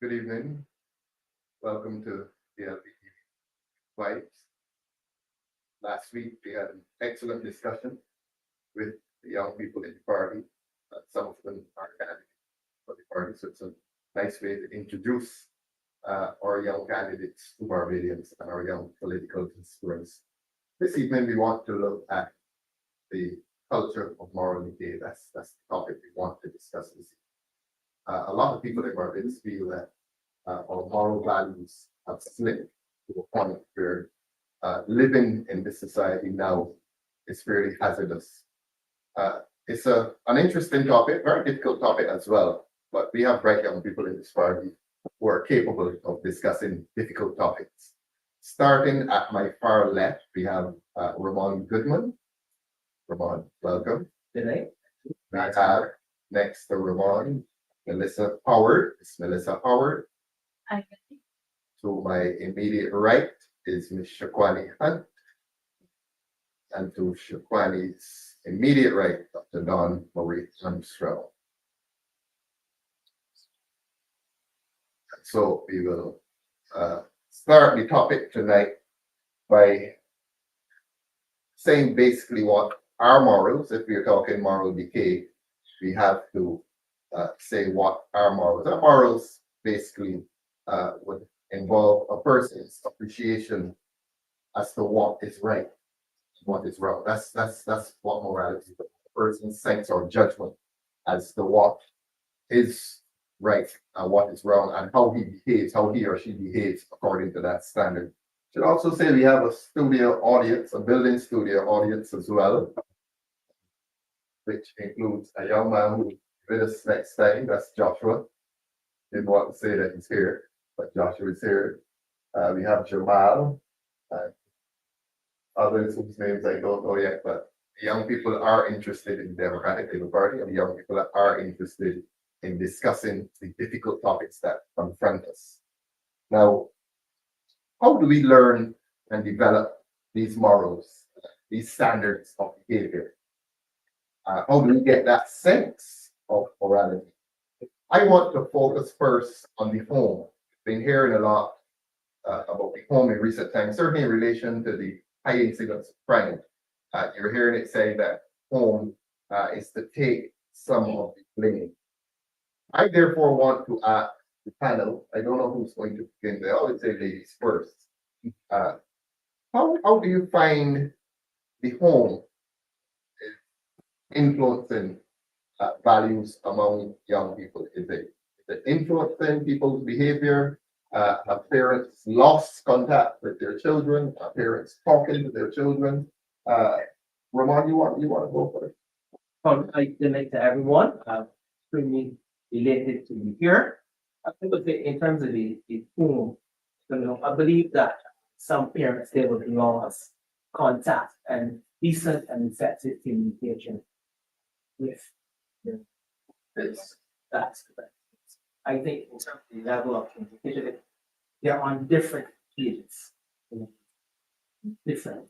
Good evening. Welcome to DLP TV Vibes. Last week we had an excellent discussion with the young people in the party. Some of them are candidates for the party, so it's a nice way to introduce our young candidates to Barbadians and our young political constituents. This evening we want to look at the culture of moral decay. That's the topic we want to discuss this evening. A lot of people in Barbados feel that our moral values have slipped to a point where living in this society now is fairly hazardous. It's an interesting topic, very difficult topic as well, but we have bright young people in this party who are capable of discussing difficult topics. Starting at my far left, we have Ramon Goodman. Ramon, welcome. Good night. We have next to Ramon, Melissa Howard. It's Melissa Howard. Hi. To my immediate right is Ms. Shakwani Hunt. And to Shakwani's immediate right, Dr. Dawn Marie Armstrong. So we will start the topic tonight by saying basically what our morals, if we're talking moral decay, we have to say what our morals. Our morals basically would involve a person's appreciation as to what is right, what is wrong. That's what morality is. A person's sense or judgment as to what is right and what is wrong and how he behaves, how he or she behaves according to that standard. Should also say we have a studio audience, a building studio audience as well, which includes a young man who with us next time. That's Joshua. Didn't want to say that he's here, but Joshua is here. We have Jamal and others whose names I don't know yet, but the young people are interested in the Democratic Labour Party, and the young people are interested in discussing the difficult topics that confront us. Now, how do we learn and develop these morals, these standards of behavior? How do we get that sense of morality? I want to focus first on the home. Been hearing a lot about the home in recent times, certainly in relation to the high incidence of crime. You're hearing it saying that home is to take some of the blame. I therefore want to ask the panel, I don't know who's going to begin, they always say ladies first. How do you find the home is influencing values among young people? Is it influencing people's behavior? Have parents lost contact with their children? Are parents talking to their children? Ramon, you want to go for it? Good night to everyone. Extremely elated to be here. I would say in terms of the home, I believe that some parents they would lost contact and decent and effective communication with their kids. That's correct. I think in terms of the level of communication, they're on different pages. Different.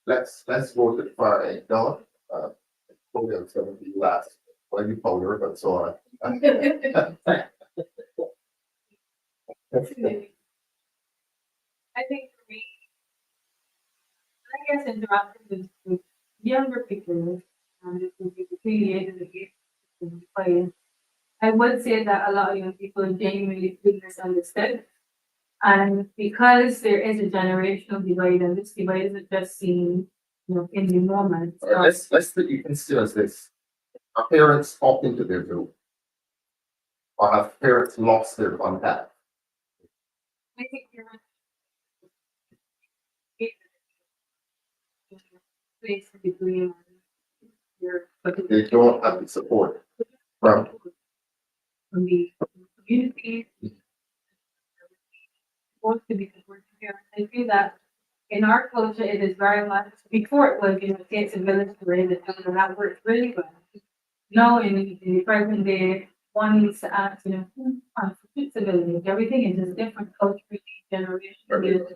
Let's go to the far end. Dawn, probably I'm going to be last. Well, you polar, but so on. I think for me, I guess interacting with younger people it would be affiliated with the players. I would say that a lot of young people genuinely feel misunderstood. And because there is a generational divide, and this divide isn't just seen, in the moment. Let's you can see as this. Are parents talking to their children? Or have parents lost their contact? I think you're place to be doing They don't have the support from the community supposed to be supporting parents. I feel that in our culture it is very much before it was, it takes a village to raise a child, and that works really well. Now in the present day, one needs to ask, who constitutes a village? Everything is just different culturally, generation. parents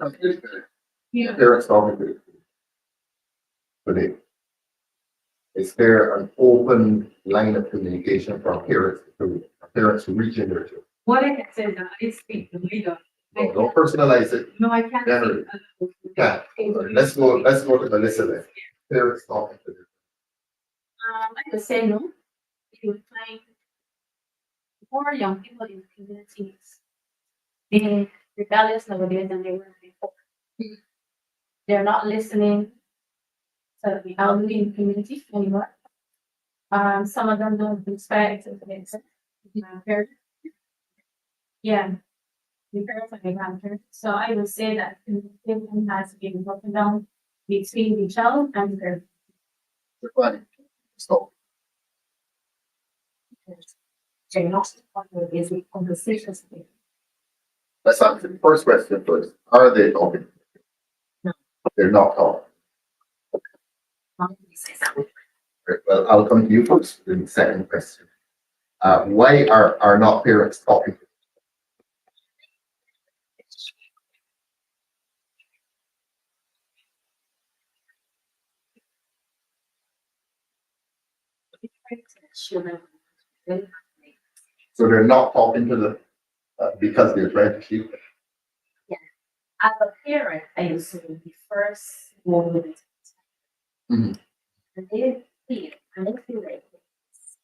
talking to their children. But is there an open line of communication from parents to reaching their children? What I can say is that I speak the leader. Don't personalize it. No, I can't. Never. Yeah. Let's go to the list of it. Parents talking to them. I would say no. If you find more young people in the communities being rebellious nowadays than they were before. They're not listening to the elderly in the community anymore. Some of them don't respect and parents. Yeah, the parents and the grandparents. So I would say that communication has been broken down between the child and the parent. Funny. So They're not the basic conversations. let's answer the first question first. Are they talking? No. They're not talking. Right, well, I'll come to you first in the second question. Why are not parents talking? So they're not talking to them because they're trying to keep it. As a parent, I used to be first moment. Mhm. And they feel, and they feel like it's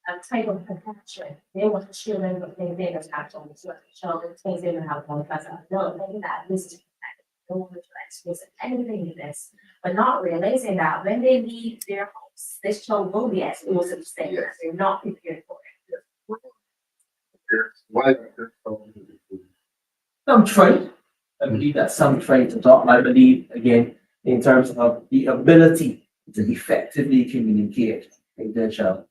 a type of compassion. They want to share them what they did as actually to show things they don't have one class. No, think that this is don't want to express anything in this, but not realizing that when they leave their house, this child will be exposed to the same. Yes. They're not prepared for it. Why are parents talking to them? Some try. I believe that some try to talk. I believe, again, in terms of the ability to effectively communicate with their child,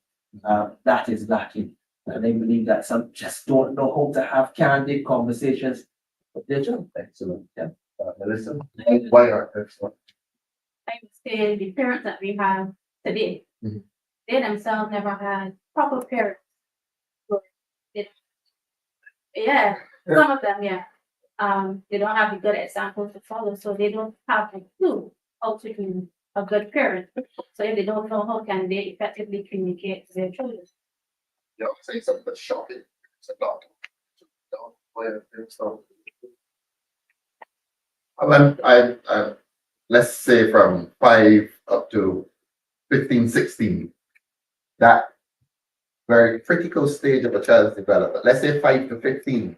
that is lacking. And I believe that some just don't know how to have candid conversations with their child. Excellent. Yeah. Melissa, why are parents talking? I would say the parents that we have today, Mhm. they themselves never had proper parents. So yeah, some of them, yeah. They don't have a good example to follow, so they don't have a clue how to be a good parent. So if they don't know how can they effectively communicate to their children. You know, say something that's shocking. It's a lot. No, why are parents talking? I'm let's say from 5 up to 15, 16, that very critical stage of a child's development. Let's say 5 to 15.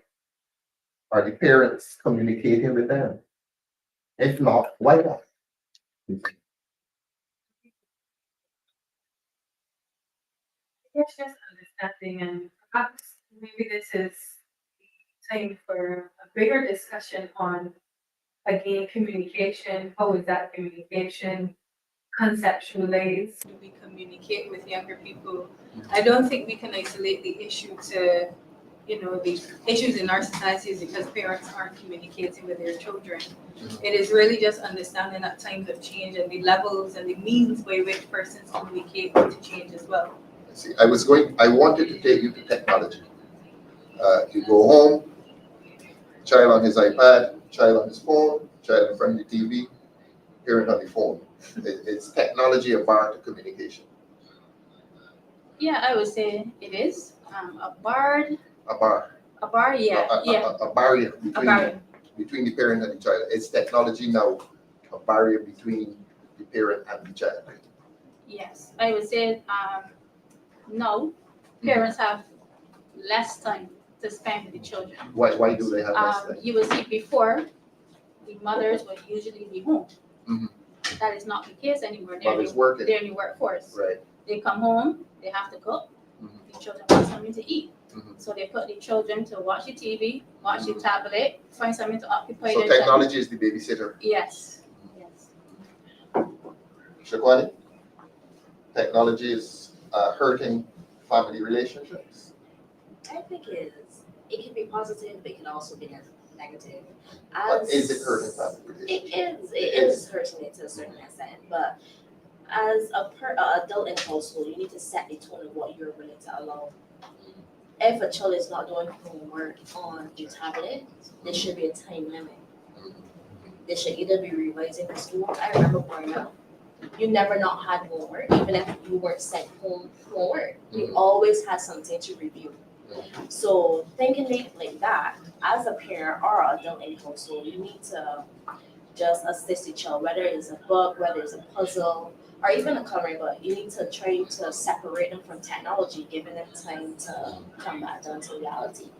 Are the parents communicating with them? If not, why not? It's just understanding, and perhaps maybe this is time for a bigger discussion on again communication. How is that communication conceptualized? Do we communicate with younger people? I don't think we can isolate the issue to, the issues in our societies because parents aren't communicating with their children. It is really just understanding that times of change and the levels and the means by which persons communicate to change as well. See, I wanted to take you to technology. You go home, child on his iPad, child on his phone, child in front of the TV, parent on the phone. It's technology a bar to communication. Yeah, I would say it is. A bar, yeah, A barrier a barrier. between the parent and the child. It's technology now a barrier between the parent and the child. Yes, I would say no. Parents have less time to spend with the children. Why do they have less time? You will see before the mothers would usually be home. Mhm. That is not the case anymore. Mothers working. They're in the workforce. Right. They come home, they have to cook. Mhm. The children want something to eat. Mhm. So they put the children to watch the TV, watch the tablet, find something to occupy So their time. technology is the babysitter. Yes. Yes. Shakwani, technology is hurting family relationships. I think it is. It can be positive, but it can also be negative. But is it hurting family relationships? It is hurting it to a certain extent. But as a adult in household, you need to set the tone of what you're willing to allow. If a child is not doing homework on the tablet, there should be a time limit. They should either be revising for school. I remember growing up, you never not had homework, even if you weren't sent home homework. You always had something to review. So thinking it like that, as a parent or adult in household, you need to just assist each other, whether it's a book, whether it's a puzzle, or even a coloring book. You need to try to separate them from technology, giving them time to come back down to reality.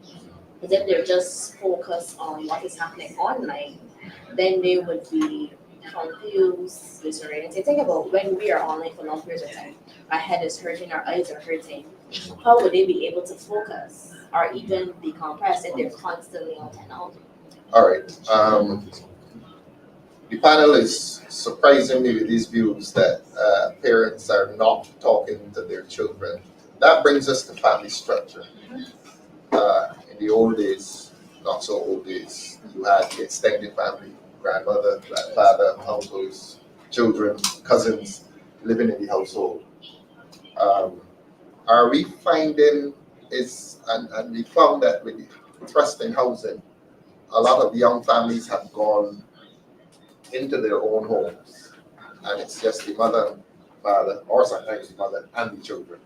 Because if they're just focused on what is happening online, then they would be confused, disoriented. Think about when we are online for long periods of time. Our head is hurting, our eyes are hurting. How would they be able to focus or even be compressed if they're constantly on technology? All right. The panel is surprising me with these views that parents are not talking to their children. That brings us to family structure. In the old days, not so old days, you had the extended family, grandmother, grandfather, uncles, children, cousins living in the household. Are we finding and we found that with the trust in housing, a lot of young families have gone into their own homes, and it's just the mother, father, or sometimes the mother and the children.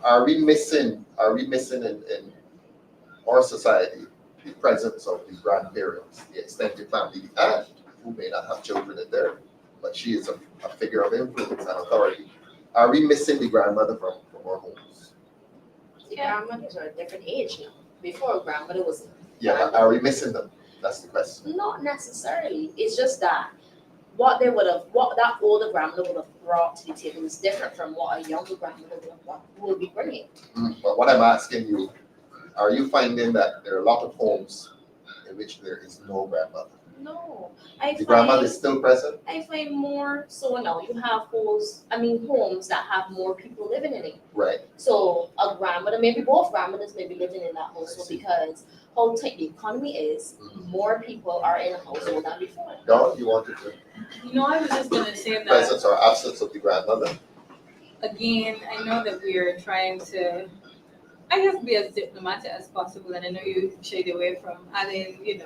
Are we missing in our society the presence of the grandparents, the extended family, the aunt who may not have children in there, but she is a figure of influence and authority? Are we missing the grandmother from our homes? The grandmothers are a different age now. Before, a grandmother was Yeah, but are we missing them? That's the question. not necessarily. It's just that what that older grandmother would have brought to the table is different from what a younger grandmother would be bringing. But what I'm asking you, are you finding that there are a lot of homes in which there is no grandmother? No, The grandmother is still present? I find more so now you have homes that have more people living in it. Right. So a grandmother, maybe both grandmothers may be living in that household because how tight the economy is, more people are in a household than before. Dawn, you wanted to I was just gonna say that, presence or absence of the grandmother? again, I know that we are trying to, I guess, be as diplomatic as possible, and I know you shied away from adding,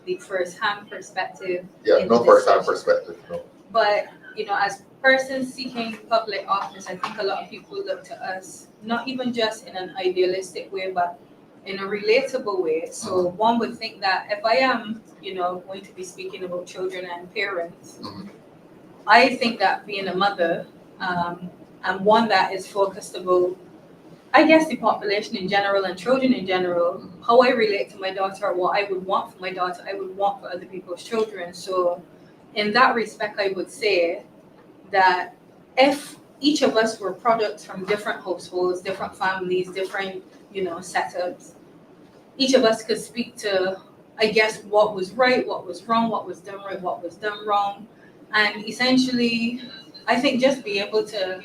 the first-hand perspective. Yeah, in no the first-hand discussion. perspective, no. But, as persons seeking public office, I think a lot of people look to us, not even just in an idealistic way, but in a relatable way. So one would think that if I am, going to be speaking about children and parents, I think that being a mother, and one that is focused about, I guess, the population in general and children in general, how I relate to my daughter, or what I would want for my daughter, I would want for other people's children. So in that respect, I would say that if each of us were products from different households, different families, different, setups, each of us could speak to, I guess, what was right, what was wrong, what was done right, what was done wrong. And essentially, I think just be able to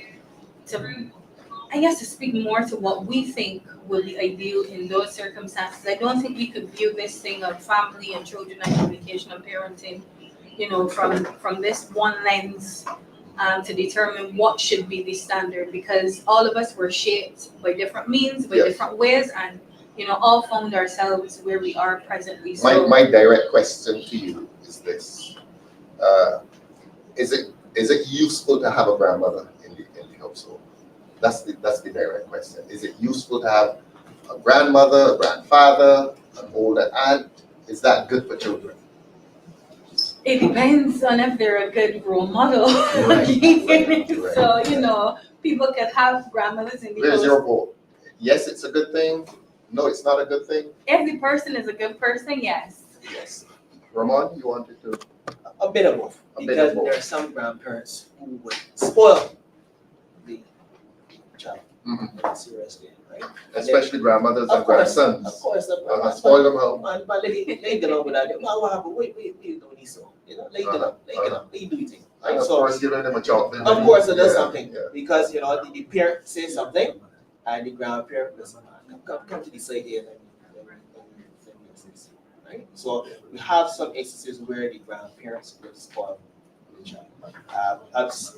to speak more to what we think would be ideal in those circumstances. I don't think we could view this thing of family and children and communication and parenting, from this one lens, to determine what should be the standard, because all of us were shaped by different means, by different ways, and all found ourselves where we are presently. So My direct question to you is this: is it useful to have a grandmother in the household? That's the direct question. Is it useful to have a grandmother, a grandfather, an older aunt? Is that good for children? it depends on if they're a good role model. Right. So, people can have grandmothers in the Where's house. your vote? Yes, it's a good thing. No, it's not a good thing. If the person is a good person, yes. Yes. Ramon, you wanted to? A bit of both. A bit Because of both. there are some grandparents who would spoil the child. Seriously, right? Especially grandmothers and grandsons. Of course. Spoil them how? Man, let it get on with that. Man, what happened? Wait, you don't need so. Let it get up. Let you do your thing. And Right? of course, giving them a chocolate. Of course, so that's Yeah, something. yeah. Because, the parent says something, and the grandparent listen, come to the side here, and right? So we have some instances where the grandparents will spoil the child.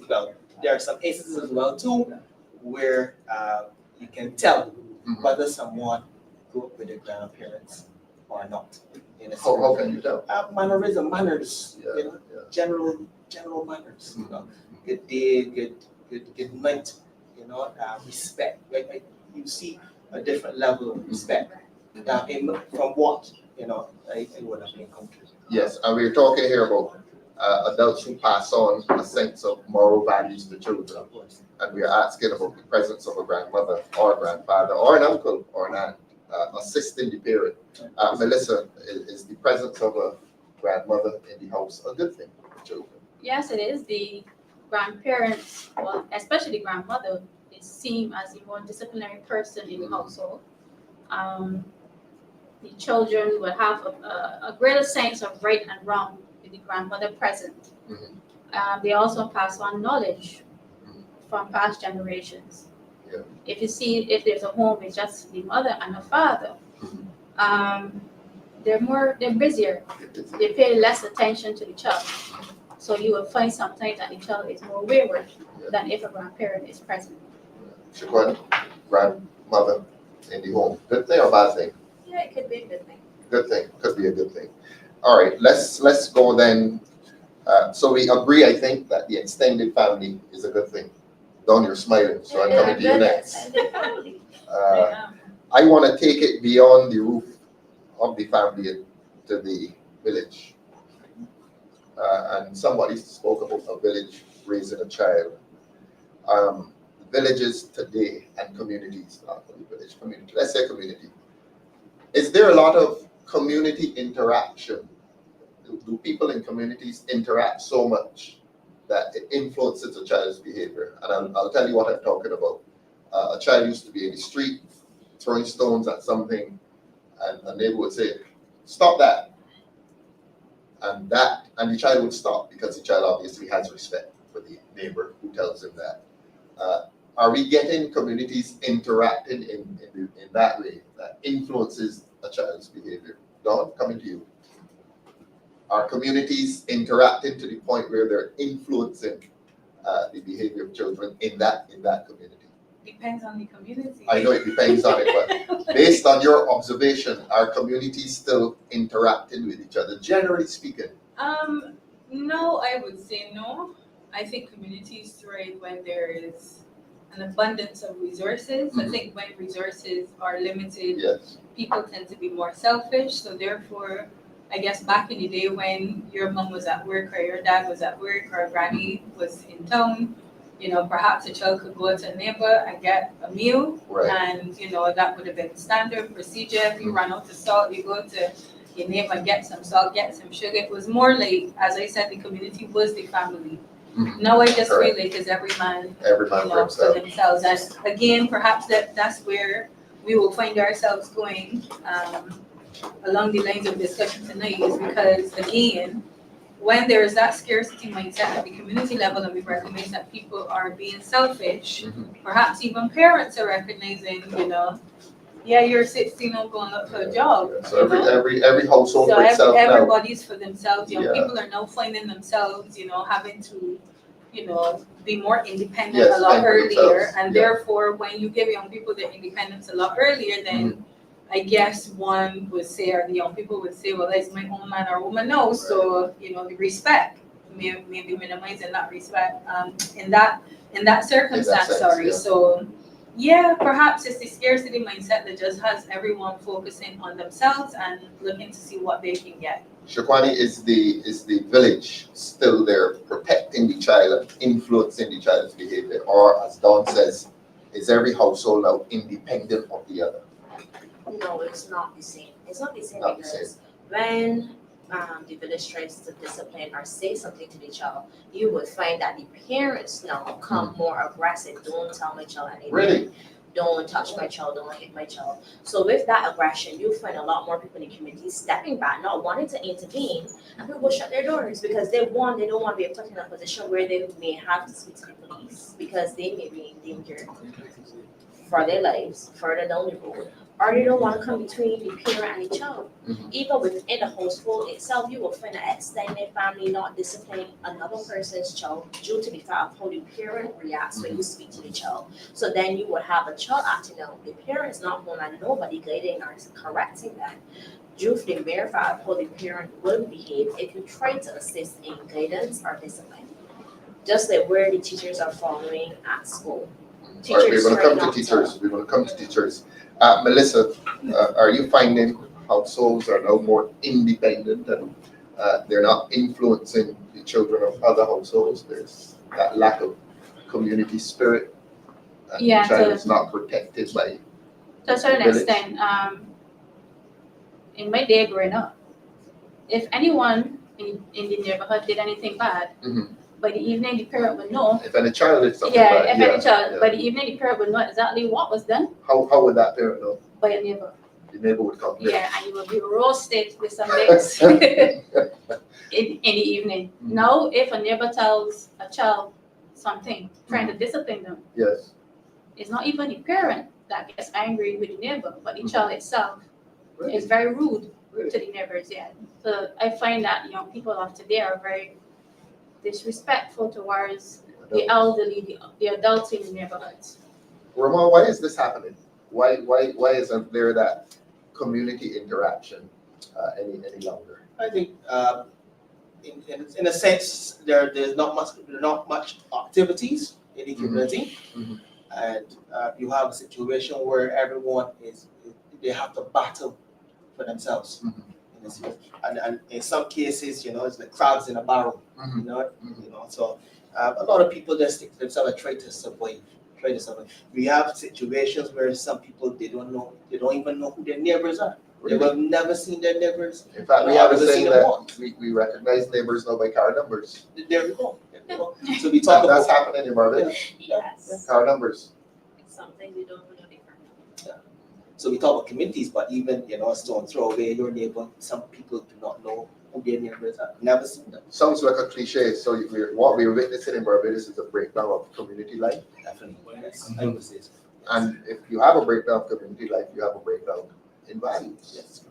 Well, there are some instances as well too where you can tell whether someone grew up with their grandparents or not. In a How can you tell? manners, Yeah, general manners. Good day, good night. Respect. Like you see a different level of respect from what, I would have encountered. Yes, and we're talking here about adults who pass on a sense of moral values to children. Of course. And we are asking about the presence of a grandmother or a grandfather or an uncle or an aunt assisting the parent. Melissa, is the presence of a grandmother in the house a good thing for children? Yes, it is. The grandparents, well, especially the grandmother, is seen as the more disciplinary person in the household. The children will have a greater sense of right and wrong with the grandmother present. They also pass on knowledge from past generations. Yeah. If there's a home with just the mother and the father, they're busier. They pay less attention to the child. So you will find sometimes that the child is more wayward than if a grandparent is present. Shaquan, grandmother in the home, good thing or bad thing? Yeah, it could be a good thing. Good thing, could be a good thing. All right, let's go then. So we agree, I think, that the extended family is a good thing. Don, you're smiling, so I'm coming to you next. I want to take it beyond the roof of the family to the village. And somebody spoke about a village raising a child. Villages today and communities, not only village, community, let's say community. Is there a lot of community interaction? Do people in communities interact so much that it influences a child's behavior? And I'll tell you what I'm talking about. A child used to be in the street throwing stones at something, and a neighbor would say, "Stop that." And the child would stop because the child obviously has respect for the neighbor who tells him that. Are we getting communities interacting in that way that influences a child's behavior? Dawn, coming to you. Are communities interacting to the point where they're influencing the behavior of children in that community? Depends on the community. I know it depends on it, but based on your observation, are communities still interacting with each other, generally speaking? No, I would say no. I think communities thrive when there is an abundance of resources. I think when resources are limited, Yes. people tend to be more selfish. So therefore, I guess back in the day when your mom was at work or your dad was at work or granny was in town, perhaps a child could go to a neighbor and get a meal. Right. And, that would have been standard procedure. If you run out of salt, you go to your neighbor and get some salt, get some sugar. It was more like, as I said, the community was the family. Now I just feel like it's every man for for themselves. And again, perhaps that's where we will find ourselves going along the lines of discussion tonight, is because again, when there is that scarcity mindset at the community level and we recognize that people are being selfish, perhaps even parents are recognizing, you're 16 and going up for a job. So every household So for itself now. everybody's for themselves. Yeah. People are now finding themselves, having to, be more independent Yes, a lot fend for earlier. themselves, And yeah. therefore, when you give young people their independence a lot earlier, then I guess one would say, or the young people would say, well, it's my own man or woman now. So, the respect may be minimized in that respect, in that circumstance, sense, sorry. yeah. So, yeah, perhaps it's the scarcity mindset that just has everyone focusing on themselves and looking to see what they can get. Shakwani, is the village still there protecting the child and influencing the child's behavior? Or as Dawn says, is every household now independent of the other? No, it's not the same. It's not the same Not the because when the village tries to discipline or say something to the child, you would find that the parents now become more aggressive. Don't tell my child anything. Really? Don't touch my child, don't hit my child. So with that aggression, you find a lot more people in the community stepping back, not wanting to intervene, and people will shut their doors because they don't want to be put in a position where they may have to speak to the police because they may be in danger for their lives further down the road. Or they don't want to come between the parent and the child. Even within the household itself, you will find an extended family not disciplining another person's child due to the fact of how the parent reacts when you speak to the child. So then you will have a child acting out. The parent's not going to nobody guiding or correcting them due to the mere fact of how the parent will behave if you try to assist in guidance or discipline. Just like where the teachers are following at school. All right, we're teachers gonna right come now. to teachers, we're gonna come to teachers. Melissa, are you finding households are now more independent and they're not influencing the children of other households? There's that lack of community spirit. And Yeah, the child to- is not protected by To a certain village. extent, in my day growing up, if anyone in the neighborhood did anything bad, Mhm. by the evening the parent would know. If any child did something Yeah, bad, if any child, yeah. by the evening the parent would know exactly what was done How would that parent know? by a neighbor. The neighbor would come. Yeah, and you will be roasted with some mix in the evening. Mhm. Now, if a neighbor tells a child something, trying to discipline them, Yes. it's not even the parent that gets angry with the neighbor, but the Mhm. child itself Really? is very rude Really? to the neighbors. Yeah, so I find that young people of today are very disrespectful towards the elderly, the adults in the neighborhoods. Ramon, why is this happening? Why isn't there that community interaction any longer? I think in a sense there's not much activities in the community, Mhm. and you have a situation where everyone they have to battle for themselves. Mhm. In this way. And in some cases, it's like crabs in a barrel. Mhm. So a lot of people just think to themselves and try to survive. We have situations where some people they don't even know who their neighbors are. They Really? have never seen their neighbors. In fact, we No, have a I've never saying seen them that walk. we recognize neighbors now by car numbers. There we go. So we talk That's about happening in Barbados. Yes, Car numbers. it's something we don't know different. So we talk about communities, but even stone throw away your neighbor. Some people do not know who their neighbors are. Never seen them. Sounds like a cliche. So what we're witnessing in Barbados is a breakdown of community life. Definitely. Yes, I would say so. Yes. And if you have a breakdown of community life, you have a breakdown in values. Yes.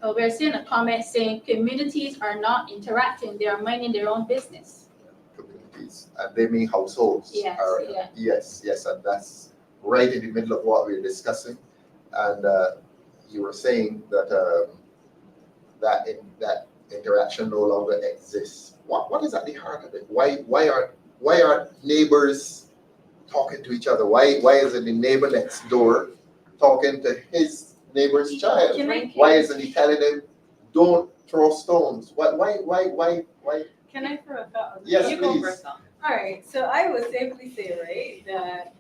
So we're seeing a comment saying communities are not interacting, they are minding their own business. Communities, and they mean households. Yes, yeah. Yes, and that's right in the middle of what we're discussing. And you were saying that that interaction no longer exists. What is at the heart of it? Why are neighbors talking to each other? Why isn't the neighbor next door talking to his neighbor's child? Why isn't he telling him, don't throw stones? Why? Can I throw a thought? Yes, You go please. first, huh? All right, so I would safely say, right, that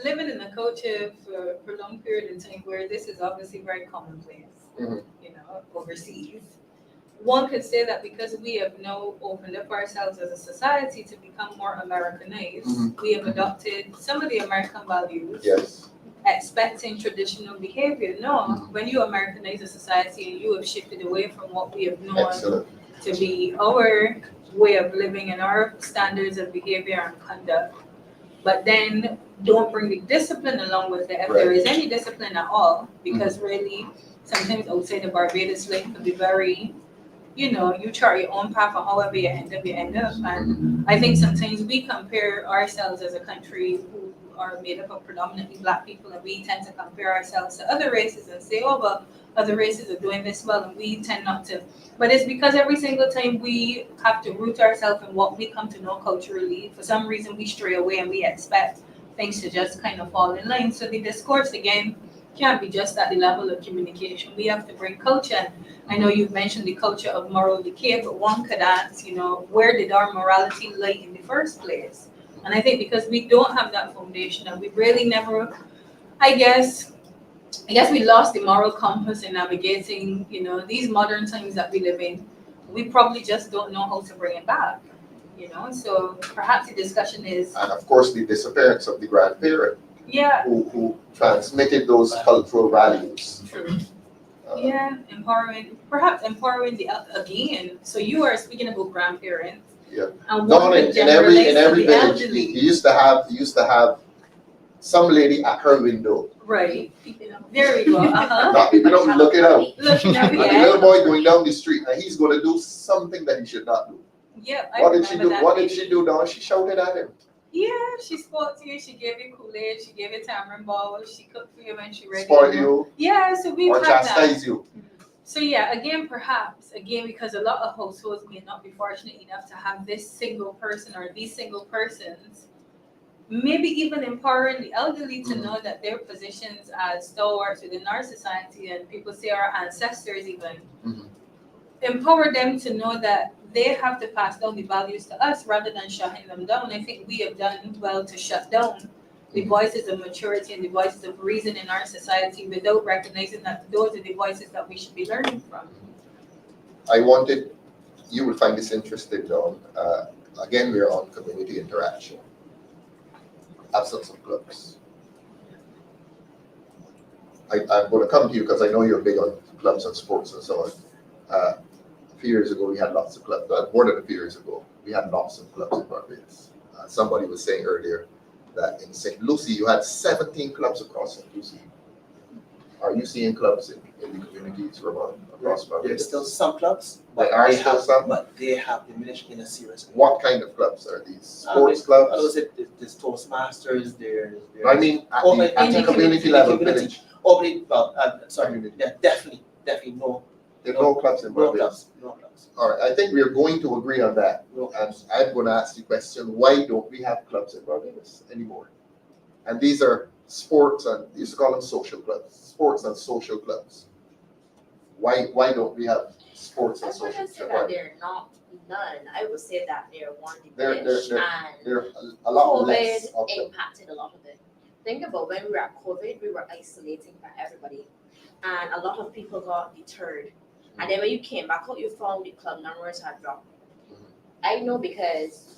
living in a culture for a prolonged period of time where this is obviously very commonplace, Mhm. Overseas. One could say that because we have now opened up ourselves as a society to become more Americanized, Mhm. we have adopted some of the American values, Yes. expecting traditional behavior. No, Mhm. when you Americanize a society and you have shifted away from what we have known Excellent. to be our way of living and our standards of behavior and conduct, but then don't bring the discipline along with it, if there is any discipline at all, because really, sometimes outside of Barbados life can be very, you chart your own path, or however you end up, And I think sometimes we compare ourselves as a country who are made up of predominantly Black people, and we tend to compare ourselves to other races and say, oh, well, other races are doing this well, and we tend not to. But it's because every single time we have to root ourselves in what we come to know culturally, for some reason we stray away and we expect things to just kind of fall in line. So the discourse, again, can't be just at the level of communication. We have to bring culture. I know you've mentioned the culture of moral decay, but one could ask, where did our morality lie in the first place? And I think because we don't have that foundation, and we really never, I guess we lost the moral compass in navigating, these modern times that we live in. We probably just don't know how to bring it back, So perhaps the discussion is, And of course, the disappearance of the grandparent yeah, who transmitted those cultural values. true. Perhaps empowering the again. So you are speaking about grandparents. Yeah. And No, one in could every generalize to the village, elderly. you used to have some lady at her window. Right. There we go. Not look it up. Looking at And me. the little boy going down the street, and he's going to do something that he should not do. Yeah, What did she remember do? that What did lady. she do now? She shouted at him. Yeah, she spoke to you. She gave you Kool-Aid. She gave you tamarind balls. She cooked for you when she ready. Spoil you Yeah, so we've or had that. chastise you. So yeah, again, because a lot of households may not be fortunate enough to have this single person or these single persons, maybe even empowering the elderly to know that their positions as stalwarts within our society, and people say our ancestors even, empower them to know that they have to pass down the values to us rather than shutting them down. I think we have done well to shut down the voices of maturity and the voices of reason in our society without recognizing that those are the voices that we should be learning from. I wanted, you will find this interesting, Dawn. Again, we're on community interaction. Absence of clubs. I'm going to come to you because I know you're big on clubs and sports and so on. A few years ago, we had lots of clubs. More than a few years ago, we had lots of clubs in Barbados. Somebody was saying earlier that in St. Lucie, you had 17 clubs across St. Lucie. Are you seeing clubs in the communities across Barbados? There's still some clubs, There are still some? but they have diminished in a serious way. What kind of clubs are these? Sports clubs? I was it. There's Toastmasters. There's. I mean, at the community level, village. Sorry. Yeah, definitely no. There are no clubs in Barbados. No clubs. All right, I think we are going to agree on that. No And clubs. I'm going to ask the question, why don't we have clubs in Barbados anymore? And these are sports and, you used to call them social clubs, sports and social clubs. Why don't we have sports I and social wouldn't say that clubs? they're not none. I would say that they're one They're- diminished they're- and There are a lot less COVID of them. impacted a lot of it. Think about when we were at COVID, we were isolating for everybody. And a lot of people got deterred. And then when you came back out, you found the club numbers had dropped. I know because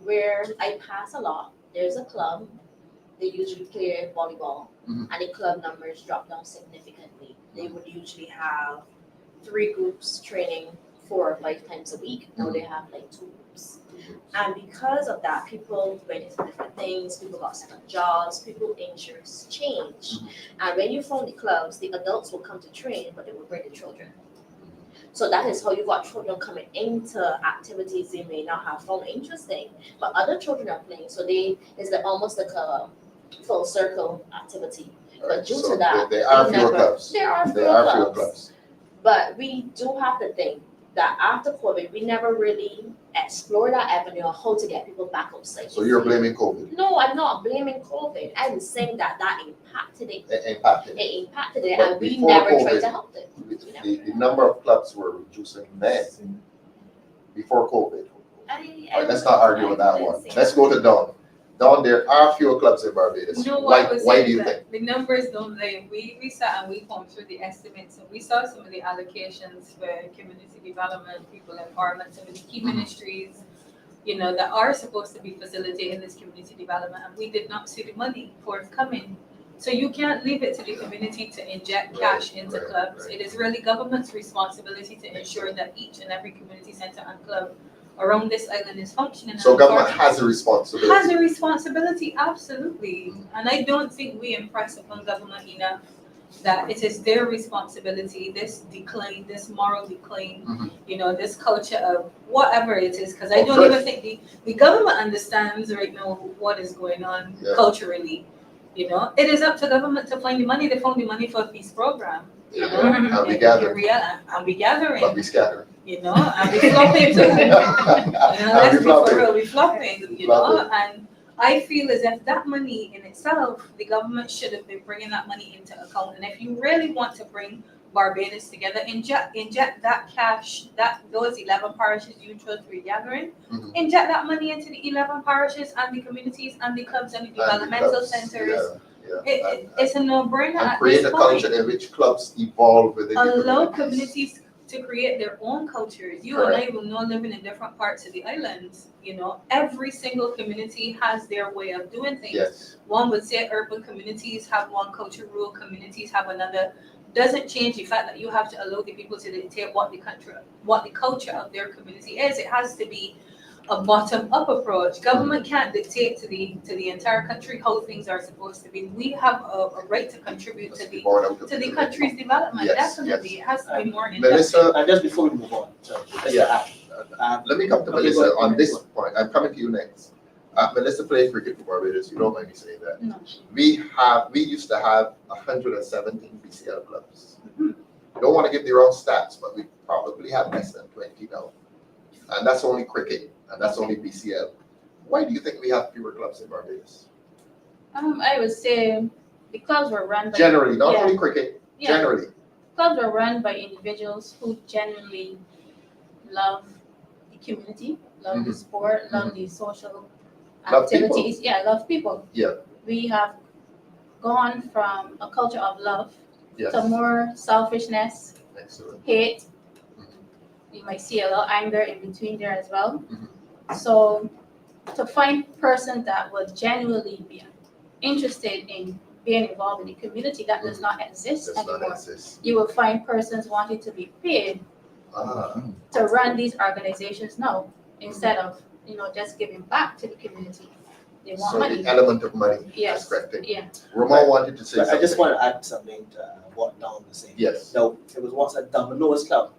where I pass a lot, there's a club, they usually play volleyball, and the club numbers drop down significantly. They would usually have 3 groups training 4 or 5 times a week. Now they have like 2 groups. And because of that, people went into different things, people got second jobs, people's interests changed. And when you found the clubs, the adults will come to train, but they will bring the children. So that is how you got children coming into activities they may not have found interesting, but other children are playing. So it's like almost like a full circle activity. But due So to that, there are we fewer never- clubs. There are There fewer are fewer clubs. clubs. But we do have to think that after COVID, we never really explored that avenue of how to get people back outside. So you're blaming COVID. No, I'm not blaming COVID. I'm saying that impacted it. It impacted. It impacted it, But and we before never COVID, tried to help it. The number of clubs were reducing then before COVID. All right, let's not argue on that one. Let's go to Dawn. Dawn, there are fewer clubs in Barbados. No, Why I was do saying you that think? the numbers don't lie. We sat and we combed through the estimates, and we saw some of the allocations for community development, people empowerment, some of the key ministries, that are supposed to be facilitating this community development, and we did not see the money forthcoming. So you can't leave it to the community to inject cash into clubs. Right. It is really government's responsibility to ensure that each and every community center and club around this island is functioning. So And government has a responsibility. has a responsibility, absolutely. And I don't think we impress upon government enough that it is their responsibility, this decline, this moral decline, this culture of whatever it is, because I don't even think the government understands right now what is going on culturally. It is up to government to find the money. They found the money for a peace program. And we gather. And we gathering. But we scatter. And we flopping too. Let's be for real, we flopping, and I feel as if that money in itself, the government should have been bringing that money into account. And if you really want to bring Barbados together, inject that cash, those 11 parishes you chose for gathering, inject that money into the 11 parishes and the communities and the clubs and the developmental centers. It's a no-brainer And at create this a point. culture in which clubs evolve within the Allow communities. communities to create their own cultures. You and I will know living in different parts of the islands. Every single community has their way of doing things. Yes. One would say urban communities have one culture, rural communities have another. Doesn't change the fact that you have to allow the people to dictate what the culture of their community is. It has to be a bottom-up approach. Government can't dictate to the entire country how things are supposed to be. We have a right to contribute to the country's development. Yes, Definitely, yes. it has to be more in Melissa, And just before we move on, let me come to Melissa on this point. I'm coming to you next. Melissa played cricket for Barbados. You don't mind me saying that. No. We used to have 117 BCL clubs. I don't want to give the wrong stats, but we probably have less than 20 now. And that's only cricket, and that's only BCL. Why do you think we have fewer clubs in Barbados? I would say the clubs were run by Generally, not Yeah. only cricket, Yeah. generally. Clubs are run by individuals who genuinely love the community, love the sport, love the social Love people. activities. Yeah, love people. Yeah. We have gone from a culture of love Yes. to more selfishness, Excellent. hate. Mhm. You might see a little anger in between there as well. Mhm. So to find persons that would genuinely be interested in being involved in the community, that does not exist Does not anymore. exist. You will find persons wanting to be paid Ah, to run these organizations now instead of just giving back to the community. They want so money. the element of money Yes. is correct. Yeah. Ramon wanted to say But something. I just want to add something to what Don was saying. Yes. So it was once a Domino's club,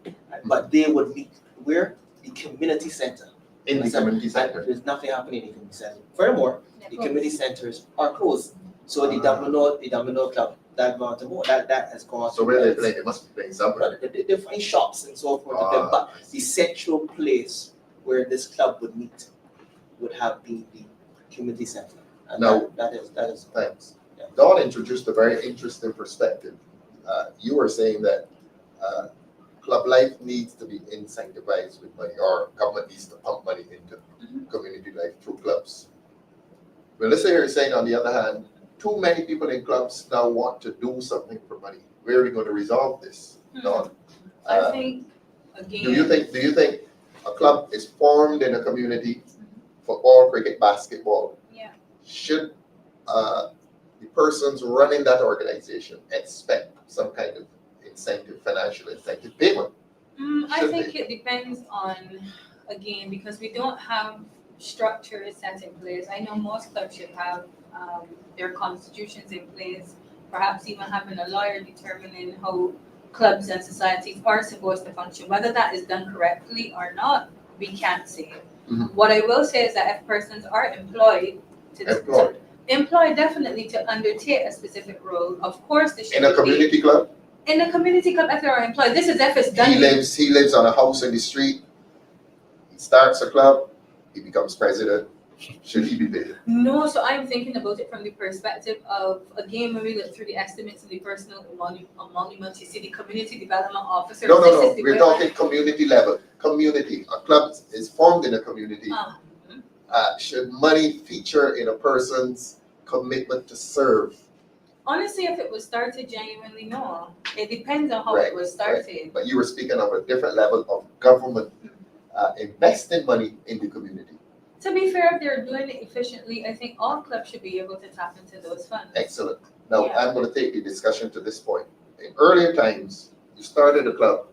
but they would meet where? The community center. In the community center. There's nothing happening in the community center. Furthermore, the community centers are closed. So the Domino club, that Baltimore, that has gone. So where they play, they must be playing somewhere. They find shops and so forth. Ah, But the central place where this club would meet would have been the community center. And Now- that is. Thanks. Yeah. Dawn introduced a very interesting perspective. You were saying that club life needs to be incentivized with money, or government needs to pump money into community life through clubs. Melissa here is saying, on the other hand, too many people in clubs now want to do something for money. Where are we going to resolve this? Dawn? I think again. Do you think a club is formed in a community, football, cricket, basketball? Yeah. Should the persons running that organization expect some kind of incentive, financial incentive payment? I Should think be. it depends on, again, because we don't have structures set in place. I know most clubs should have their constitutions in place, perhaps even having a lawyer determining how clubs and societies are supposed to function. Whether that is done correctly or not, we can't say. Mhm. What I will say is that if persons are employed employed definitely to undertake a specific role, of course they should In a be paid. community club, In a community club, if they are employed, this is if it's done. he lives on a house in the street, he starts a club, he becomes president. Should he be paid? No, so I'm thinking about it from the perspective of, again, when we look through the estimates in the personal emoluments, you see the community development officer. No. This is the We're way- talking community level. Community. A club is formed in a community. Ah, Should money feature in a person's commitment to serve? honestly, if it was started genuinely, no. It depends on how Right, it was started. But you were speaking of a different level of government investing money in the community. To be fair, if they're doing it efficiently, I think all clubs should be able to tap into those funds. Excellent. Now, Yeah. I'm going to take the discussion to this point. In earlier times, you started a club.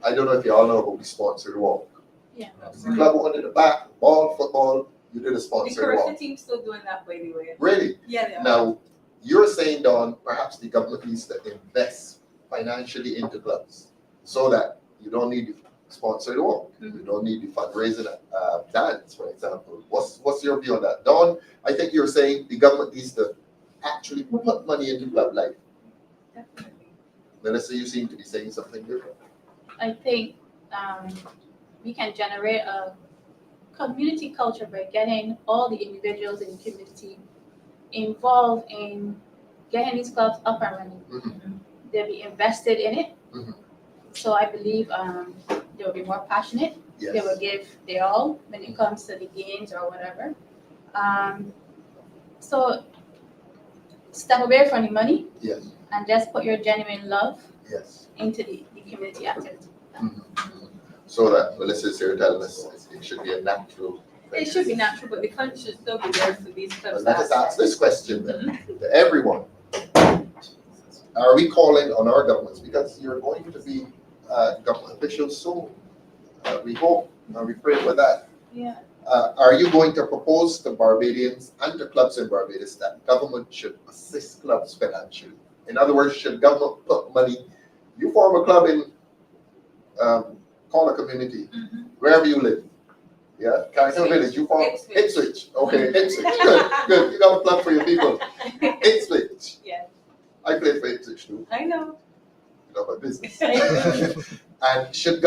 I don't know if you all know about the sponsored walk. Yeah. The club wanted to back ball, football, you did a The sponsored correction walk. team's still doing that, by the way. Really? Yeah, they are. Now, you're saying, Dawn, perhaps the government needs to invest financially into clubs so that you don't need the sponsored walk. You don't need the fundraising dance, for example. What's your view on that? Dawn, I think you're saying the government needs to actually put money into club life. Definitely. Melissa, you seem to be saying something different. I think we can generate a community culture by getting all the individuals in the community involved in getting these clubs up and running. Mhm. They'll be invested in it. Mhm. So I believe they will be more passionate. They will Yes. give their all when it comes to the games or whatever. So step away from the money Yes. and just put your genuine love Yes. into the community activity. Mhm. So that Melissa's here telling us it should be a natural. It should be natural, but the funds should still be there for these But clubs. let us ask this question then to everyone. Are we calling on our governments, because you're going to be government officials soon? We hope, and we pray for that. Yeah. Are you going to propose to Barbadians and to clubs in Barbados that government should assist clubs financially? In other words, should government put money? You form a club in, call a community, wherever you live. Yeah, Carrington Village, you form Ipswich. Okay, Ipswich. Good. You got a club for your people. Ipswich. Yeah. I played for Ipswich too. I know. You know my business. And should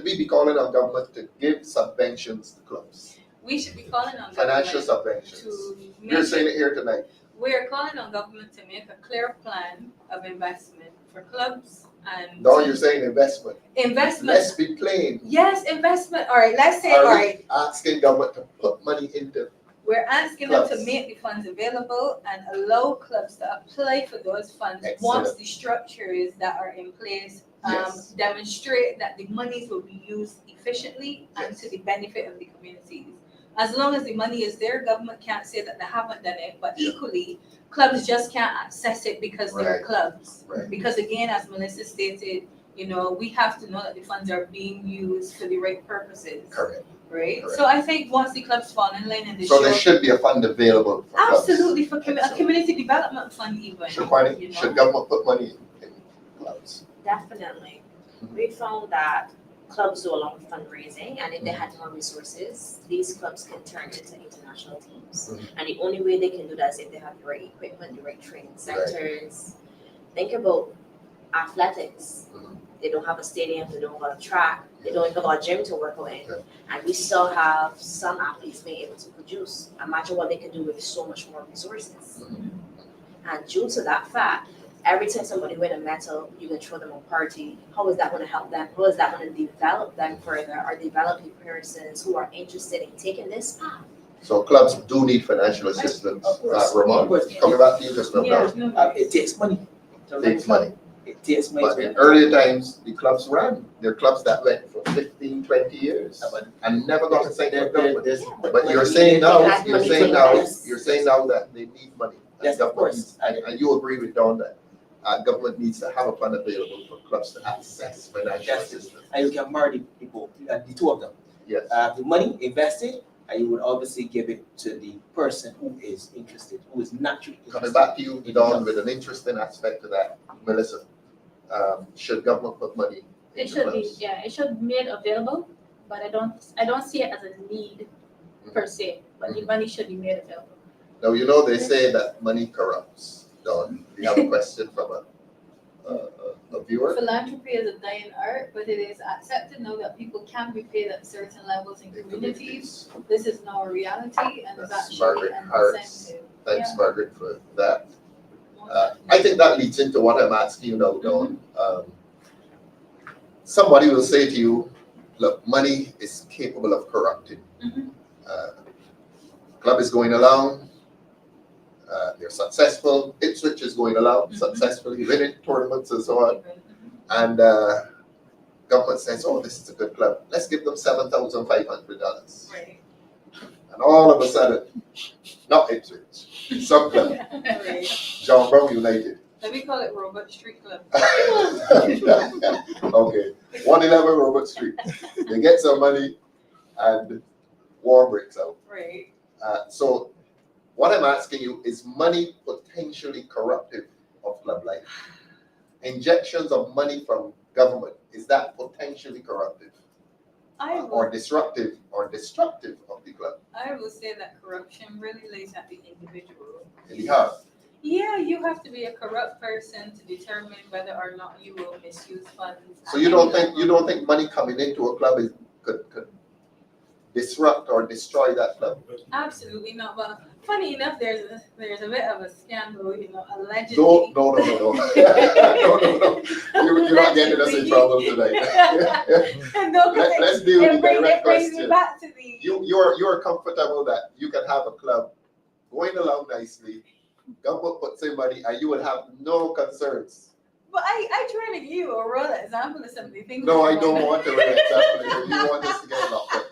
we be calling on government to give subventions to clubs? We should be calling on Financial government subventions. to We're make saying it here tonight. we're calling on government to make a clear plan of investment for clubs and No, you're saying investment. investment. Let's be plain. Yes, investment. All right, let's say, all Are right, we asking government to put money into? we're asking them to Clubs. make the funds available and allow clubs to apply for those funds once Excellent. the structures that are in place Yes. demonstrate that the monies will be used efficiently and Yes. to the benefit of the communities. As long as the money is there, government can't say that they haven't done it, but Yeah. equally, clubs just can't access it because they're Right. clubs. Right. Because again, as Melissa stated, we have to know that the funds are being used for the right purposes, Correct. right? Correct. So I think once the clubs fall in line and they So show there should be a fund available for clubs. absolutely for a Excellent. community development fund even. Should you know? government put money in clubs? Definitely. We found that clubs do a lot of fundraising, and if they had more resources, these clubs can turn into international teams. And the only way they can do that is if they have the right equipment, the right training centers. Think about athletics. They don't have a stadium, they don't have a track, they don't even have a gym to work out in. Okay. And we still have some athletes being able to produce. Imagine what they can do with so much more resources. And due to that fact, every time somebody win a medal, you can throw them a party. How is that going to help them? How is that going to develop them further, or developing persons who are interested in taking this path? So clubs do need financial assistance. Of course. Ramon, Of course. coming back to you just now. Yeah, It takes money. It takes money. It takes money. But in earlier times, the clubs ran. There are clubs that went for 15, 20 years and never got a cent from government. But you're saying now that they need money. And Yes, of government course. needs- And you agree with Don that government needs to have a fund available for clubs to access financial Yes. assistance. And you can marry the people, the two of them. Yes. The money invested, and you would obviously give it to the person who is interested, who is naturally Coming interested. back to you, Don, with an interesting aspect to that, Melissa, should government put money It into should be, clubs? yeah, it should be made available, but I don't see it as a need per se, but the money should be made available. Now, they say that money corrupts. Don, we have a question from a viewer. philanthropy is a dying art, but it is accepted now that people can be paid at certain levels in communities. This is now a reality and is That's actually Margaret an Harris. incentive. Thanks, Margaret, for that. I think that leads into what I'm asking you now, Don. Somebody will say to you, look, money is capable of corrupting. Mhm. Club is going along, they're successful, Ipswich is going along successfully, winning tournaments and so on. And government says, oh, this is a good club. Let's give them $7,500. Right. And all of a sudden, not Ipswich, some club, Right. John Brown United. Let me call it Robot Street Club. Okay, 111 Robert Street. They get some money and war breaks out. Right. So what I'm asking you, is money potentially corruptive of club life? Injections of money from government, is that potentially corruptive? Or disruptive or destructive of the club? I will say that corruption really lays at the individual. In the heart. Yeah, you have to be a corrupt person to determine whether or not you will misuse funds. So you don't think money coming into a club could disrupt or destroy that club? Absolutely not. But funny enough, there's a bit of a scandal, allegedly. No. No. You're not getting us in trouble tonight. No, Let's deal with the direct it brings me question. back to the. You're comfortable that you can have a club going along nicely, government puts in money, and you would have no concerns. But I try to give you a real example of some of the things. No, I that don't go on. want to really example. You want us to get locked up.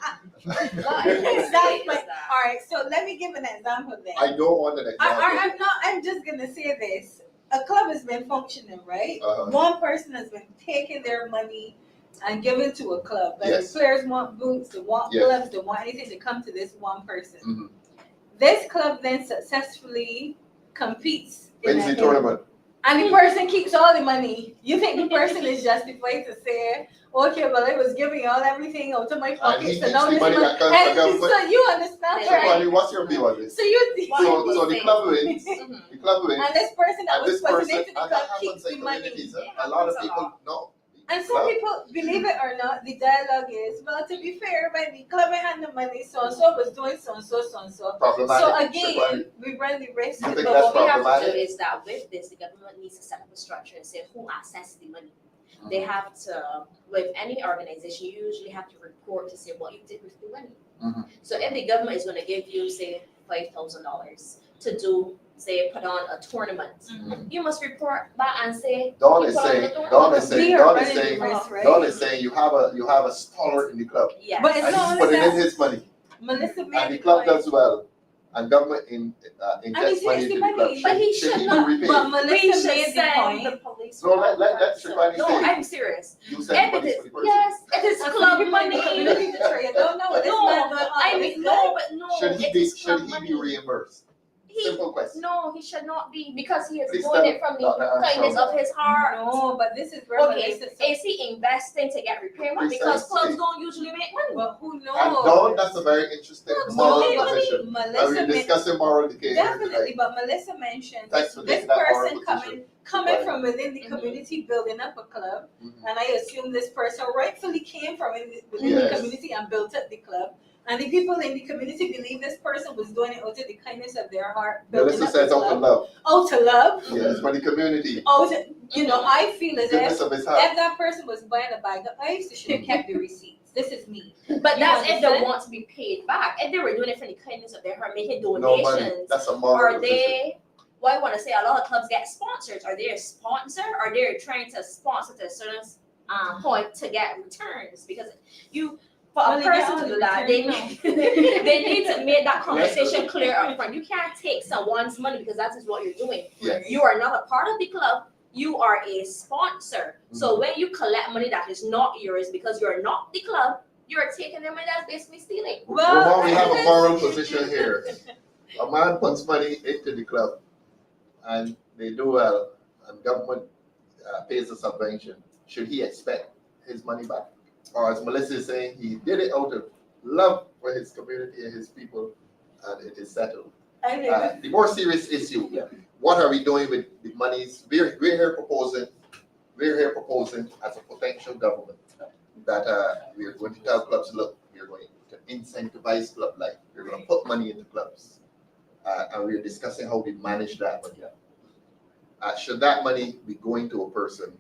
Exactly. All right. So let me give an example then. I don't want an example. I'm not. I'm just gonna say this. A club has been functioning, right? Uh-huh. One person has been taking their money and giving to a club. Like Yes. the players want boots, they want Yes. gloves, they want anything to come to this one person. Mhm. This club then successfully competes in Wins the a- tournament. and the person keeps all the money. You think the person is justified to say, okay, well, I was giving all everything out of my And he pocket, so keeps now the this money money. that comes from And government. so you understand, So, right? Wally, what's your view on this? So you So the club wins. Mhm. The club wins. and this person that And was this putting person, into the and club that keeps happens the in money. communities. A lot of people know. And some people, believe it or not, the dialogue is, well, to be fair, when the club had the money, so and so was doing so and so, so and so. Problematic. So again, we run the risk. You think But that's what we have to do problematic? is that with this, the government needs to set up a structure and say who accesses the money. They have to, with any organization, you usually have to report to say what you did with the money. Mhm. So if the government is going to give you, say, $5,000 to do, say, put on a tournament, you must report back and say. Dawn you is put on saying, the tournament. Dawn is We saying, are Dawn is running the saying, risk, right? Dawn is saying you have a stalwart in the club. Yes. But it's And not he's only putting in that. his money. Melissa And made the the club point. does well. And government injects it's money the into the money, club. but he Should should he not, be repaid? But we Melissa should made the send the point. police. So let Shivani No, say. I'm serious. You If send money it for the is, person. yes, it is And club people in the money. community to try. You don't know what this No, man doing. I mean, no, but no, Should he it be is club should he money. be reimbursed? He- Simple question. No, he should not be because he is Please doing tell it from the Dr. Armstrong kindness of his heart. No, but this is where Okay, Melissa. is he investing to get repayment? Because Precisely. clubs don't usually make money. But who knows? And Dawn, that's a very interesting moral No, position. And Melissa we're made, discussing moral decay here definitely, tonight. but Melissa mentioned Thanks for this taking that moral person position. coming Right. from within the Mhm. community, building up a club, Mhm. and I assume this person rightfully came from within the Yes. community and built up the club. And the people in the community believe this person was doing it out of the kindness of their heart, building Melissa up the says out of club, love. out of love. Yes, for the community. Out of, you know, I feel as Goodness if of his heart. that person was buying a bag of ice, they should have kept the receipts. This is me. But You that's if they understand? want to be paid back. If they were doing it from the kindness of their heart, making No money. donations, That's a moral are position. they? Well, I want to say a lot of clubs get sponsors. Are they a sponsor? Or they're trying to sponsor to a certain point to get returns? Because you, for Well, a they get person all to the do that, returns they need to make that conversation clear up front. You can't take someone's money because that is what you're doing. Yes. You are not a part of the club. You are a sponsor. So when you collect money that is not yours because you're not the club, you're taking their money. That's basically stealing. Well, we have a moral position here. A man puts money into the club and they do well and government pays a subvention. Should he expect his money back? Or as Melissa is saying, he did it out of love for his community and his people and it is settled. The more serious issue, what are we doing with the monies? We're here proposing as a potential government that we're going to tell clubs, look, we're going to incentivize club life. We're going to put money into clubs. And we're discussing how we manage that money. Should that money be going to a person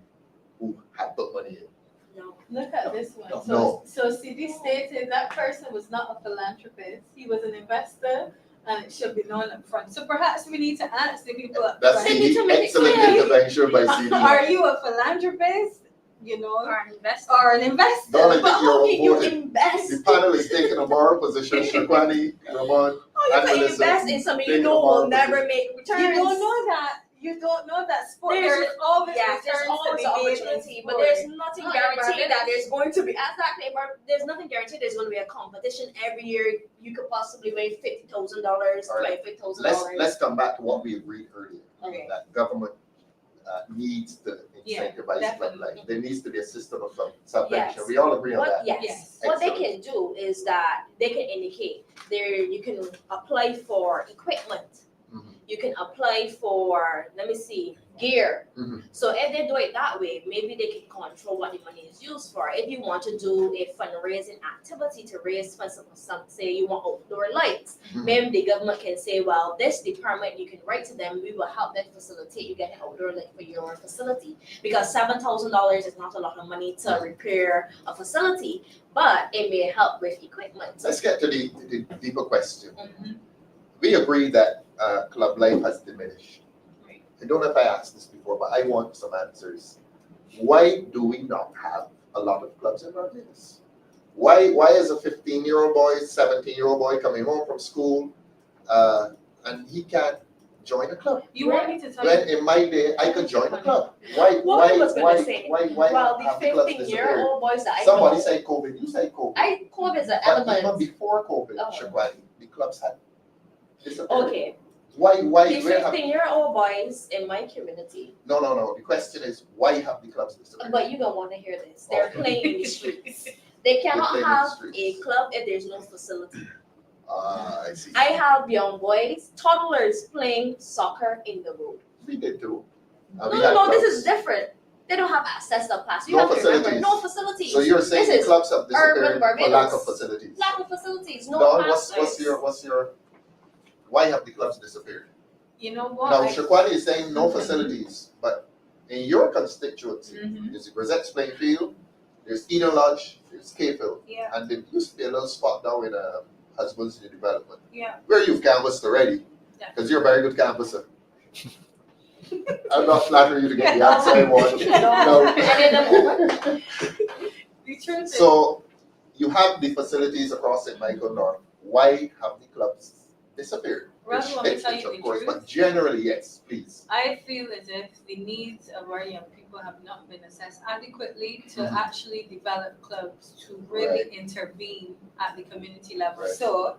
who had put money in? No. Look at this one. No. So CD stated that person was not a philanthropist. He was an investor, and it should be known up front. So perhaps we need to ask the people up That's They front. need to make it excellent clear. intervention by CD. Are you a philanthropist? You know, Or an investor. or an investor? Darling, But how can you voted. invest? The panel is taking a moral position. Shakwani, Ramon, Oh, you and can Melissa, invest in something you taking a know moral will never position. make returns. You don't know that. You don't know that sport. There's- There's always Yes, there's returns to always be an made in opportunity, but sport. there's nothing Not in guaranteed that Barbados. there's going to be exactly. There's nothing guaranteed there's going to be a competition every year. You could possibly win $50,000, All right. $25,000. Let's come back to what we agreed earlier. Okay. That government needs to Yeah, incentivize club definitely. life. There needs to be a system of subvention. Yes. We all agree on What, that. yes. Yes. What they Excellent. can do is that they can indicate there. You can apply for equipment. Mhm. You can apply for, let me see, gear. Mhm. So if they do it that way, maybe they can control what the money is used for. If you want to do a fundraising activity to raise funds for some, say you want outdoor lights, Mhm. maybe the government can say, well, this department, you can write to them, we will help them facilitate you get an outdoor light for your facility. Because $7,000 is not a lot of money to repair a facility, but it may help with equipment. Let's get to the deeper question. Mhm. We agree that club life has diminished. Right. I don't know if I asked this before, but I want some answers. Why do we not have a lot of clubs in Barbados? Why is a 15-year-old boy, 17-year-old boy coming home from school and he can't join a club? You want me to tell When you? in my day I could join a club. Why What I was gonna say, why Well, the have the clubs disappeared? 15-year-old boys that I Somebody know, said COVID, you said COVID. COVID is an But even element. before COVID, Oh. Shakwani, the clubs had disappeared. Okay, Why the where have 15-year-old boys in my community, no. The question is why have the clubs disappeared? but you don't want to hear this. They're Okay. playing in the streets. They cannot playing in the have streets. a club if there's no facility. I see. I have young boys, toddlers playing soccer in the road. We did too. No, this is different. They don't have access to class. You No have to remember, facilities. no facilities. So you're saying This the is clubs have disappeared urban for lack Barbados. of facilities? Lack of facilities, no Dawn, classes. what's your, why have the clubs disappeared? You know what? Now, Shaquani is saying no facilities, but in your constituency, there's the Grisette's playing field, there's Eden Lodge, there's K-Field, Yeah, and there used to be a little spot down in Husbands New Development, yeah. where you've canvassed already, because you're a very good canvasser. I'm not flattering you to get the answer I want. No. The truth is, So, you have the facilities across St. Michael North. Why have the clubs disappeared? Rather, There's let me tell you exceptions, the of course, truth. but generally, yes, please. I feel as if the needs of our young people have not been assessed adequately to Mhm. actually develop clubs to really Right. intervene at the community level. Right. So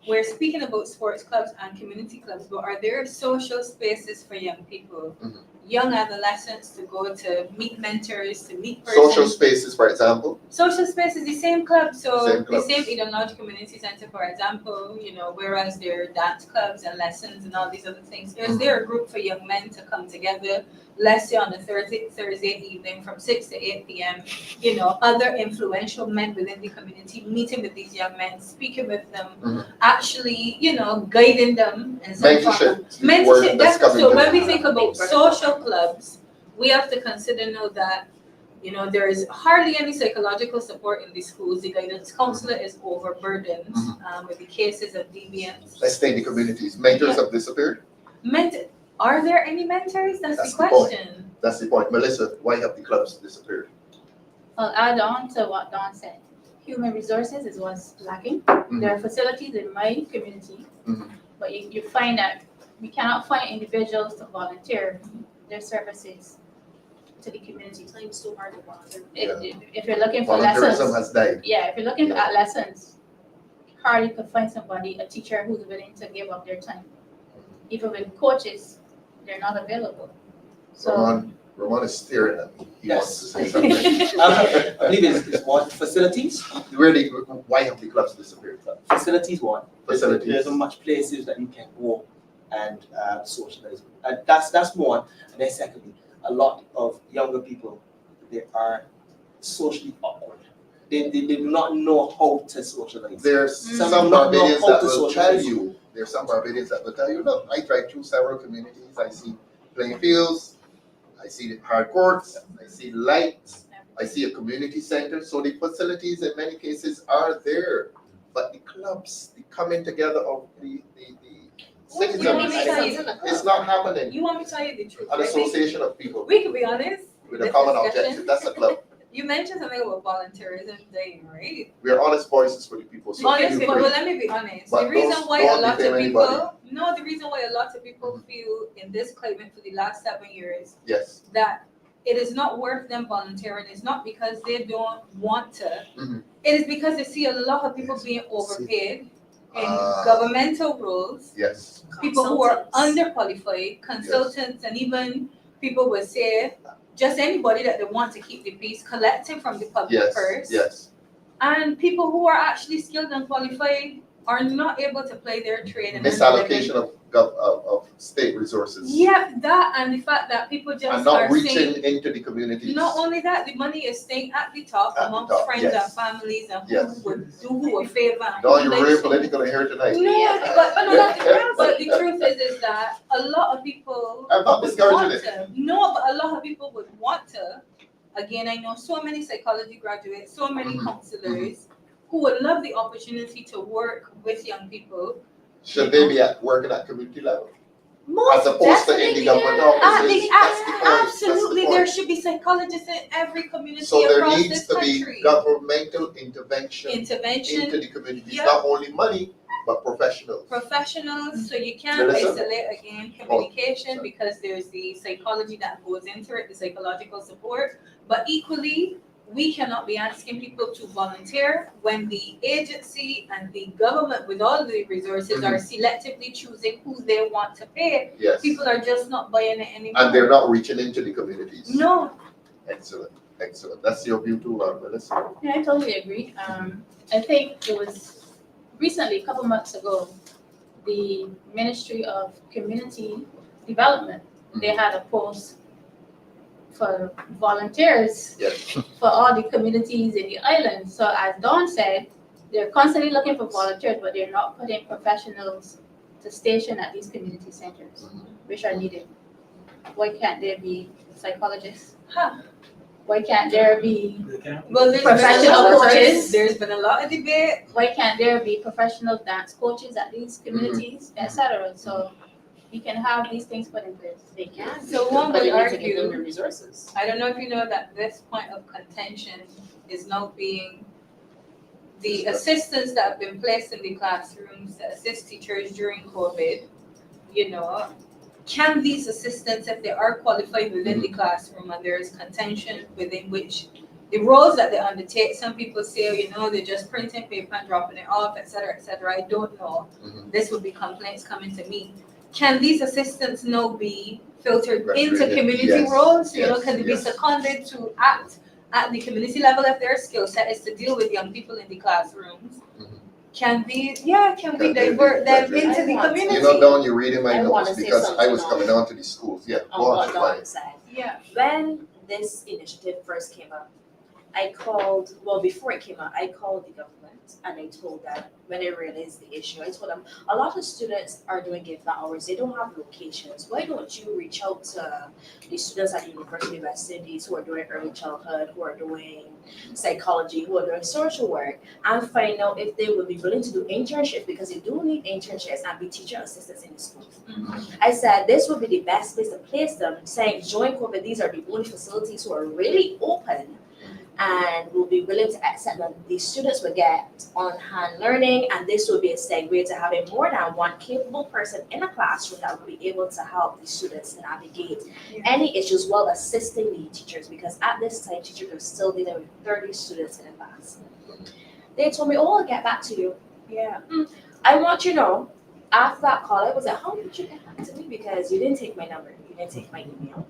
we're speaking about sports clubs and community clubs, but are there social spaces for young people, Mhm. young adolescents to go to meet mentors, to meet persons? Social spaces, for example. Social space is the same club, so Same the clubs. same Eden Lodge Community Center, for example, whereas there are dance clubs and lessons and all these other things, is there a group for young men to come together, let's say on a Thursday evening from 6 to 8 p.m., other influential men within the community, meeting with these young men, speaking with them, Mhm. actually, guiding them and some form of Mentorship. is the word mentorship. that's coming So to when me. we think about social clubs, we have to consider now that there is hardly any psychological support in the schools. The guidance counselor is overburdened with the cases of deviance. Let's stay in the communities. Mentors have disappeared. Are there any mentors? That's That's the the point. question. That's the point. Melissa, why have the clubs disappeared? I'll add on to what Dawn said. Human resources is what's lacking. There are facilities in my community, Mhm. but you find that we cannot find individuals to volunteer their services to the community. It's so hard to volunteer. If you're looking for Volunteerism lessons, has died. if you're looking Yeah. at lessons, hardly could find somebody, a teacher who's willing to give up their time. Even with coaches, they're not available. So Ramon is staring at me. He wants to say Yes. something. I believe it's one, facilities. Why have the clubs disappeared? Facilities one. Facilities. There's so much places that you can go and socialize. And that's one. And then secondly, a lot of younger people, they are socially awkward. They do not know how to socialize. There's Some some do not know Barbadians how that to will tell socialize. you. There's some Barbadians that will tell you, look, I drive through several communities. I see playing fields. I see the hard courts. I see lights. I see a community center. So the facilities in many cases are there. But the clubs, the coming together of the citizens, You want me to tell you- it's not happening. You want me to tell you the truth? An right? association of people We can be honest. with a this common discussion. objective. That's a club. You mentioned something about volunteerism thing, right? We are honest voices for the people. So Honest feel people, free. well, let me be honest. But The reason don't- why don't a lot of defame people, anybody. the reason why a lot of people feel in this climate for the last 7 years Yes. that it is not worth them volunteering is not because they don't want to. Mhm. It is because they see a lot of people being overpaid in Ah. governmental roles, Yes. people who are underqualified, consultants, and even people would say just anybody that they want to keep the peace, collecting from the public Yes. purse. Yes. And people who are actually skilled and qualified are not able to play their trade and earn a Misallocation living. of state resources. Yeah, that and the fact that people just And not are reaching saying, into the communities. not only that, the money is staying at the top At the amongst top, friends yes. and families and Yes. who would do who a favor. and No, who you're likes very it. political here tonight. No, but the truth is that a lot of people I'm not would discouraging want it. to. No, but a lot of people would want to. Again, I know so many psychology graduates, so many Mhm. counselors who would love the opportunity to work with young people. Should they be working at community level? Most As opposed to in the definitely. government offices? That's the point. Absolutely, there That's should be psychologists in every community the point. So there across needs this to be country. governmental intervention Intervention, into the communities. Yeah. Not only money, but professionals. professionals, so you can't Melissa? isolate again communication because there's the psychology that goes into it, the psychological support. But equally, we cannot be asking people to volunteer when the agency and the government with all the resources are selectively choosing who they want to pay. Yes. People are just not buying it anymore. And they're not reaching into the communities. No, Excellent. Excellent. That's your view too, Melissa. yeah, I totally agree. I think it was recently, a couple months ago, the Ministry of Community Development, they had a post for volunteers Yeah. for all the communities in the island. So as Dawn said, they're constantly looking for volunteers, but they're not putting professionals to station at these community centers, which are needed. Why can't there be psychologists? Why can't there be Well, professional coaches? There's been a lot of debate. Why can't there be professional dance coaches at these communities, etc.? So we can have these things put in place. They can. So one But would you need to give them the argue, resources. I don't know if you know that this point of contention is now being the assistants that have been placed in the classrooms to assist teachers during COVID, you know, can these assistants, if they are qualified within the classroom and there is contention within which the roles that they undertake, some people say, you know, they're just printing paper and dropping it off, et cetera, I don't know. This would be complaints coming to me. Can these assistants now be filtered into community Yes, roles? You know, yes, can they be yes. seconded to act at the community level if their skill set is to deal with young people in the classrooms? Can we divert them into the community? You know, Dawn, you're reading my I wanna notes say because I something was on- coming on to the schools. Yeah, On go on, what Shivani. Dawn said. Yeah. When this initiative first came up, before it came out, I called the government and I told them, when I realized the issue, I told them, a lot of students are doing give back hours, they don't have locations. Why don't you reach out to the students at the University of West Indies who are doing early childhood, who are doing psychology, who are doing social work, and find out if they would be willing to do internships, because they do need internships, and be teacher assistants in the schools. I said this would be the best place to place them, saying during COVID, these are the only facilities who are really open and will be willing to accept that these students will get on-hand learning, and this will be a segue to having more than one capable person in a classroom that will be able to help the students navigate any issues while assisting the teachers, because at this time teachers are still dealing with 30 students in a class. They told me, oh, I'll get back to you. Yeah. I want you to know, after that call, I was like, how did you get back to me? Because you didn't take my number, you didn't take my email.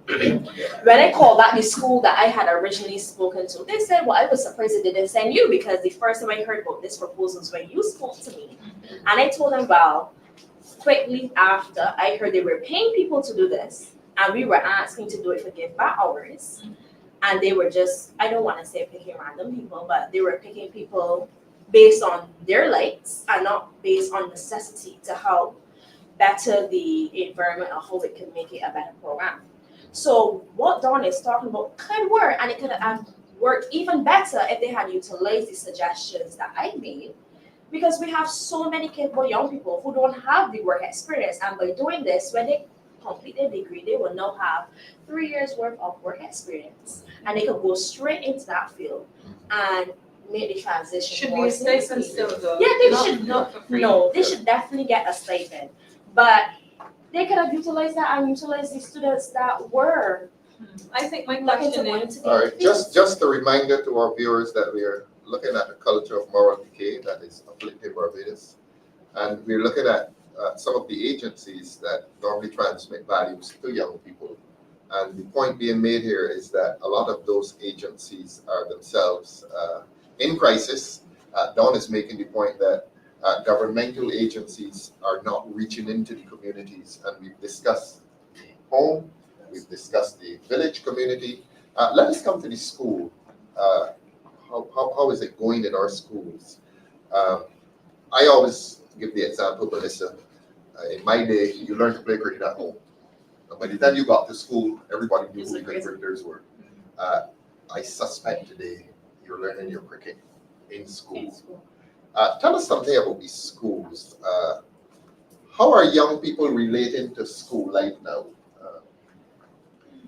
When I called back the school that I had originally spoken to, they said, well, I was surprised they didn't send you, because the first time I heard about this proposal was when you spoke to me. And I told them, well, quickly after, I heard they were paying people to do this, and we were asking to do it for give back hours. And they were just, I don't want to say picking random people, but they were picking people based on their likes and not based on necessity to help better the environment or how it can make it a better program. So what Dawn is talking about could work, and it could have worked even better if they had utilized the suggestions that I made, because we have so many capable young people who don't have the work experience, and by doing this, when they complete their degree, they will now have 3 years worth of work experience, and they can go straight into that field and make the transition Should more be a stipend seamlessly. still though. Yeah, they not, should not for free. No, they should definitely get a stipend, but they could have utilized that and utilized the students that were I think my looking to question want is, to All get right, just a reminder to our viewers that we are looking at a culture of moral decay that is afflicting Barbados. And we're looking at some of the agencies that normally transmit values to young people. And the point being made here is that a lot of those agencies are themselves in crisis. Dawn is making the point that governmental agencies are not reaching into the communities, and we've discussed the home, we've discussed the village community. Let us come to the school. How is it going in our schools? I always give the example, Melissa. In my day, you learned to play cricket at home. And by the time you got to school, everybody knew who the good cricketers were. I suspect today you're learning your cricket in school. Tell us something about these schools. How are young people relating to school life now?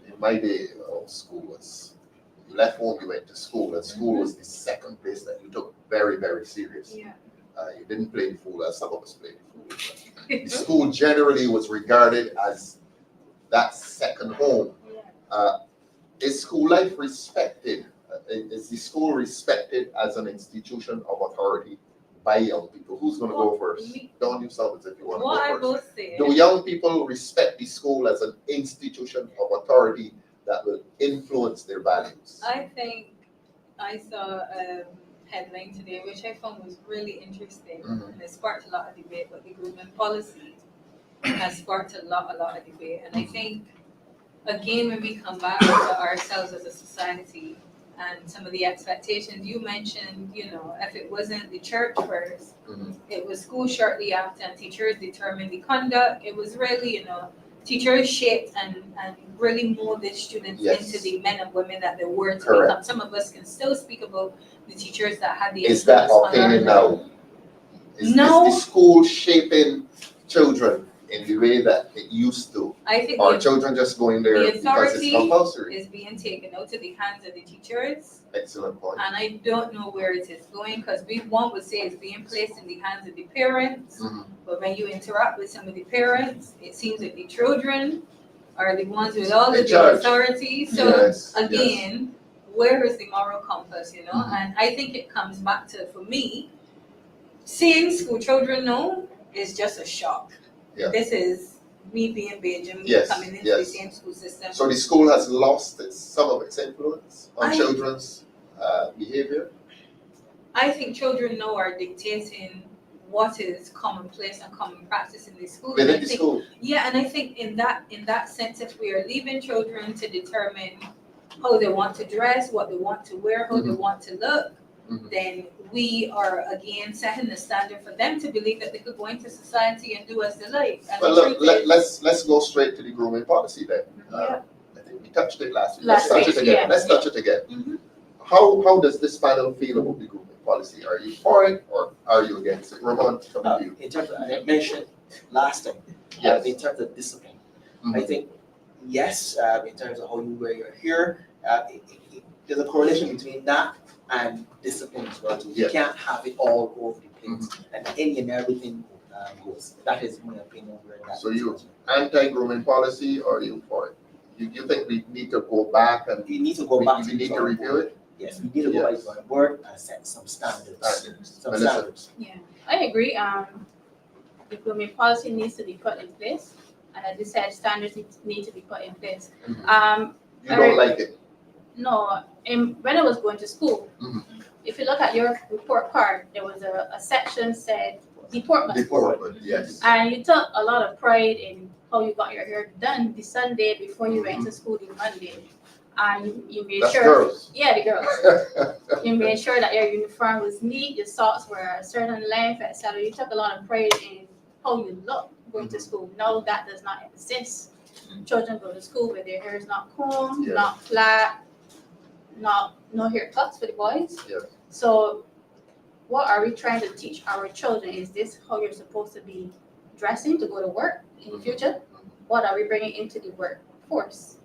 In my day, school was, you left home, you went to school, and school was the second place that you took very, very serious. Yeah. You didn't play the fool, as some of us played the fool. The school generally was regarded as that second home. Is school life respected? Is the school respected as an institution of authority by young people? Who's going to go first? Don't you start as if you want to what I go will first. say, Do young people respect the school as an institution of authority that will influence their values? I think I saw a headline today, which I found was really interesting, and it sparked a lot of debate, but the grooming policy has sparked a lot of debate, and I think again, when we come back to ourselves as a society and some of the expectations you mentioned, if it wasn't the church first, Mhm. it was school shortly after, and teachers determined the conduct. It was really, teachers shaped and really molded students Yes. into the men and women that they were to Correct. become. Some of us can still speak about the teachers that had the Is that influence on our opinion life. now? Is No. the school shaping children in the way that it used to? I think Or the children just going there the because it's authority compulsory? is being taken out of the hands of the teachers. Excellent point. And I don't know where it is going, because one would say it's being placed in the hands of the parents. Mhm. But when you interact with some of the parents, it seems that the children are the ones with all In of the charge. authority. So Yes, yes. again, where is the moral compass, Mhm. And I think it comes back to, for me, seeing school children know is just a shock. Yeah. This is me being Belgian, me Yes, coming into the yes. same school system. So the school has lost some of its influence on I- children's behavior? I think children now are dictating what is commonplace and common practice in the school. And I Within the think, school? yeah, and I think in that sense, if we are leaving children to determine how they want to dress, what they want to wear, how they want to look, Mhm. then we are again setting the standard for them to believe that they could go into society and do as they like. And Well, the look, truth is, let's go straight to the grooming policy then. Yeah. I think we touched it last week. Last Let's touch week, it again. yeah. Let's touch it again. Mhm. How does this panel feel about the grooming policy? Are you for it or are you against it? Ramon, come to you. In terms of, I mentioned last time, Yes. in terms of discipline, Mhm. I think, yes, in terms of how you wear your hair, there's a correlation between that and discipline as well. Too. You Yes. can't have it all over the place, and any and everything goes. That is my opinion. Where that So is you- concerned. Anti-grooming policy or are you for it? You think we need to go back and We need to go we back to need the to drawing review board. it? Yes, we need to go back to Yes. the drawing board and set some standards. Some Melissa? standards. Yeah, I agree. The grooming policy needs to be put in place, and as you said, standards need to be put in place. Mhm. You don't like it? No, when I was going to school, Mhm. if you look at your report card, there was a section said deportment. Deportment, yes. And you took a lot of pride in how you got your hair done the Sunday before you went to school the Monday. And you made That's sure, girls. yeah, the girls. You made sure that your uniform was neat, your socks were a certain length, etc. You took a lot of pride in how you look going to school. No, that does not exist. Children go to school with their hair is not combed, Yeah. not flat, no haircuts for the boys. Yeah. So what are we trying to teach our children? Is this how you're supposed to be dressing to go to work in the future? What are we bringing into the workforce?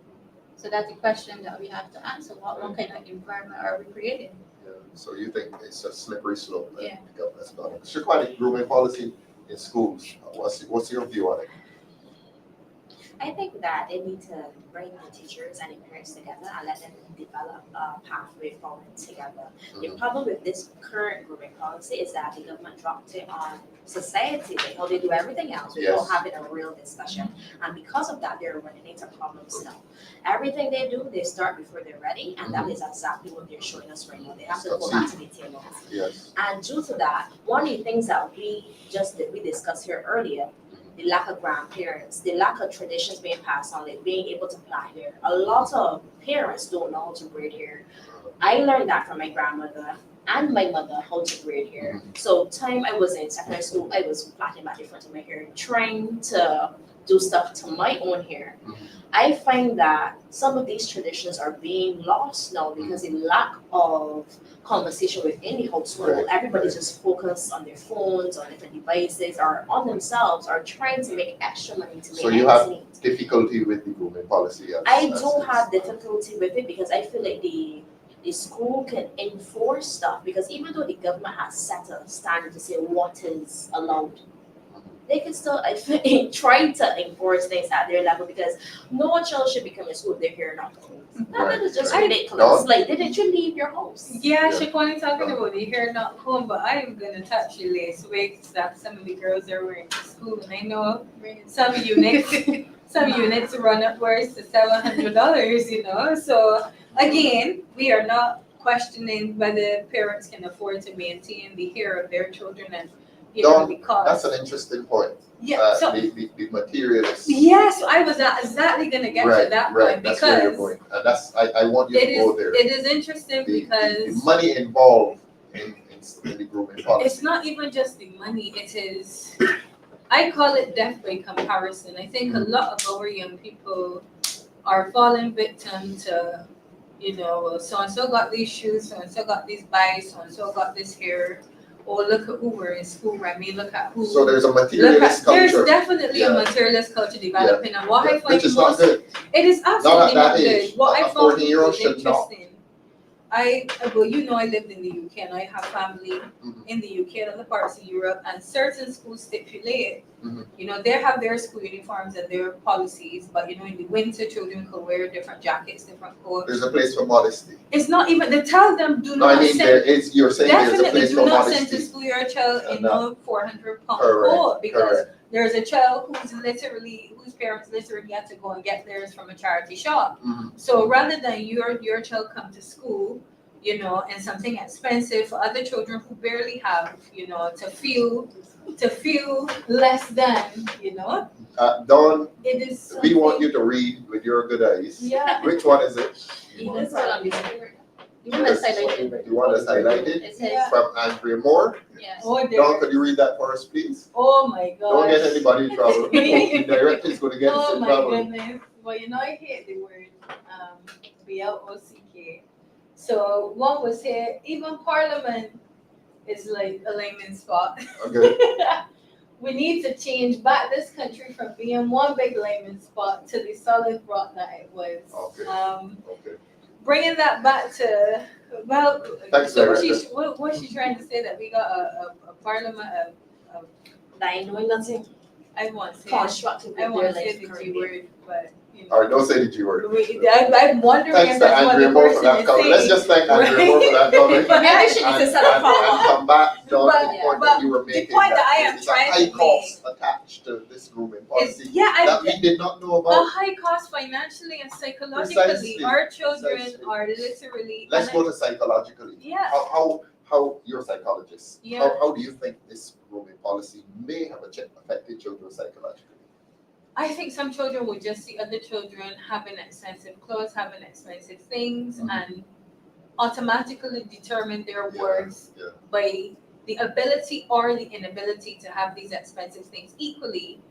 So that's the question that we have to answer. What kind of environment are we creating? Yeah. So you think it's a slippery slope? Yeah. That's not it. Shaquani, grooming policy in schools, what's your view on it? I think that they need to bring the teachers and the parents together and let them develop a pathway forward together. The problem with this current grooming policy is that the government dropped it on society, like how they do everything else without Yes. having a real discussion. And because of that, they're running into problems now. Everything they do, they start before they're ready, and that is exactly what they're showing us right now. They have to go back to the tables. Yes. And due to that, one of the things that we discussed here earlier, the lack of grandparents, the lack of traditions being passed on, like being able to plait hair. A lot of parents don't know how to braid hair. I learned that from my grandmother and my mother, how to braid hair. So time I was in secondary school, I was plaiting back the front of my hair, trying to do stuff to my own hair. I find that some of these traditions are being lost now because the lack of conversation within the household. Right, Everybody's right. just focused on their phones, on different devices, or on themselves, or trying to make extra money to make So you ends have meet. difficulty with the grooming policy? I do have difficulty with it because I feel like the school can enforce stuff because even though the government has set a standard to say what is allowed, they can still, I think, try to enforce things at their level because no child should be coming to school if their hair not combed. That is just Right. ridiculous. No. Like, didn't you leave your house? Yeah, Yeah. Shaquani talking about the hair not comb, but I am gonna touch the lace wigs that some of the girls are wearing to school, and I know some units run upwards to $700, So again, we are not questioning whether parents can afford to maintain the hair of their children and Dawn, because. That's an interesting point. Yeah, so, The materialist. yes, I was exactly gonna get to that point That's where you're because going. And that's, I want you to go there. it is interesting The because money involved in the grooming policy. it's not even just the money, it is, I call it death by comparison. I think a lot of our young people are falling victim to, so-and-so got these shoes, so-and-so got these bags, so-and-so got this hair. Or look at who we're in school, I mean, look at who. So there's a materialist culture. There's definitely a materialist culture developing, and what I find which is not good. it is absolutely not age. good. What I A found 14-year-old should not. interesting, I lived in the UK and I have family in the UK and other parts of Europe, and certain schools stipulate, they have their school uniforms and their policies, but in the winter children could wear different jackets, different coats. There's a place for modesty. It's not even, they tell them do No, not I mean, send, you're saying there's a definitely place do for not send modesty. to school your child in a 400-pound Correct, coat, because correct. there's a child whose parents literally had to go and get theirs from a charity shop. So rather than your child come to school, and something expensive for other children who barely have, to feel less than, Dawn, it is. we want you to read with your good eyes. Yeah. Which one is it? This one on the screen. You want Yes. to highlight You want us highlighted? It says, Yeah. From Andrea Moore. yes. Oh, Dawn, could you read that for us, please? oh my God. Don't get anybody in trouble. The director is going to get us Oh in my trouble. goodness. Well, I hate the word BLOCK. So one would say even Parliament is like a layman's spot. Okay. We need to change back this country from being one big layman's spot to the solid rock that it was. Okay. Okay. Bringing that back to, well, Thanks, so Director. what's she trying to say, that we got a Parliament, That ain't doing nothing I want to say, constructive I with want their to say life the G currently. word, but All right, don't say the G word. I'm wondering Thanks if to that's what Andrea the Moore for person that is comment. Let's saying. just thank Andrea Moore for that comment. Maybe she needs to set up And come back down to the point that you were the making. point that I am there's trying a high to cost attached to this grooming policy Yeah, that we did not know a about. high cost financially and psychologically. Precisely, Our children precisely. are literally. Let's and go to psychologically. Yeah. How you're a psychologist. Yeah. How do you think this grooming policy may have affected children psychologically? I think some children will just see other children having expensive clothes, having expensive things, and automatically determine their worth by the ability or the inability to have these expensive things equally.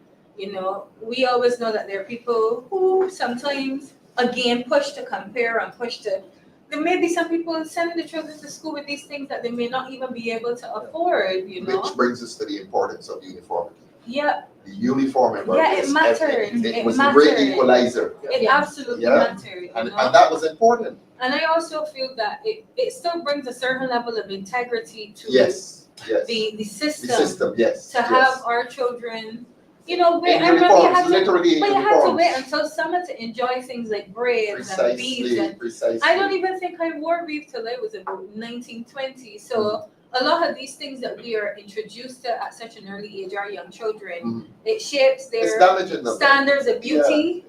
We always know that there are people who sometimes, again, push to compare and push to. There may be some people sending the children to school with these things that they may not even be able to afford, Which brings us to the importance of uniformity. Yeah. The uniform Yeah, it mattered. It was a great equalizer. It absolutely mattered. And that was important. And I also feel that it still brings a certain level of integrity to the system, yes. to have our children, wait, In I remember you had to wait until summer to enjoy things like braids and beads. Precisely. I don't even think I wore beads till I was about 19, 20. So a lot of these things that we are introduced to at such an early age, our young children, it shapes their standards of beauty.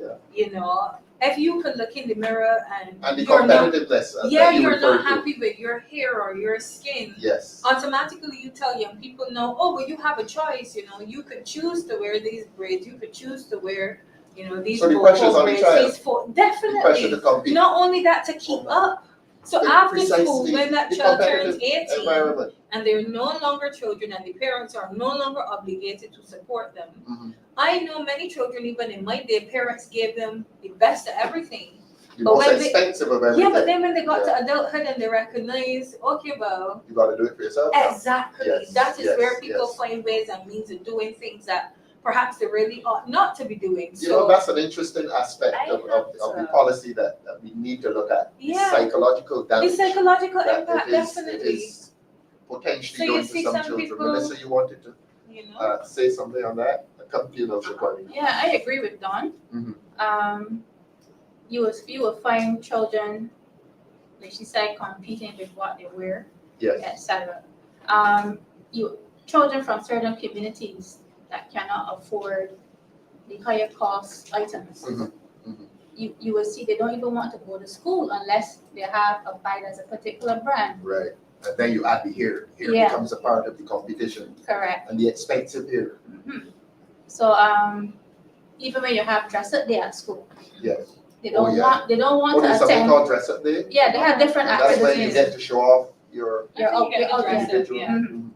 If you could look in the mirror and the you're competitiveness. you're not happy with your hair or your skin. Yes. Automatically, you tell young people, no, but you have a choice. You could choose to wear these braids. You could choose to wear, these. So the pressure's on the child. Definitely. The pressure to compete. Not only that, to keep up. So after school, when that child turns 18 and they're no longer children and the parents are no longer obligated to support them. I know many children, even in my day, parents gave them the best of everything. The most expensive of everything. Yeah, but then when they got to adulthood and they recognize, okay, well, you got to do it for yourself. Exactly. Yes, That is where people find ways and means of doing things that perhaps they really ought not to be doing. That's an interesting aspect of the policy that we need to look at. The psychological damage. The psychological that impact, definitely. It is potentially So going you to see some some children. people, Melissa, you wanted to say something on that? Come to you now, Yeah, I agree with Dawn. You will find children, like she said, competing with what they wear, etc. Children from certain communities that cannot afford the higher cost items. You will see they don't even want to go to school unless they have a bag that's a particular brand. Right. And then you add the hair. Hair Yeah. becomes a part of the competition Correct. and the expensive hair. So even when you have dress up day at school, Yes. they Oh, don't yeah. want Oh, to there's something attend. called dress up day. Yeah, they have different And that's when you activities. get to show off your You're I think you get out to there. dress up, individual. yeah. Mhm.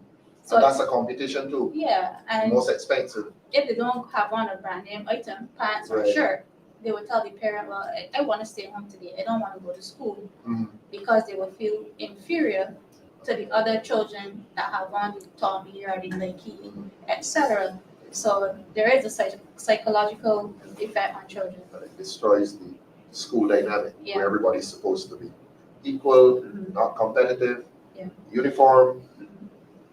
So And that's a competition too. yeah, and Most expensive. if they don't have on a brand name item, pants or Right. shirt, they would tell the parent, well, I want to stay home today. I don't want to go to school Mhm. because they will feel inferior to the other children that have on the Tommy or the Nike, etc. So there is a psychological effect on children. And it destroys the school dynamic Yeah. where everybody's supposed to be equal, not competitive, Yeah. uniform,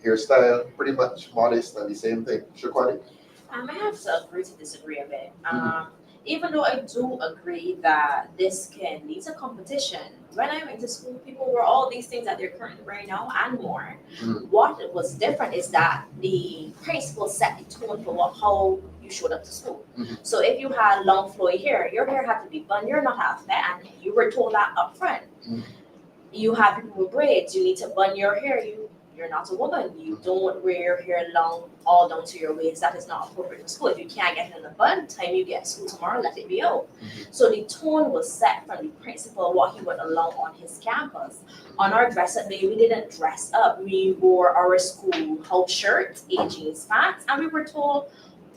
hairstyle, pretty much modest and the same thing. Shaquani? I have to agree to disagree a bit. Even though I do agree that this can lead to competition, when I went to school, people were all these things that they're currently wearing now and more. What was different is that the principal set the tone for how you showed up to school. So if you had long flowy hair, your hair had to be bun, you're not half that, and you were told that up front. You have people with braids, you need to bun your hair, you're not a woman. You don't wear your hair long all down to your waist. That is not appropriate for school. If you can't get it in the bun, time you get to school tomorrow, let it be out. So the tone was set from the principal, what he would allow on his campus. On our dress up day, we didn't dress up. We wore our school house shirt, a jeans pants, and we were told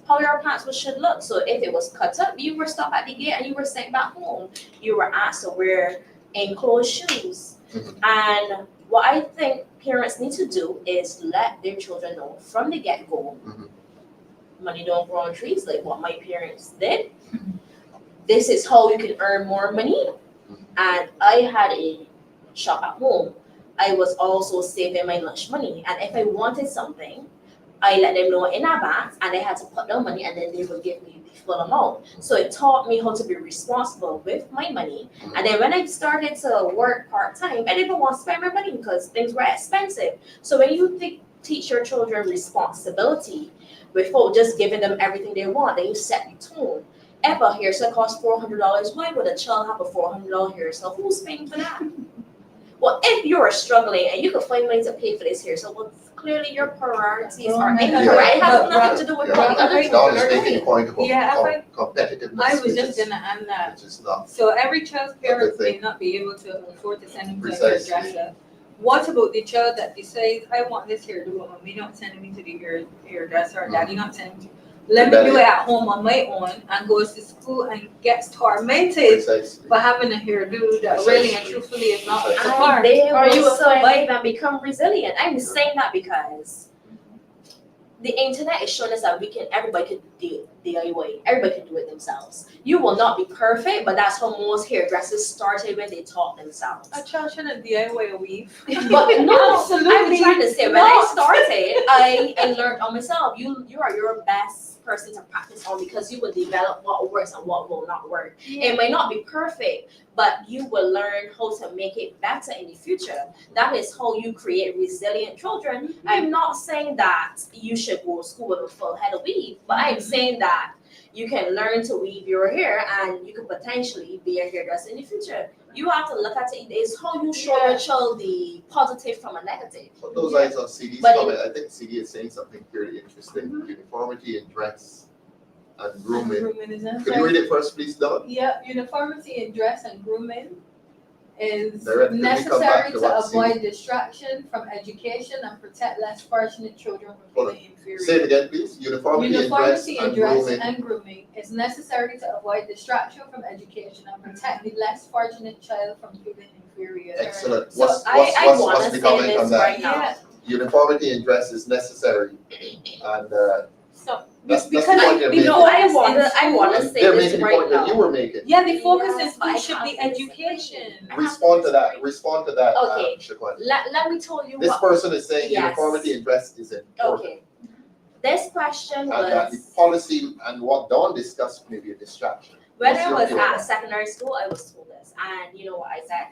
how your pants should look. So if it was cut up, you were stopped at the gate and you were sent back home. You were asked to wear enclosed shoes. And what I think parents need to do is let their children know from the get-go, money don't grow on trees, like what my parents did. This is how you can earn more money. And I had a shop at home. I was also saving my lunch money. And if I wanted something, I let them know in advance and they had to put down money and then they would give me the full amount. So it taught me how to be responsible with my money. And then when I started to work part-time, I didn't want to spend my money because things were expensive. So when you teach your children responsibility without just giving them everything they want, then you set the tone. If a hairstyle costs $400, why would a child have a $400 hairstyle? Who's paying for that? Well, if you're struggling and you can find money to pay for this hairstyle, well, clearly your priorities are incorrect. It has nothing to do with money. Don is making a point about Yeah, competitiveness. I was which just is- gonna add that. Which is not. So every child's parents thing. may not be able to afford to send him to a Precisely. hairdresser. What about the child that decides, I want this hair do, mommy not sending me to the hairdresser, or daddy not sending me. Let me do it at home on my own and goes to school and gets tormented Precisely. for having a hairdo that really and truthfully is not up to Precisely. par. And they Are you will a survive and become resilient. I'm saying that because the internet is showing us that everybody can do DIY. Everybody can do it themselves. You will not be perfect, but that's how most hairdressers started when they taught themselves. A child shouldn't DIY a weave. But no, Absolutely I'm trying to say when I not. started, I learned on myself. You are your best person to practice on because you will develop what works and what will not work. It may not be perfect, but you will learn how to make it better in the future. That is how you create resilient children. I'm not saying that you should go to school with a full head of weave, but I'm saying that you can learn to weave your hair and you could potentially be a hairdresser in the future. You have to look at it. It's how you show your child the positive from a negative. But those eyes on CD's But comment, I think CD is saying something very interesting. Uniformity in dress and grooming. Grooming is Could you read it first, please, Don? Yeah, uniformity in dress and grooming is Direct, can we come necessary back to to what avoid distraction from education and protect less fortunate children from Hold on. feeling inferior. Say it again, please. Uniformity in dress Uniformity in and dress grooming. and grooming is necessary to avoid distraction from education and protect the less fortunate child from feeling inferior. Excellent. So What's I want the to say comment on this that? right now. Yeah, Uniformity in dress is necessary, and so that's the because point you're the making. I want to And say they're this making the right point that you now. were making. yeah, the focus Yes, in but I school should be can't disagree. education. Respond to that. Respond to that, Okay. Shaquan. Let me tell you This what. person is saying Yes. uniformity in dress is important. Okay. This question And that the was policy and what Dawn discussed may be a distraction. when What's I your was view on at that? secondary school. I was told this, and you know what I said.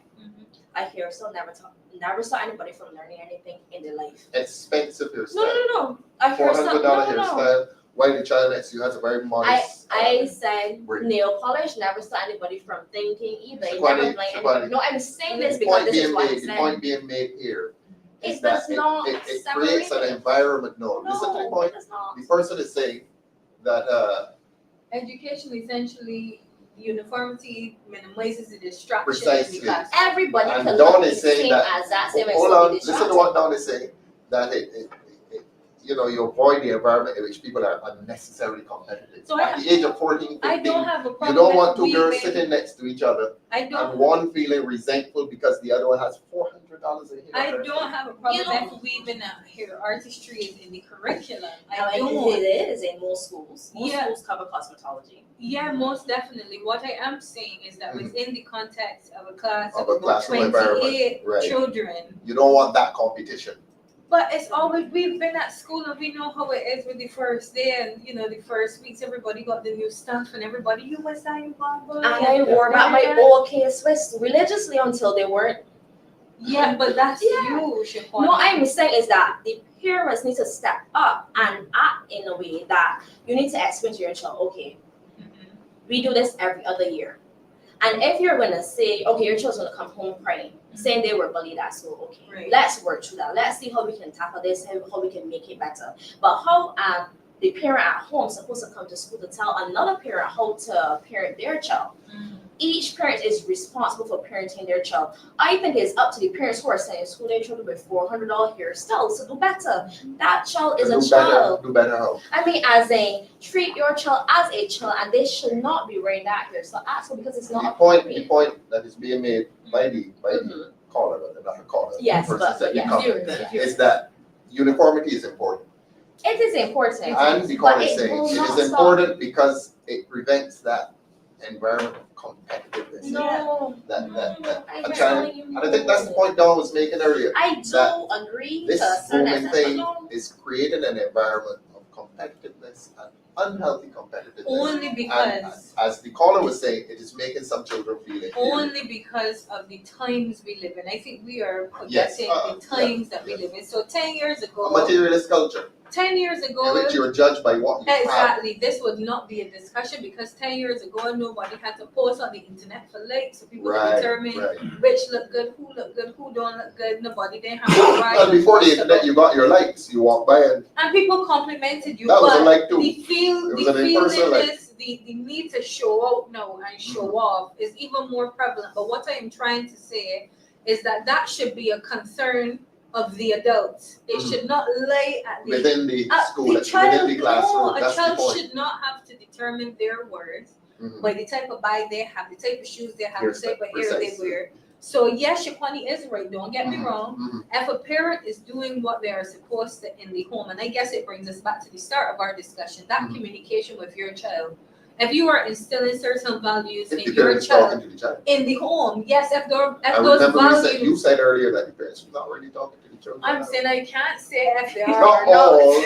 I hear so never saw anybody from learning anything in their life. Expensive hairstyle. No. I hear so $400 hairstyle. While the child next to you has a very modest. I said braid. nail polish. Never saw anybody from thinking either. I Shaquani, never blame Shaquani. anybody. No, I'm saying this The because point this is being what I made, the said. point being made here is It that does not it creates an separate. environment. No, listen to the No, point. it does not. The person is saying that Education essentially, uniformity minimizes the distraction in Precisely. the class. Everybody And can Dawn look is saying same that- as that same as hold somebody on, listen to distracted. what Don is saying, that you know, you avoid the environment in which people are unnecessarily competitive. So At the age of 14, 15, I don't have a you problem. don't want two with girls weaving. sitting next to each other I and don't. one feeling resentful because the other one has $400 a year. I don't have a problem You know- if weaving out here. Artistry is in the curriculum. I I mean, don't. it is in most schools. Most Yeah. schools cover cosmetology. Yeah, most definitely. What I am saying is that within the context of a class Of of a about classroom environment, 28 right. children. You don't want that competition. But it's always, we've been at school and we know how it is with the first day and, you know, the first weeks, everybody got the new stuff and everybody, you was that, you bumble. And I wore back my old Swiss religiously until they weren't. Yeah, but that's Yeah. you, Shaquan. No, I'm saying is that the parents need to step up and act in a way that you need to explain to your child, okay, we do this every other year. And if you're gonna say, okay, your child's gonna come home crying, saying they were bullied at school, okay, Right. let's work through that. Let's see how we can tackle this, how we can make it better. But how the parent at home supposed to come to school to tell another parent how to parent their child? Each parent is responsible for parenting their child. I think it's up to the parents who are sending school their children with $400 hairstyles to do better. That child is a child. Do better how? I mean, as a treat your child as a child, and they should not be wearing that hairstyle at school because it's not The appropriate. point that is being made by the Mhm. caller, not the caller, Yes, the person but that you yes, come, is that uniformity is important. It is important. And the but caller is it saying will it not is stop- important because it prevents that environment of competitiveness. No, That I'm I'm trying, telling you. and I think that's the point Dawn was making earlier. I do that agree This to a certain grooming extent, thing but no. is creating an environment of competitiveness and unhealthy competitiveness. Only because. As the caller was saying, it is making some children feel inferior. Only because of the times we live in. I think we are Yes, forgetting the times that we live in. So 10 years A ago, materialist culture, 10 years in ago, which you're judged by what you have. exactly, this would not be a discussion because 10 years ago, nobody had to post on the internet for likes so people to Right, determine right. which look good, who don't look good. Nobody didn't have to write. Well, before the internet, you got your likes. You walk by and people complimented you, that was a but like too. the It was an in-person like. feelingness, the need to show out now and show off is even more prevalent. But what I am trying to say is that should be a concern of the adults. It should not lay at the Within the school, the within child. the classroom. No, a That's the child point. should not have to determine their worth Mhm. by the type of bag they have, the type of shoes they have, the type of hair they Precisely. wear. So yes, Shaquani is right. Don't get me Mhm, wrong. mhm. If a parent is doing what they are supposed to in the home, and I guess it brings us back to the start of our discussion, that Mhm. communication with your child. If you are instilling certain values If in the your parents child talking to the child. in the home, yes, if I those remember you values, said earlier that the parents were not really talking to the children. I'm saying I can't say if they are Not or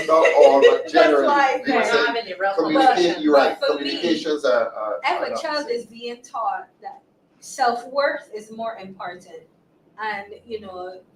not. all, but That's generally. why They We're were not saying having a real communicate, you're right, But for me, communications are If a not child the same. is being taught that self-worth is more important and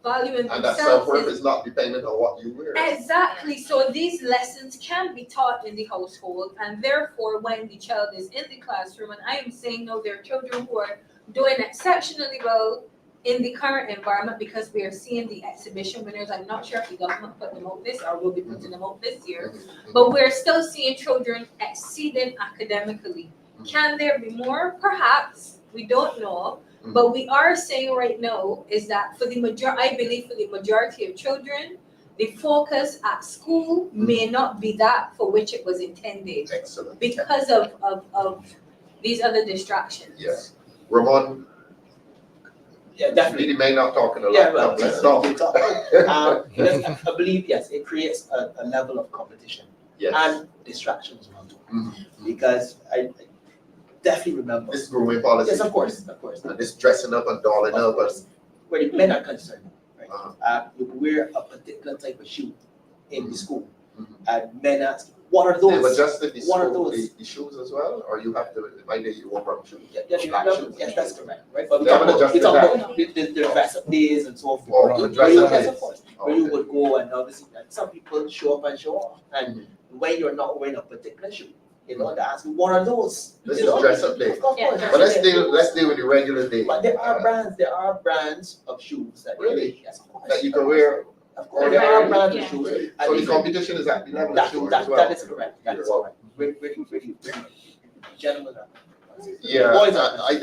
valuing And that themselves self-worth is is not dependent on what you wear. exactly. So these lessons can be taught in the household, and therefore when the child is in the classroom, and I am saying no, there are children who are doing exceptionally well in the current environment because we are seeing the exhibition winners. I'm not sure if the government put them out this or will be putting them out this year, but we're still seeing children exceeding academically. Can there be more? Perhaps. We don't know. But we are saying right now is that I believe for the majority of children, the focus at school may not be that for which it was intended Excellent. because of these other distractions. Yes. Ramon, Yeah, definitely. really may not talk in a lot. Yeah, well, Let's talk. I believe, yes, it creates a level of competition Yes. and distraction as well too. Mhm. Because I definitely remember. This grooming policy. Yes, of course. And this dressing up and dolling Of up. course. Where the men are concerned, right? Uh-huh. You wear a particular type of shoe in the school, Mhm. and men ask, "What are They've those?" adjusted the What are school, those? the shoes as well, or you have to, mind that you wore brown shoes? Yes, that's correct, right? But we They talk haven't about, adjusted the dress up days and so Oh, forth. the Where dress you- up yes, days. of course. Where you Okay. would go and obviously, and some people show up and show off, and when you're not wearing a particular shoe, You know, they ask me, what are those? This You is know? dress up day. Of course, Yeah. dress But up let's day. deal with the regular day. But there are brands of shoes that Really? yes, of course. That you can wear. Of course, there are brands Yeah. of shoes. So the And competition is at the level of that, shoes that, as well. that is correct. That is correct. Really, gentlemen. Yeah, Boys are. I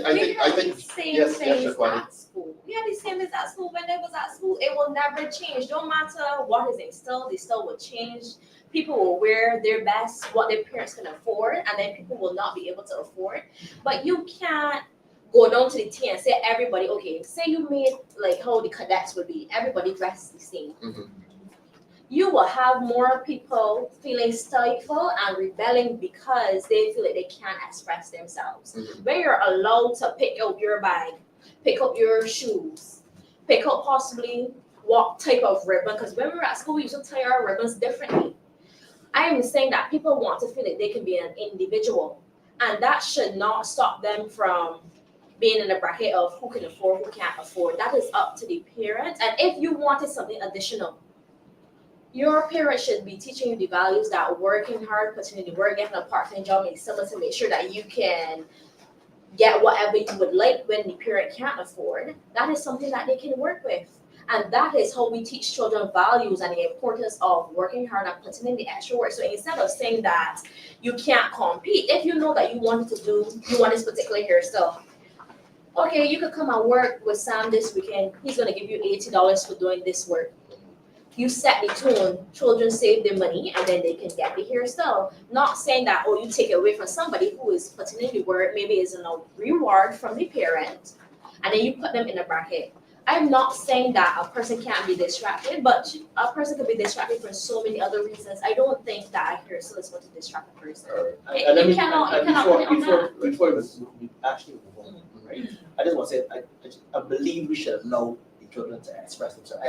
think, the same yes, things Shaquani. at school. We had the same things at school when they was at school. It will never change. No matter what is instilled, they still will change. People will wear their best, what their parents can afford, and then people will not be able to afford. But you can't go down to the T and say everybody, okay, say you made like how the cadets would be, everybody dressed the same. Mhm. You will have more people feeling stifled and rebelling because they feel like they can't express themselves. Mhm. When you're allowed to pick up your bag, pick up your shoes, pick up possibly what type of ribbon, because when we were at school, we used to tie our ribbons differently. I am saying that people want to feel like they can be an individual, and that should not stop them from being in the bracket of who can afford, who can't afford. That is up to the parents. And if you wanted something additional, your parents should be teaching you the values that working hard, putting in the work, getting a part-time job, and similar to make sure that you can get whatever you would like when the parent can't afford. That is something that they can work with. And that is how we teach children values and the importance of working hard and putting in the extra work. So instead of saying that you can't compete, if you know that you want this particular hairstyle, okay, you could come and work with Sam this weekend. He's gonna give you $80 for doing this work. You set the tone, children save their money and then they can get the hairstyle. Not saying that, oh, you take it away from somebody who is putting in the work, maybe it's a reward from the parent, and then you put them in a bracket. I'm not saying that a person can't be distracted, but a person could be distracted for so many other reasons. I don't think that a hairstyle is going to distract a person. And You cannot put it on that. before we actually move on, right? I just want to say I believe we should allow the children to express themselves,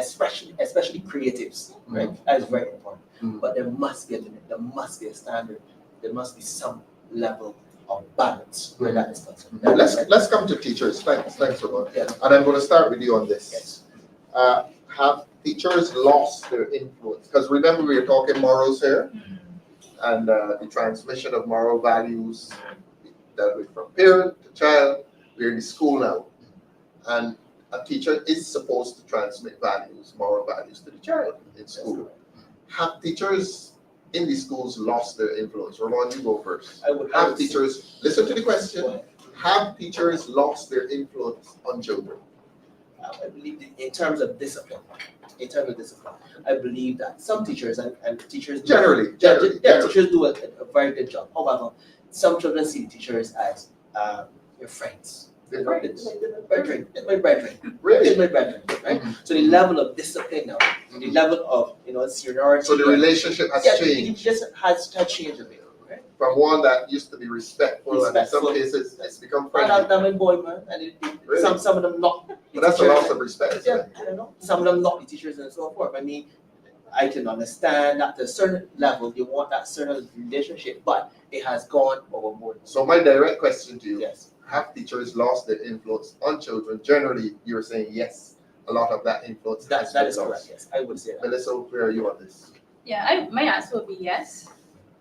especially creatives, right? That is very important. Mhm. But there must be a limit. There must be a standard. There must be some level of balance where that is concerned. Let's come to teachers. Thanks, Ramon. Yeah. And I'm going to start with you on this. Yes. Have teachers lost their influence? Because remember, we were talking morals here, and the transmission of moral values dealt with from parent to child. We're in the school now, and a teacher is supposed to transmit values, moral values, to the child in school. Have teachers in the schools lost their influence? Ramon, you go first. I would Have say- teachers, listen to the question, have teachers lost their influence on children? I believe that in terms of discipline, I believe that some teachers and teachers Generally. teachers do a very good job. However, some children see the teachers as your friends. They're They're friends. my brethren. Really? It's my brethren, right? So the level of discipline now, the level of seniority. So the relationship has yeah, changed it just has changed a bit, right? from one that used to be respectful, and in some Respectful. cases it's become And friendly. I'm a boy, man, and Really? some of them not. But that's a loss of respect. Yeah, I don't know. Some of them not the teachers and so forth. I mean, I can understand that to a certain level you want that certain relationship, but it has gone overboard. So my direct question to you, Yes. have teachers lost their influence on children? Generally, you're saying yes, a lot of that influence has That been is lost. correct, yes. I would say that. Melissa, where are you on this? Yeah, my answer would be yes.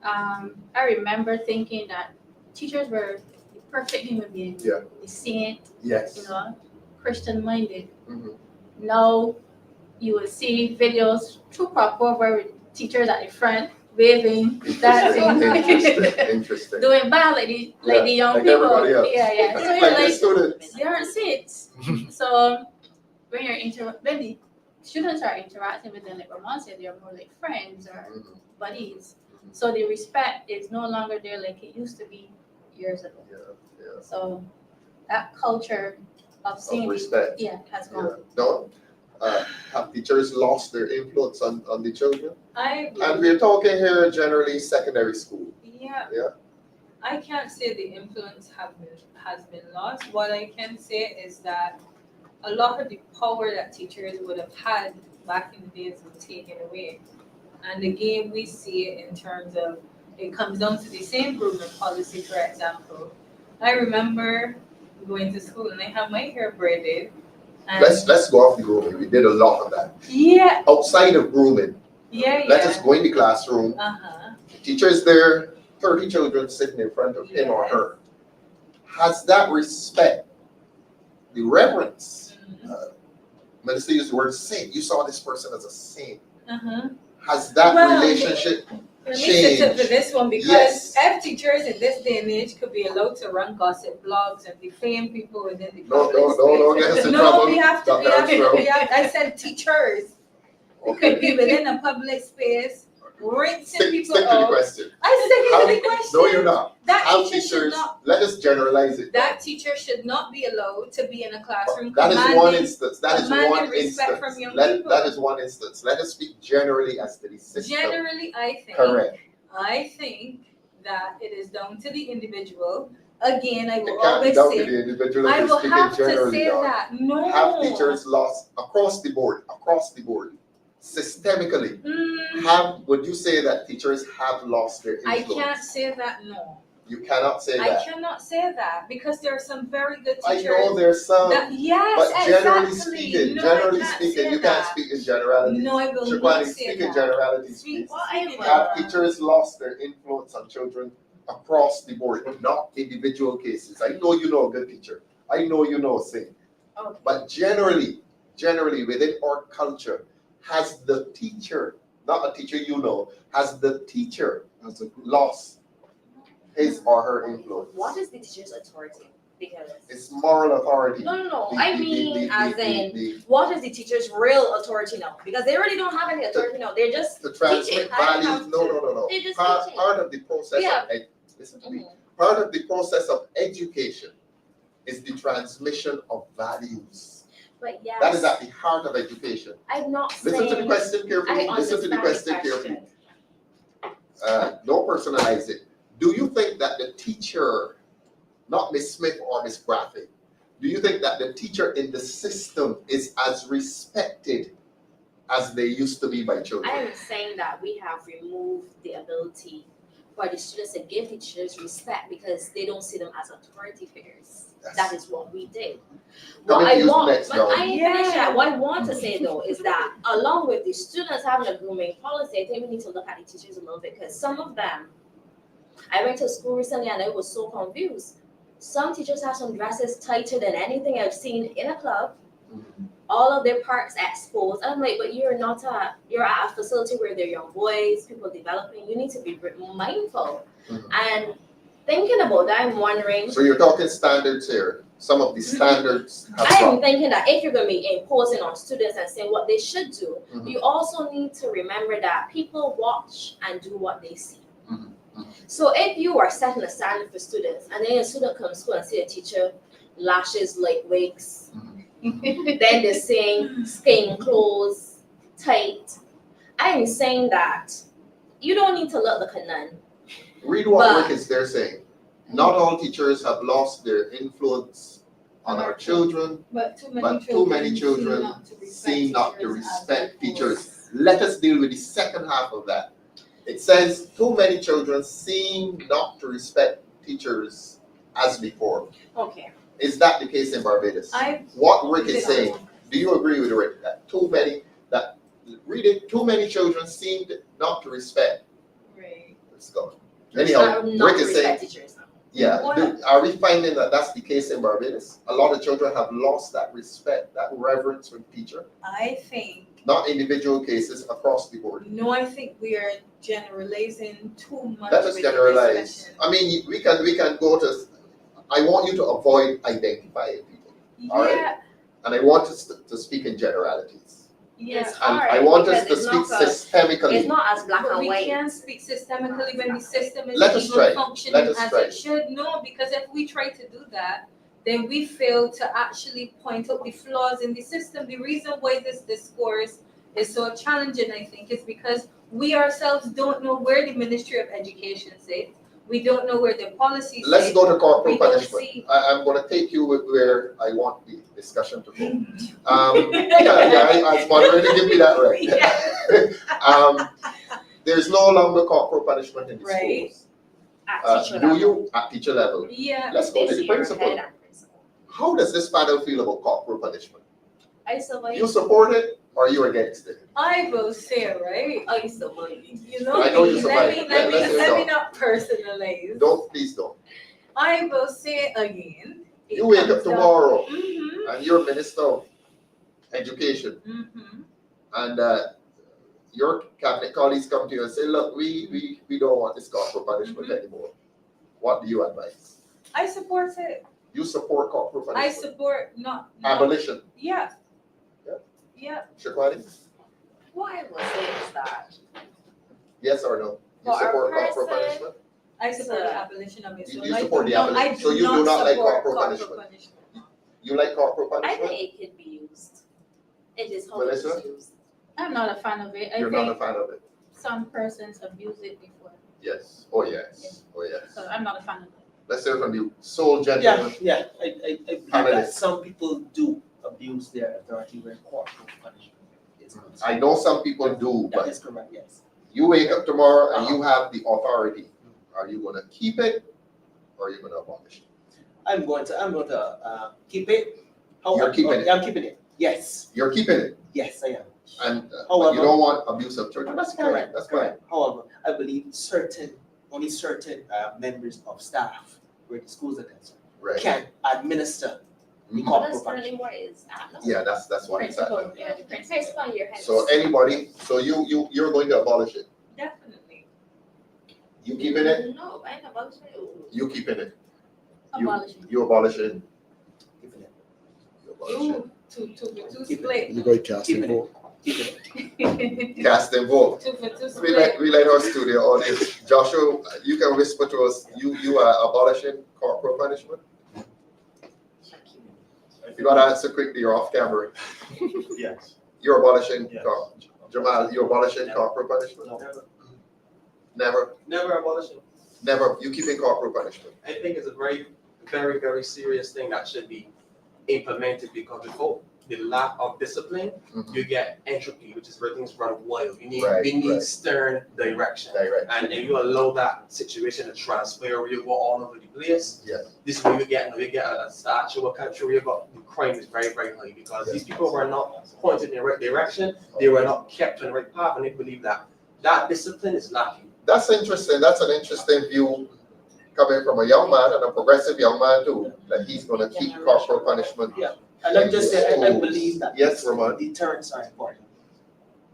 I remember thinking that teachers were the perfect human beings, Yeah. the saint, Yes. Christian minded. Mhm. Now you will see videos through Corporal where teachers at the front waving, dancing, Interesting. doing bad like the young like people. everybody else. Yeah. So Like you're the like, students. they aren't saints. So when when the students are interacting with them, like Ramon said, they're more like friends or Mhm. buddies. So the respect is no longer there like it used to be years ago. Yeah. So that culture of seeing Of respect. has Yeah. gone. No? Have teachers lost their influence on the children? I And we're talking here generally secondary school. Yeah. Yeah. I can't say the influence has been lost. What I can say is that a lot of the power that teachers would have had back in the days was taken away. And again, we see it in terms of, it comes down to the same grooming policy, for example. I remember going to school and I had my hair braided. And Let's go off the grooming. We did a lot of that. yeah, Outside of grooming, yeah. let us go in the classroom. Uh-huh. The teacher is there. 30 children sitting in front of him or her, has that respect, the reverence, Minister used the word saint. You saw this person as a saint. Has that Well, relationship Let me sit up for changed? this one because Yes. F teachers in this day and age could be allowed to run gossip blogs and defame people within the No, public don't get us in no, trouble. we have to, Dr. Armstrong. I said teachers. We could be within a public space, rinsing Stick people to the out. question. I stick to the question. No, you're not. That Have teacher should teachers, not, let us generalize it. that teacher should not be allowed to be in a classroom That is one commanding instance. That is commanding one respect instance. from young That people. is one instance. Let us speak generally as to the system. Generally, Correct. I think that it is down to the individual. Again, I It will can't be always down to say, the individual. I If will you're have speaking to generally, say dog. that. No. Have teachers lost across the board, systemically? Would you say that teachers have lost their I influence? can't say that, no. You cannot say I that. cannot say that because there are some very good I teachers. know there's some, Yes, but generally exactly. speaking, No, generally I can't speaking, say you that. can't speak in generalities. No, I will Shaquani, not say speak in that. generalities, Speak- please. speak in Have general. teachers lost their influence on children across the board, not individual cases? I know you know a good teacher. I know you know a saint. Okay. But generally within our culture, has the teacher, not a teacher you know, has the teacher lost his or her influence? What is the teacher's authority? Because It's moral authority. no. The- I the- mean, as in, the- what is the teacher's real authority now? Because they really don't have any authority now. They're just to transmit teaching. values. No. They're just Part teaching. of the process Yeah. of listen to me. Part of the process of education is the transmission of values. But yes, That is at the heart of education. I'm not Listen to the saying. question carefully. I Listen to the understand question carefully. Don't personalize it. Do you think that the teacher, not Miss Smith or Miss Graphic, do you think that the teacher in the system is as respected as they used to be by children? I am saying that we have removed the ability for the students to give the teachers respect because they don't see them as authority figures. Yes. That is what we did. Come What and I use want, next but round. I ain't finished yet. What I want to say though is that along with the students having a grooming policy, I think we need to look at the teachers a little bit because some of them, I went to school recently and I was so confused. Some teachers have some dresses tighter than anything I've seen in a club. All of their parts exposed. I'm like, but you're at a facility where they're young boys, people developing. You need to be mindful. And thinking about that, I'm wondering. So you're talking standards here. Some of the standards have I am dropped. thinking that if you're going to be imposing on students and saying what they should do, you also need to remember that people watch and do what they see. So if you are setting a standard for students and then a student comes to school and see a teacher lashes like wigs, then they're saying skin clothes tight, I am saying that you don't need to look like a nun. Read what But- Rick is there saying. Not all teachers have lost their influence on our children, But too many children seem not to respect teachers. Let us deal with the second half of that. It says too many children seem not to respect teachers as before. Okay. Is that the case in Barbados? What Rick is saying, do you agree with Rick that too many children seem not to respect? Let's go. Anyhow, Not Rick to is saying, respect teachers now. yeah, are we finding that that's the case in Barbados? A lot of children have lost that respect, that reverence for the teacher. I think, Not individual cases, across the board. no, I think we are generalizing too much. Let us with the generalize. discussion. I mean, we can go to, I want you to avoid identifying people, all right? Yeah, and I want us to speak in generalities. yeah. It's And hard I want us because to it's speak not systemically. It's not as black But and we white. can't speak systemically when the system is Let us try. even functioning Let us as try. it should. No, because if we try to do that, then we fail to actually point out the flaws in the system. The reason why this discourse is so challenging, I think, is because we ourselves don't know where the Ministry of Education sits. We don't know where the policies Let's sit. go to corporal We don't punishment. see. I'm gonna take you where I want the discussion to go. As moderator, give me that right. There's no longer corporal punishment in the Right. schools. At teacher Do level. you, at teacher level? Yeah. Let's go to This the year, principal. head and principal. How does this panel feel about corporal punishment? I survived. You support it? Or you against it? I will say, right? I used to believe. You know, I know you let survived. me, Let- let let's me, hear let me it not personalize. Don't, please don't. I will say again. You wake up tomorrow Mm-hmm. and you're Minister of Education, Mm-hmm. and your cabinet colleagues come to you and say, look, we don't want this corporal punishment anymore. What do you advise? I support it. You support corporal I punishment? support not. Abolition. Yeah. Yeah. Yeah. Shakwani? What I will say is that Yes or no? You For a support corporal person- punishment? I support So- the abolition of it. You- So you I support do the not- abolition. I So you do not like support corporal punishment? You like corporal I punishment? think it can be used. It is how Melissa? it's used. I'm not a fan of it. I You're not a think fan of it? some persons abuse it before, Yes. Oh, yes. Oh, yes. so I'm not a fan of it. Let's hear from you, sole Yeah, gentleman. yeah, I believe Panelists. that some people do abuse their authority when corporal punishment is concerned. I know some people do, That but is correct, yes. you wake up tomorrow and you have the authority. Are you gonna keep it or are you gonna abolish it? I'm going to keep it. You're keeping it. I'm keeping it. Yes, You're keeping it, yes, I am. and but However- you don't want abuse of children. That's correct. That's fine. However, I believe only certain members of staff where the schools are concerned Right. can administer the Mhm. But corporal that's currently punishment. where it's at now. Yeah, that's what it's at. Principle, yeah, the principle. Principal in your head. So anybody, so you're going to abolish it. Definitely. You keeping it? No, I ain't about to. You keeping it? You- Abolishing. You abolish it? Keeping it. You abolish it. Ooh, two for two Keep it. split. You go cast Keeping and it. vote. Keeping it. Cast and vote. Two for two We let split. our studio audience. Joshua, you can whisper to us. You are abolishing corporal punishment. You gotta answer quickly. You're off camera. Yes. You're abolishing. Yes. Jamal, you're abolishing corporal punishment. Never, Never abolishing. never. You keeping corporal punishment. I think it's a very, very, very serious thing that should be implemented because before the lack of discipline, Mhm. you get entropy, which is where things run wild. We Right, need right. stern direction. Direct. And if you allow that situation to transfer where you go all over the place, Yeah. this is where you get a actual country where you got the crime is very, very high because these people were not pointed in the right direction, they were not kept on the right path, and they believe that discipline is lacking. That's interesting. That's an interesting view coming from a young man and a progressive young man too. That he's gonna keep corporal punishment. Yeah. And let me just say, I believe that. Yes, Ramon. Deterrents are important.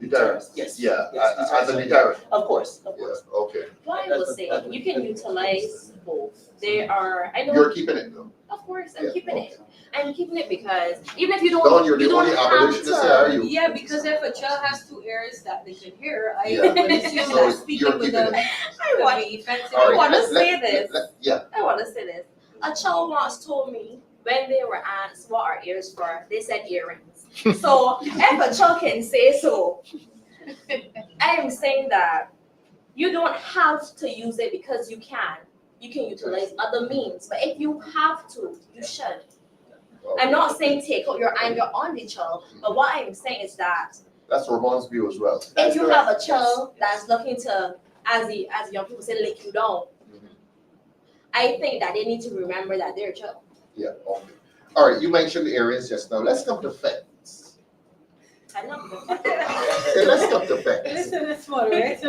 Deterrent. Yes. Yeah, Yes, as a deterrent. Of course, of Yeah. course. Okay. What I will say, you can utilize both. There are, I know, You're keeping it though. of course, Yeah, I'm keeping okay. it. I'm keeping it because even if you don't, Dawn, you're the you don't only have abolitionist here, are to. you? Yeah, because if a child has two ears that they can hear, I Yeah. would assume So that speaking you're with keeping them it. I want, would be effective. All right, I wanna let- say let- this. Yeah. I want to say this. A child once told me when they were asked what are ears for, they said earrings. So if a child can say so, I am saying that you don't have to use it because you can. You can utilize other means, but if you have to, you should. I'm not saying take out your anger on the child, but what I'm saying is that That's Ramon's view as well. if you have a child that's looking to, as young people say, lick you down, I think that they need to remember that they're a child. Yeah, okay. All right, you mentioned areas just now. Let's come to facts. I love them. Okay, let's come to facts. Listen, it's moderate.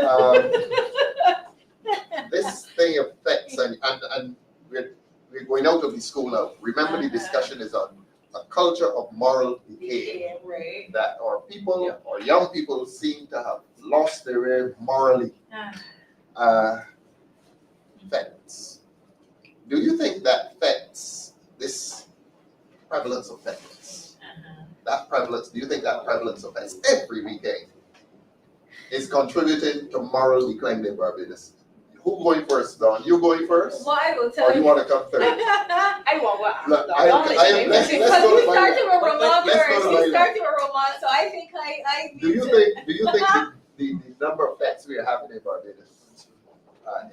This thing of facts and we're going out of the school now. Remember the discussion is on a culture of moral decay. Yeah, right. That our people or young people seem to have lost their way morally. Facts. Do you think that facts, this prevalence of facts, that prevalence, do you think that prevalence of facts every weekend is contributing to moral decline in Barbados? Who going first, Dawn? You going first? What I will Or tell you you. want to come third? I want what? Look, Because let's go you to my- started with Ramon let's go first, to you my- started with Ramon, so I think I Do need you to. think the number of facts we are having in Barbados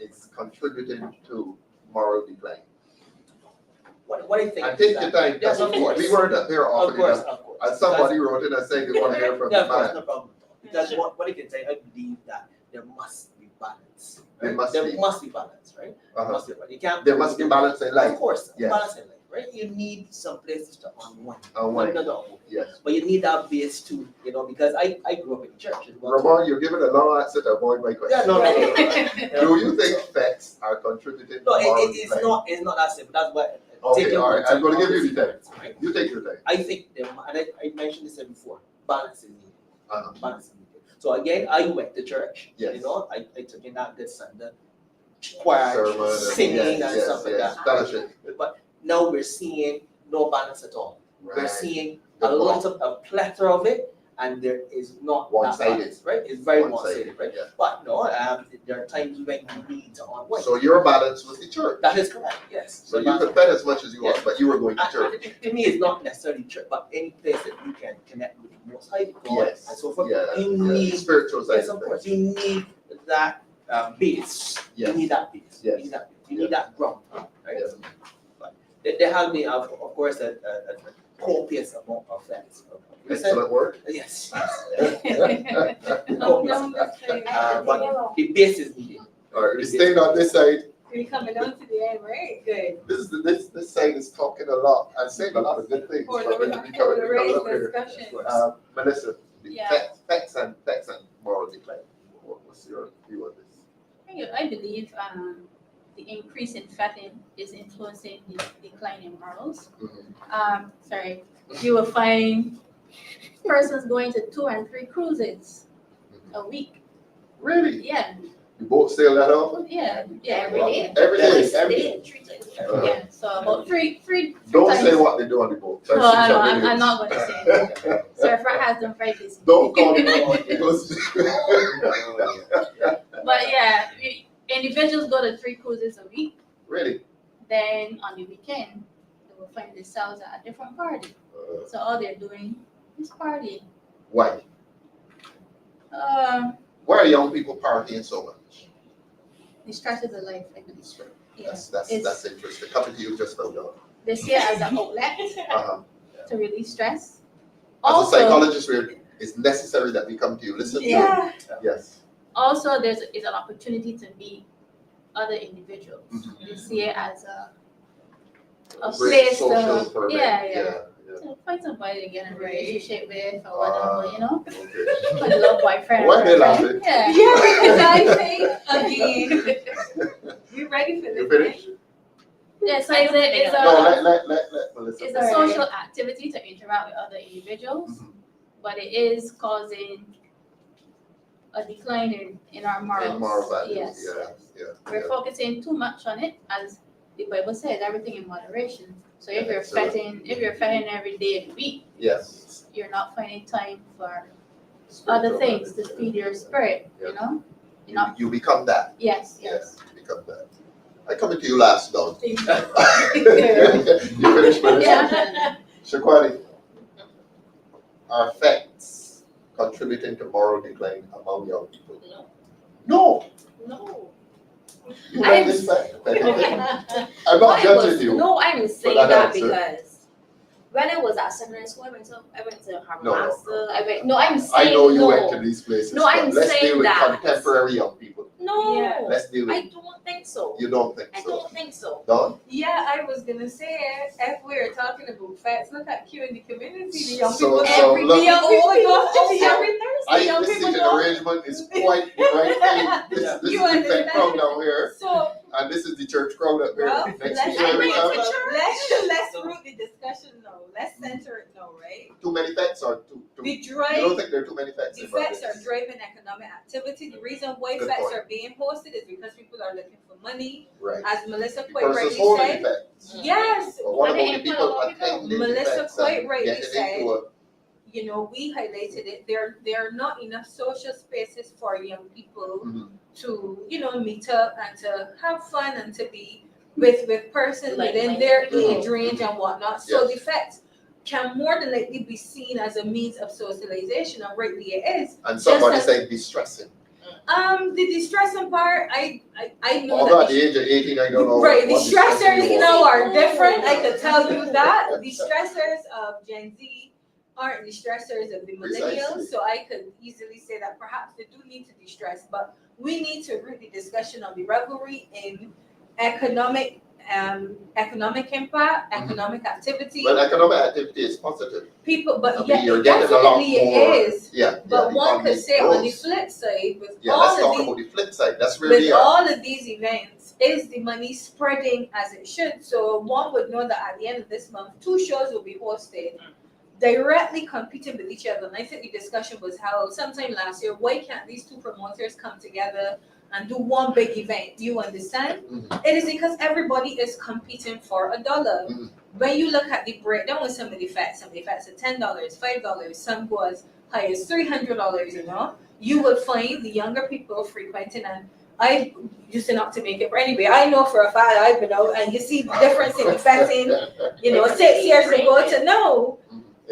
is contributing to moral decline? What I think. And is take that- your time. Yes, of course. We weren't there Of often course, enough. of course. And somebody wrote in and said they want to hear from Yeah, the of course, man. no problem. Because what I can say, I believe that there must be balance. There right? must there be. must be balance, right? There Uh-huh. must be balance. You can't. There must be balance in life. Of course, Yes. balance in life. right? You need some places to unwind. Unwind. No, no, Yes. but you need that base too, because I grew up in church as well. Ramon, you're giving a long answer to avoid my question. Yeah, no. Do you think facts are contributing No, to moral it's decline? not. It's not that simple. That's why. Okay, all right. I'm going to give you the time. Right? You take your time. I think, and I mentioned this before. Balance is needed. Uh-huh. Balance is needed. So again, I went to church. Yes. I took in that good Sunday choir, Sermon and- singing yes, and stuff like yes. that. Fellowship. But now we're seeing no balance at all. We're Right. seeing Good a lot of a plethora of it, and there is not One-sided. that balance, right? It's very One-sided, one-sided, right? yeah. But no, there are times when you need to unwind. So your balance was the church. That is correct. Yes. So you could bet as much as you want, Yes. but you were going to And church. to me, it's not necessarily church, but any place that you can connect with the Most High God Yes. and so forth. Yeah. You yeah. need, Spiritual side yes, of of course, things. you need that base. Yes. You need that base. Yes. You need that. You need that ground, right? Yes. But there have been, of course, a copious amount of facts. Excellent work. Yes. Oh, Copious. number three. But the base is needed. All right, we're staying on this side. We're coming down to the end, right? Good. This side is talking a lot and saying a lot of good things. For but the we covered raised here. discussion. Melissa, the Yeah. facts and moral decline. What's your view on this? I believe the increase in fetting is influencing the decline in morals. Sorry, you will find persons going to 2 and 3 cruises a week. Really? Yeah, You both sail that often? yeah, Every day. Every day, Twice a every day, 3 times. yeah. So about three Don't times. say what they do on the boat. No, I know, I'm not going to say it. Surfer has them very busy. Don't call me out because. But yeah, individuals go to 3 cruises a week. Really? Then on the weekend, they will find themselves at a different party. So all they're doing is partying. Why? Why are young people partying so much? The stresses of life, I believe. Yeah. That's interesting. Coming to you just found out. They see it as an outlet Uh-huh. to release stress. As a Also, psychologist, it's necessary that we come to you. Listen to you. Yeah. Yes. also is an opportunity to meet other individuals. Mhm. They see it as a Great place social to, permit. yeah. To find somebody to get in a relationship with or whatever, you know? Okay. Find a little boyfriend. Why or they girlfriend. laughing? Yeah. Yeah, because I think again, we ready for You this? finished? Yeah, so it's No, a let Melissa. it's a social activity to interact with other individuals, Mhm. but it is causing a decline in our morals. And moral values. Yes. Yeah. We're focusing too much on it, as the Bible says, everything in moderation. So if Yeah, you're absolutely. fetting every day of the week, Yes. you're not finding time for Spiritual other things to values. feed your spirit, Yeah. you know? You're not, You become that. yes. You become that. I come to you last, Don. Thank You finished with it? Yeah. Shakwani, are facts contributing to moral decline among young people? No. No. You like this fact? I'm not judging you. No, I'm saying that that answer. because when I was at secondary school, I went to Harvard No, no, Master. I'm I saying know you no. went to these places, No, but I'm let's saying deal with that. contemporary young people. No, Yeah. Let's deal with. I don't think so. You don't think I so? don't think so. Don? Yeah, I was gonna say if we're talking about facts, look at Q in the community. The young So- people, so every look- the young people go Oh, to every I young this people seating go. arrangement is quite the right thing. This You is the tech understand? crowd down here, So and this is the church crowd up here. Well, Next let's week where we come. let's root the discussion now. Let's center it now, right? Too many facts or too? The You don't drive, think there are too many facts? the in facts are Barbados? driving economic activity. The reason why Good facts point. are being posted is because people are looking for money, Right. as Melissa The quite person's rightly holding said. the facts. Yes, But what And about they the employ a people lot of people. attending the Melissa facts quite and rightly getting said. into a you know, we highlighted it. There are not enough social spaces for young people Mhm. to, you know, meet up and to have fun and to be with persons Like within minded their people. age range and whatnot. So Yes. the facts can more than likely be seen as a means of socialization, and rightly it is. And somebody as- said distressing. The distressing part, I know Although that at the age of 18, I don't know. right, the what distressing stressors, you you was. know, are different. I could tell you that the stressors of Gen Z aren't the stressors of the Precisely. millennials. So I could easily say that perhaps they do need to de-stress, but we need to root the discussion on the revelry in economic economic impact, economic activity. Well, economic activity is positive. People, I but mean, yeah, you're getting a lot definitely it more. is. Yeah. But the one could economy say on the grows. flip side, with Yeah, all let's of talk these, about the flip side. That's where with we are. all of these events, is the money spreading as it should? So one would know that at the end of this month, 2 shows will be hosted, directly competing with each other. And I think the discussion was held sometime last year. Why can't these 2 promoters come together and do one big event? Do you understand? Mhm. It is because everybody is competing for $1. Mhm. When you look at the breakdown with some of the fats are $10, $5, some go as high as $300, you know, you would find the younger people frequenting. And I used to not to make it, but anyway, I know for a fact I've been out and you see the difference in the fetting, you know, 6 years ago to now.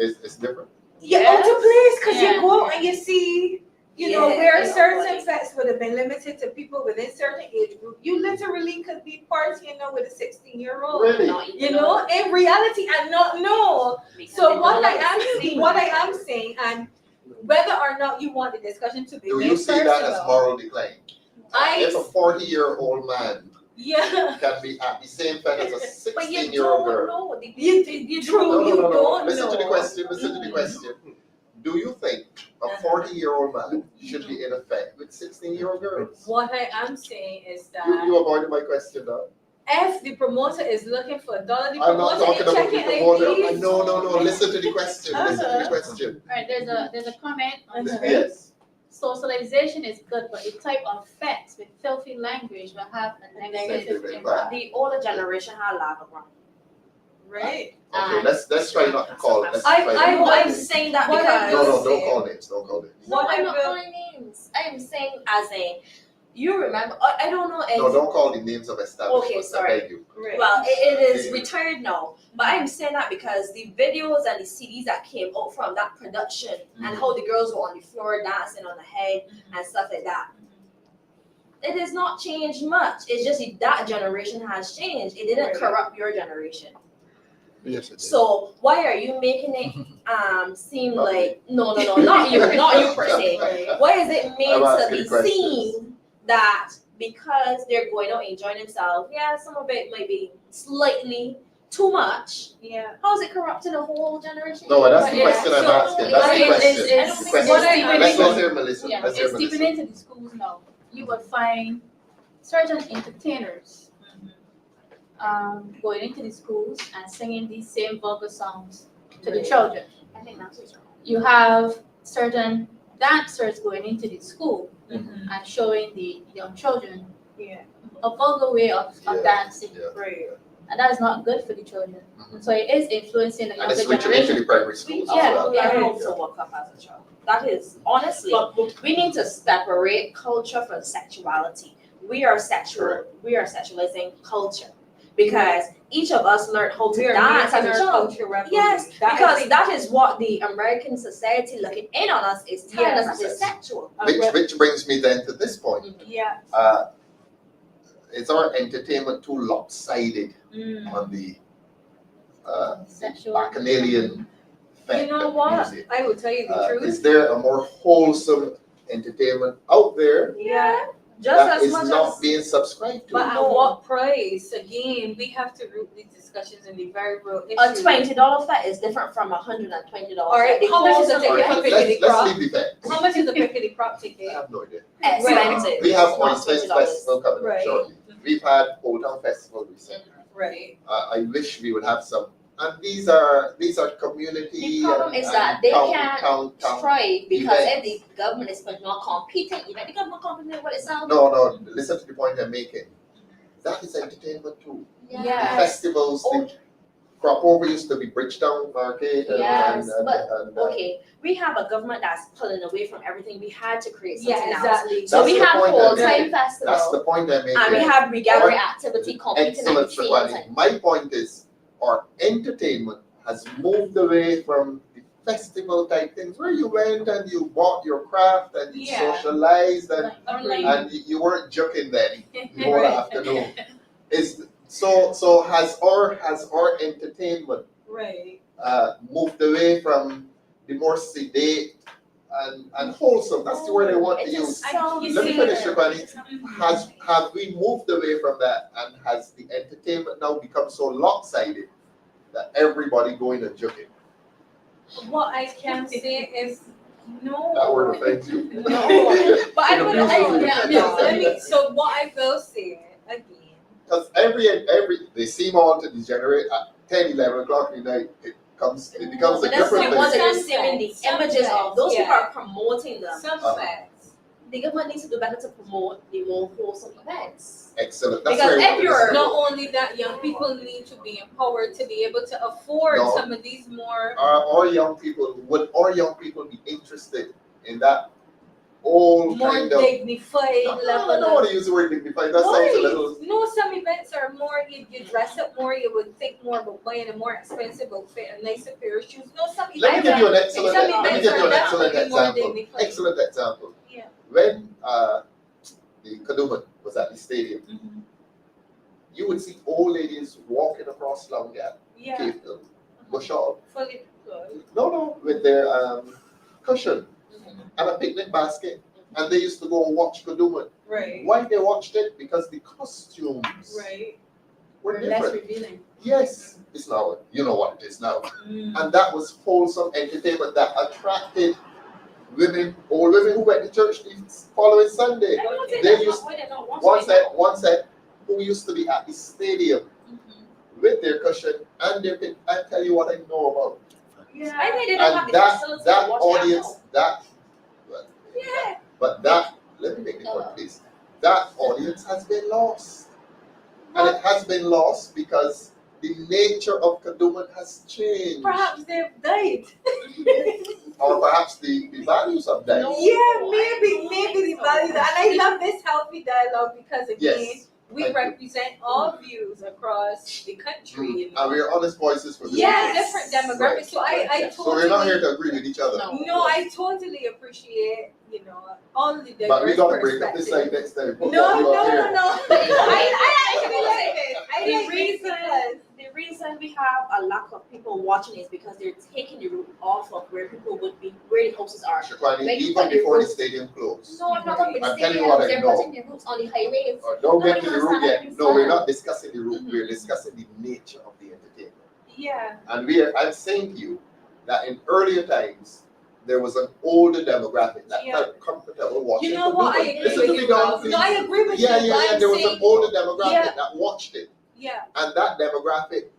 It's different. You're out of place because Yeah. you go out and you see, you know, Yeah, where yeah, certain buddy. fats would have been limited to people within certain age group. You literally could be partying with a 16-year-old. Really? Not even You know, in reality, and not know. because So they what don't I am saying, and whether or not you want the discussion to be Do made you see that as personal, moral decline? If a I 40-year-old man yeah. can be at the same time as a But you 16-year-old don't girl. know. You true, No, no, you no, no. don't Listen know. to the question. Listen to the question. Do you think a 40-year-old man should be in effect with 16-year-old girls? What I am saying is that You avoided my question though. if the promoter is looking for $1, the I'm not promoter talking is about the checking promoter. IDs. No. Listen to the question. Listen to the question. Alright, there's a comment on the Yes. socialization is good, but the type of facts with filthy language will have a negative impact. The older generation had a lot of wrong. Right. Okay. Let's try not to call. Let's try not to I'm call. saying that What I because No, will don't say- call names. Don't call names. no, What I'm I not will- calling names. I am saying as a you remember. I don't know if No, don't call the names of establishments. Okay, sorry. I beg you. Right. well it is retired now, but I'm saying that because the videos and the CDs that came out from that production and how the girls were on the floor dancing on the head and stuff like that. It has not changed much. It's just that generation has changed. It didn't corrupt your generation. Yes, it is. So why are you making it seem Not like no, not you per se. Why is it made I'm to asking be questions. seen that because they're going out enjoying themselves, yeah, some of it might be slightly too much. Yeah. How is it corrupting a whole generation? No, that's the Yeah, question I'm so asking. That's the question. it's The question. what I Let's hear Melissa. Yeah, Let's hear it's Melissa. deepen into the schools now. You would find certain entertainers going into the schools and singing these same vulgar songs to the children. I think that's what's wrong. You have certain dancers going into the school Mhm. and showing the young children Yeah. a vulgar way of Yeah, dancing. yeah. Right. And that is not good for the children. Mhm. So it is influencing the And younger it's reaching into generation. the primary schools as Yeah, well. Yeah, yeah. how to work up as a child. That is honestly, we need to separate culture from sexuality. We are sexual. We are sexualizing culture because each of us learned how to We are dance as making a our child. culture revolution. Yes, That I because think- that is what the American society looking in on us is telling Yes. us that it's sexual. Which brings me then to this point. Yeah. Is our entertainment too lopsided Mm. on the Sexual. bacchanalian effect You know of what? music? I will tell you the truth. Is there a more wholesome entertainment out there Yeah. Just that as is much not as. being subscribed to? But at what price? Again, we have to root these discussions in the very real A issue. $20 fat is different from $120. All right, how much is a ticket for Alright, Piccadilly let's Crop? leave the facts. How much is a Piccadilly Crop I ticket? have no idea. Expensive. We have It's not Oysters $20. Festival coming up Right. shortly. We've had Old Town Festival recently. Right. I wish we would have some. And these are community. The problem and- is that and they town- can't town- strive because events. if the government is not competing, even the government competing with itself. No, listen to the point I'm making. That is entertainment too. Yes. Yes. Festivals, the crop over used to be Bridgetown Arcade and, Yes, and, but and, Okay, we have a government that's pulling away from everything. We had to create something Yeah, else. exactly. So That's we the have point I'm full-time making. festival that's the point I'm making. and we have regathering activity competing at the Excellent, same Shirley. time. My point is, our entertainment has moved away from the festival type things where you went and you bought your craft and you Yeah. socialized and Online. and you weren't joking then more afternoon. So has our entertainment Right. moved away from the more sedate and wholesome. That's the word I want to It use. just sounds Let me finish, good. Shivani. Have we moved away from that, and has the entertainment now become so lopsided that everybody going and joking? What I can say is no. That word offends you? No. But I would, Yeah. let me, so what I will say again. Because every they seem all to degenerate at 10, 11 o'clock in the night. It becomes a But that's different the ones thing. that you're seeing the images of. Those people Yeah. are promoting them. Some Uh-huh. facts. The government needs to do better to promote the more wholesome events. Excellent. That's Because where I if want you're- to Not go. only that, young people need to be empowered to be able to afford No. some of these more. Our young people, would our young people be interested in that old More kind of... dignified No, level. I don't want to use the word dignified. That sounds a little... No, some events are more, you dress up more, you would think more about buying a more expensive outfit, a nicer pair of shoes. No, some Let me events give you an are, excellent, some let me events give you are an excellent definitely more example. dignified. Excellent example. Yeah. When the Kaduman was at the stadium, Mhm. you would see old ladies walking across Slum Gap, Yeah, Cape Town, Bushall. fully good. No, with their cushion and a picnic basket. And they used to go and watch Kaduman. Right, Why they watched it? Because the costumes right. were Less different. revealing. Yes, it's now, you know what it is now. Mm. And that was wholesome entertainment that attracted women, old women who went to church the following Sunday. I don't think They that's used, not why they're not watching one said, who used to be at the stadium with their cushion and their pit. I tell you what I know about. Yeah. I think they don't have And the that facilities that to watch audience, that Yeah. but that, let me make the point, please. That audience has been lost. And it has been lost because the nature of Kaduman has changed. Perhaps they've died. Or perhaps the values of that. Yeah, maybe the value. And I love this healthy dialogue because again, Yes. we Thank you. represent all views across the country. You know? And we are honest voices for this. Yeah, different demographics. Right. So I So we're not here totally, to agree with each other. no, I totally appreciate, you know, all the diverse But we gotta break up this side perspectives. next time. No, Put no, that no, up here. no. I actually like this. I The like this reason- because The reason we have a lack of people watching is because they're taking the route off of where people would be, where the houses are. Shakwani, When you even put the before the roof- stadium closed. No, I'm not talking about I'm telling you what I they're know. putting the roots on the highways. Don't get to the Nobody root wants yet. that No, we're concern. not discussing the root. Mhm. We're discussing the nature of the entertainment. yeah, And I'm saying to you that in earlier times, there was an older demographic that Yeah. felt comfortable watching. you know what? I Kaduman. agree Listen with to me you. now, Ralph. please. No, I agree with Yeah, you. yeah, yeah. I'm There was saying, an older demographic Yeah. that watched it. yeah, And that demographic,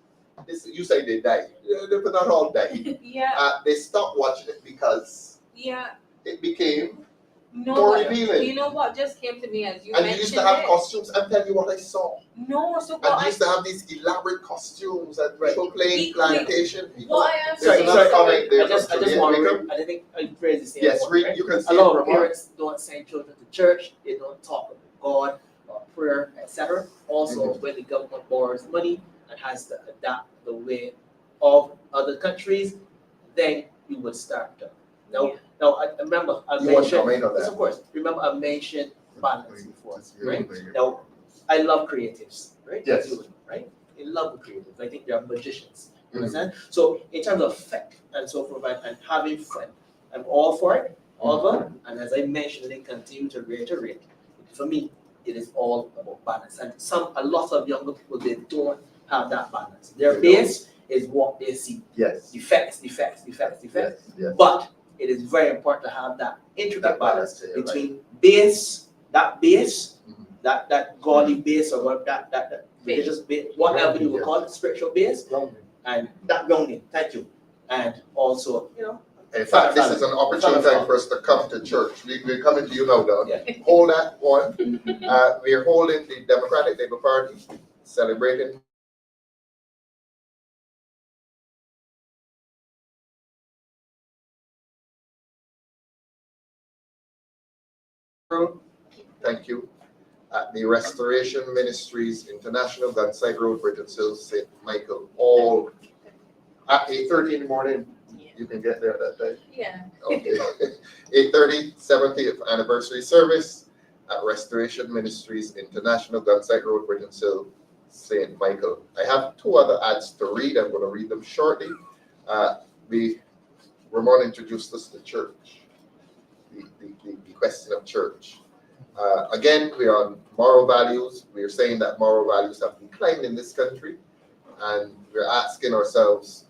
you say they died. They not all died. yeah, They stopped watching it because yeah. it became No, more what, revealing. you know what just came to me as you And you mentioned used to have it? costumes. I'm telling you what I saw. No, so And what you used to have these elaborate costumes and people playing plantation. what I am There's saying another is- comment there I just from want Juliet to Wickham. I think I phrase the same. Yes, point, right? you can A see lot it of from here. parents don't send children to church. They don't talk about God or prayer, etc. Also, when the government borrows money and has to adapt the way of other countries, then you would start to. Now, I remember I You want to mentioned. comment on Yes, that? of course. Remember I mentioned balance before, right? Now, I love creatives, right? Yes. Right? I love creatives. I think they are magicians. Mhm. Understand? So in terms of fun and so forth and having fun, I'm all for it, all of it. And as I mentioned, they continue to reiterate. For me, it is all about balance. And a lot of younger people, they don't have that balance. Their They base is what they see. Yes. Defects. Yes. Yes. But it is very important to have that intricate That balance balance, yeah, between base, Mhm. that godly base or what that religious base, whatever you will Yes. call it, spiritual base, and that grounding. Thank you. And also, In fact, this is an opportune time for us to come to church. We're coming to you now, Don. Yeah. Hold that one. We're holding the Democratic Labour Party, celebrating thank you. At the Restoration Ministries International, Gunside Road, Britain-Sill, St. Michael, all at 8:30 in the morning. You can get there that day. Yeah. Okay. 8:30, 70th anniversary service at Restoration Ministries International, Gunside Road, Britain-Sill, St. Michael. I have two other ads to read. I'm going to read them shortly. Ramon introduced us to church. question of church. Again, we are on moral values. We are saying that moral values have declined in this country, and we're asking ourselves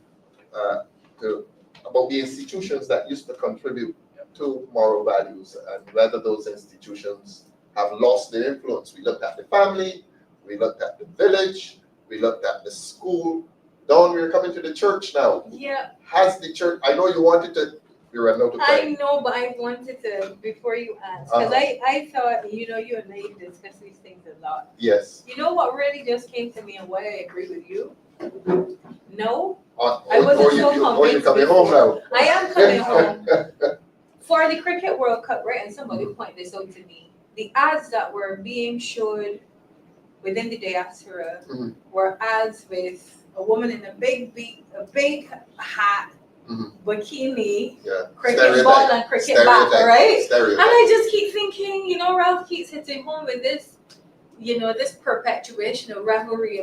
about the institutions that used to contribute to moral values and whether those institutions have lost their influence. We looked at the family, we looked at the village, we looked at the school. Dawn, we're coming to the church now. Yeah, Has the church, I know you wanted to, you were out of I time. know, but I wanted to, before you ask, because I thought, you and I discuss these things a lot. Yes. You know what really just came to me and why I agree with you? No, Or I wasn't you, so or you convinced coming home before. now. I am coming home. For the Cricket World Cup, right, and somebody pointed this out to me, the ads that were being showed within the diaspora were ads with a woman in a big hat, bikini, cricket ball and cricket bat, right? And I just keep thinking, Ralph keeps hitting home with this, this perpetuation of revelry.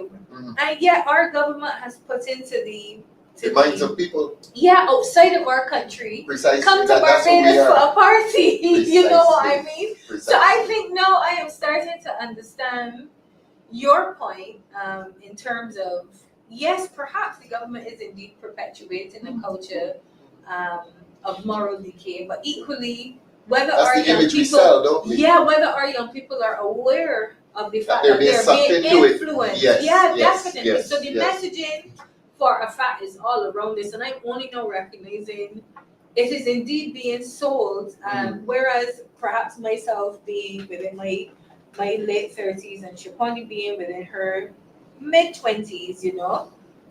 And yet our government has put into the minds of people. Yeah, outside of our country. Precisely. Come to Barbados for a party. You know what I mean? Precisely. So I think now I am starting to understand your point in terms of, yes, perhaps the government is indeed perpetuating a culture of moral decay, but equally, whether That's our the young image we people, sell, don't we? whether our young people are aware of the fact they're that being they're sucked being into it. influenced. Yes, Yeah, yes, definitely. yes, So the yes. messaging for a fact is all around this, and I'm only now recognizing it is indeed being sold. Whereas perhaps myself being within my late 30s and Shapani being within her mid 20s,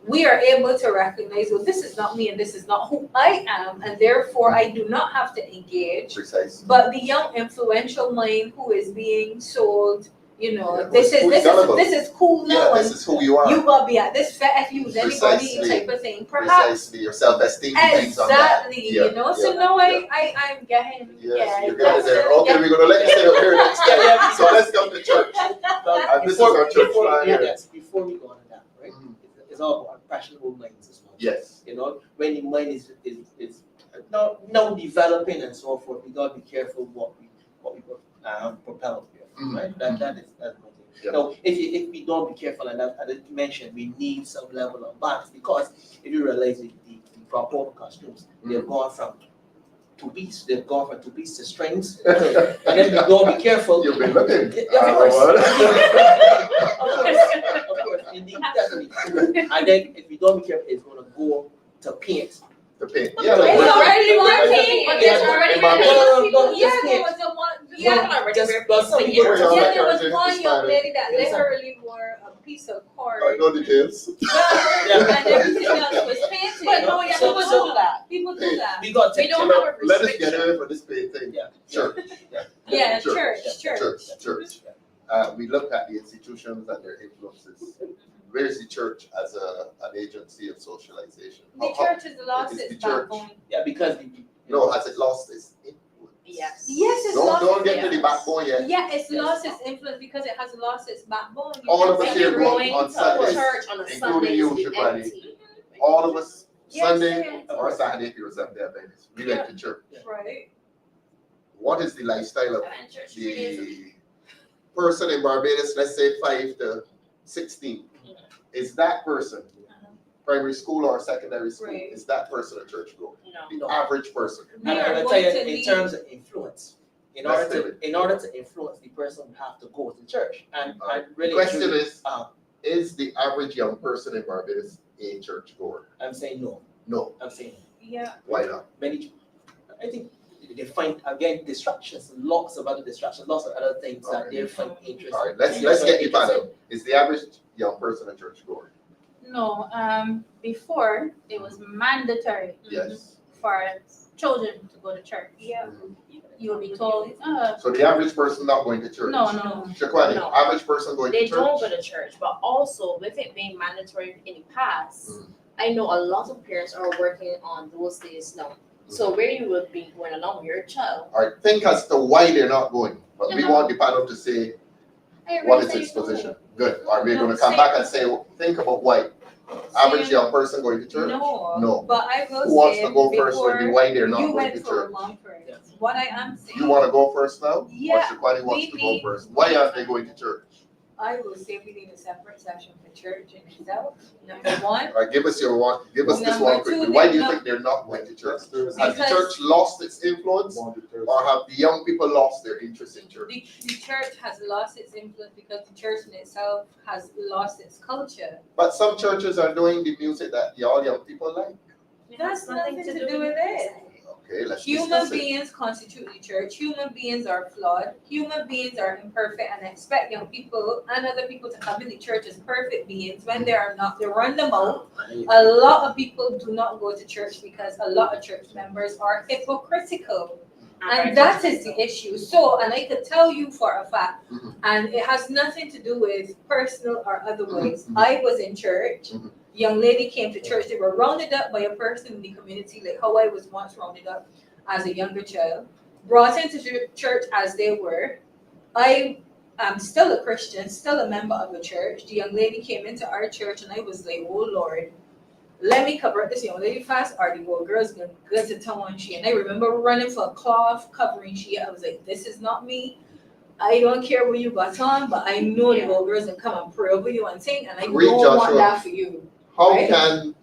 we are able to recognize, well, this is not me and this is not who I am, and therefore I do not have to engage. Precisely. But the young influential mind who is being sold, Yeah, this is cool now. Yeah, this is who you are. You gotta be at this FU's anybody Precisely. type of thing. Perhaps Precisely. Your self-esteem depends on that. exactly, Yeah, So yeah, now yeah. I'm getting Yes, you got it there. Okay, we're gonna let you stay up here next time. So let's come to church. And this is our church plan here. Yes, before we go on to that, right? It's all about impressionable minds as well. Yes. When the mind is now developing and so forth, we gotta be careful what we propel here, right? That's one thing. Yeah. Now, if we don't be careful, and as I mentioned, we need some level of balance, because if you realize the proper costumes, they've gone from two beats to strings, and then we don't be careful. You've been looking. Of course. Of course, indeed, definitely. And then if we don't be careful, it's gonna go to paint. The paint. It's already one thing. But There's yeah, already yeah, there was a one. There was one young lady that literally wore a piece of cord. I know details. And everything else was painted. But no, yeah, people do that. People do that. We got We don't have a Let us restriction. get away from this paint thing. Yeah. Church. Yeah, Church. church. We look at the institutions and their influences. Where's the church as an agency of socialization? The church has lost Is its the church- backbone. Yeah, because No, has it lost its influence? Yes. Yes, it's Don't lost get to its the backbone yet. Yeah, it's lost its influence because it has lost its backbone. All of us When here you're go going on to Sundays, church on a including Sunday you, is Shapani. empty. All of us, Yes, Sunday yes. or Saturday if you're Seventh-day Adventist, we went to church. Right. What is the lifestyle of And church Judaism. the person in Barbados, let's say 5 to 16? Is that person, primary school or secondary school, Right. is that person a church goer? No. The average person. We And are I tell going you, to in leave. terms of influence, in Let's do order to influence the person, you have to go to church. And really, The question truly, is the average young person in Barbados a church goer? I'm saying no. No. I'm saying Yeah. Why not? I think they find again distractions, lots of other distractions, lots of other things that Okay. they find interesting. All right, let's get the panel. Is the average young person a church goer? No, before it was mandatory Yes. for children to go to church. Yeah. You will be told, So the average person not going to church? no. Shakwani, No. average person going to They church? don't go to church, but also with it being mandatory in the past, I know a lot of parents are working on those days now. So where you would be going along with your child. All right, think as to why they're not going, but we want the panel to say what is its position. Good. Are we going to come back and say, think about why? Average young person going to church? No. No. But I will Who wants say to go first with the before why they're not you going went to for church? a long first. What I am saying. You want to go first now? Yeah, Or Shaqani wants to go we first? Why aren't they going to church? I will say we need a separate session for church in itself. Number one. All right, give us your one. Give us this Number one two, quickly. Why do you no. think they're not going to church? Has the Because- church lost its influence, or have the young people lost their interest in church? The church has lost its influence because the church in itself has lost its culture. But some churches are doing the music that all young people like. That's nothing to do with it. Okay, let's Human discuss it. beings constitute the church. Human beings are flawed. Human beings are imperfect and expect young people and other people to come in the church as perfect beings when they are not. They run them out. A lot of people do not go to church because a lot of church members are hypocritical. And that is the issue. So, and I could tell you for a fact, Mhm. and it has nothing to do with personal or otherwise. Mhm. I was in church. Mhm. Young lady came to church. They were rounded up by a person in the community, like how I was once rounded up as a younger child. Brought into church as they were. I am still a Christian, still a member of the church. The young lady came into our church, and I was like, "Oh Lord, let me cover this young lady fast, or the old girl's gonna go to town on she." And I remember running for a cloth covering she. I was like, "This is not me. I don't care what you got on, but I know the old girls and come and pray over you and sing, and I Read don't Joshua. want that for you." How Right? can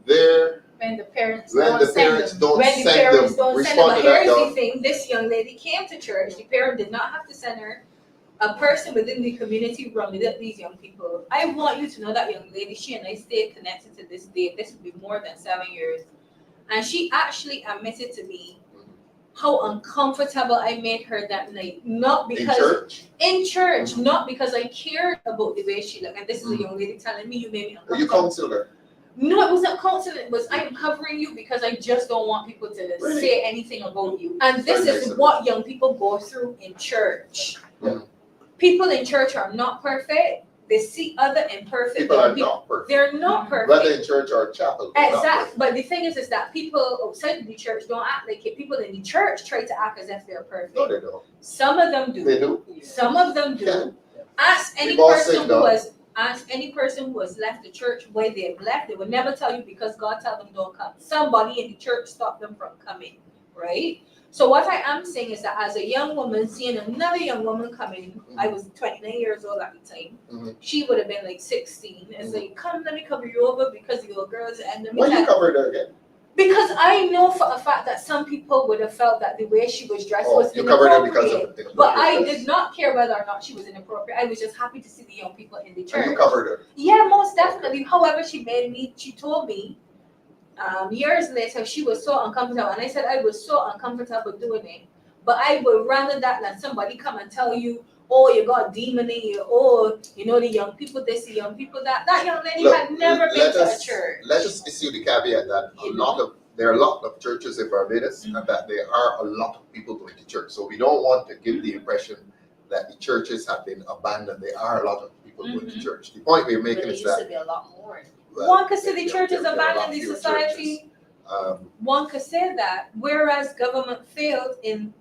their When the parents when don't the send parents them. don't When the send parents them don't send them, respond but to that? here's the Dog? thing: this young lady came to church. The parent did not have to send her. A person within the community rounded up these young people. I want you to know that young lady, she and I stayed connected to this day. This will be more than 7 years. And she actually admitted to me how uncomfortable I made her that night. Not In because church? in church, not because I cared about the way she looked. And this is a Mhm. young lady telling me you made me You uncomfortable. counsel her. No, it wasn't counseling. It was I am covering you because I just don't want people to Really? say anything about you. And this Very is nice of what young people go through in church. Mhm. People in church are not perfect. They see other imperfect People young are people. not perfect. They're not perfect. Whether in church or chapel. they're not Exactly. perfect. But the thing is that people outside of the church don't act like it. People in the church try to act as if they're perfect. No, they don't. Some of them do. They do. Some of them do. Yeah. Ask any We've all person seen who them. was ask any person who has left the church why they've left. They will never tell you because God tell them don't come. Somebody in the church stopped them from coming, right? So what I am saying is that as a young woman seeing another young woman coming, I was 29 years old at the time. Mhm. She would have been like 16. It's like, come, let me cover you over because you're girls and let me Why tell you covered her again? because I know for a fact that some people would have felt that the way she was dressed was You covered her because inappropriate. of But I inappropriate did not care whether or not she was inappropriate. I was just happy to see the young people in the dress. And you church. covered her. Yeah, most definitely. However, she told me years later she was so uncomfortable. And I said I was so uncomfortable doing it. But I would rather that than somebody come and tell you, oh, you got a demon in you, oh, you know, the young people this, the young people that. That young lady Look, had never been let to a us- church. Let us issue the caveat that there are a lot of churches in Barbados and that there are a lot of people going to church. So we don't want to give the impression that the churches have been abandoned. There are a lot of people going to church. The point we're But making there is used to that be a lot more. One could say the there- church is there are a lot abandoned the fewer society. churches. One could say that, whereas government failed in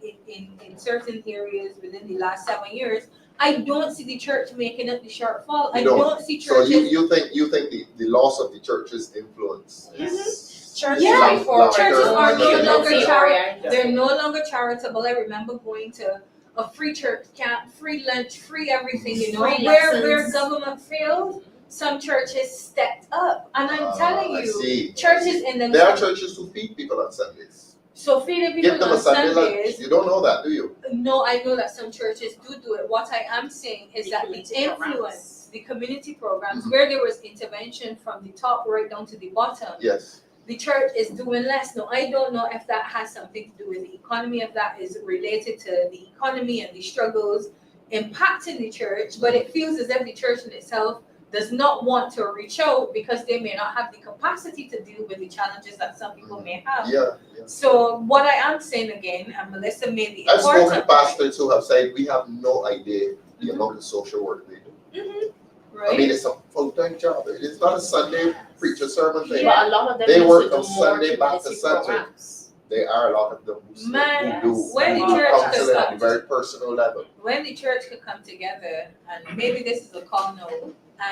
certain areas within the last 7 years, I don't see the church making up the shortfall. I You don't. don't see So churches. you think the loss of the church's influence is Church Yeah, long- long churches term are no sustainable? longer Theory. charitable. They're no longer charitable. I remember going to a free church camp, free lunch, free everything. You know, Free where lessons. government failed, some churches stepped up, and I'm telling I you, see. churches in them. There are churches who feed people on Sundays. So feeding Give people them a on Sunday lunch. Sundays. You don't know that, do you? No, I know that some churches do it. What I am saying is The that the community influence, programs. the community programs, Mhm. where there was intervention from the top right down to the bottom, Yes. the church is doing less. Now, I don't know if that has something to do with the economy, if that is related to the economy and the struggles impacting the church, but it feels as if the church in itself does not want to reach out because they may not have the capacity to deal with the challenges that some people may have. Yeah. So what I am saying again, and Melissa made the I've spoken to important point, pastors who have said we have no idea the amount of social work they do. right? I mean, it's a full-time job. It is not a Sunday preacher sermon thing. But a lot of them They used work to do from more Sunday back to community Sunday. programs. There are a lot of them who Man, do when the who church counsel could at a come, very personal level. when the church could come together, and maybe this is a call now,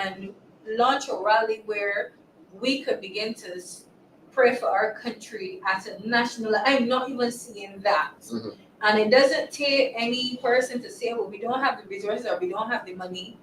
and launch a rally where we could begin to pray for our country at a national level. I'm not even seeing that. Mhm. And it doesn't take any person to say, well, we don't have the resources or we don't have the money.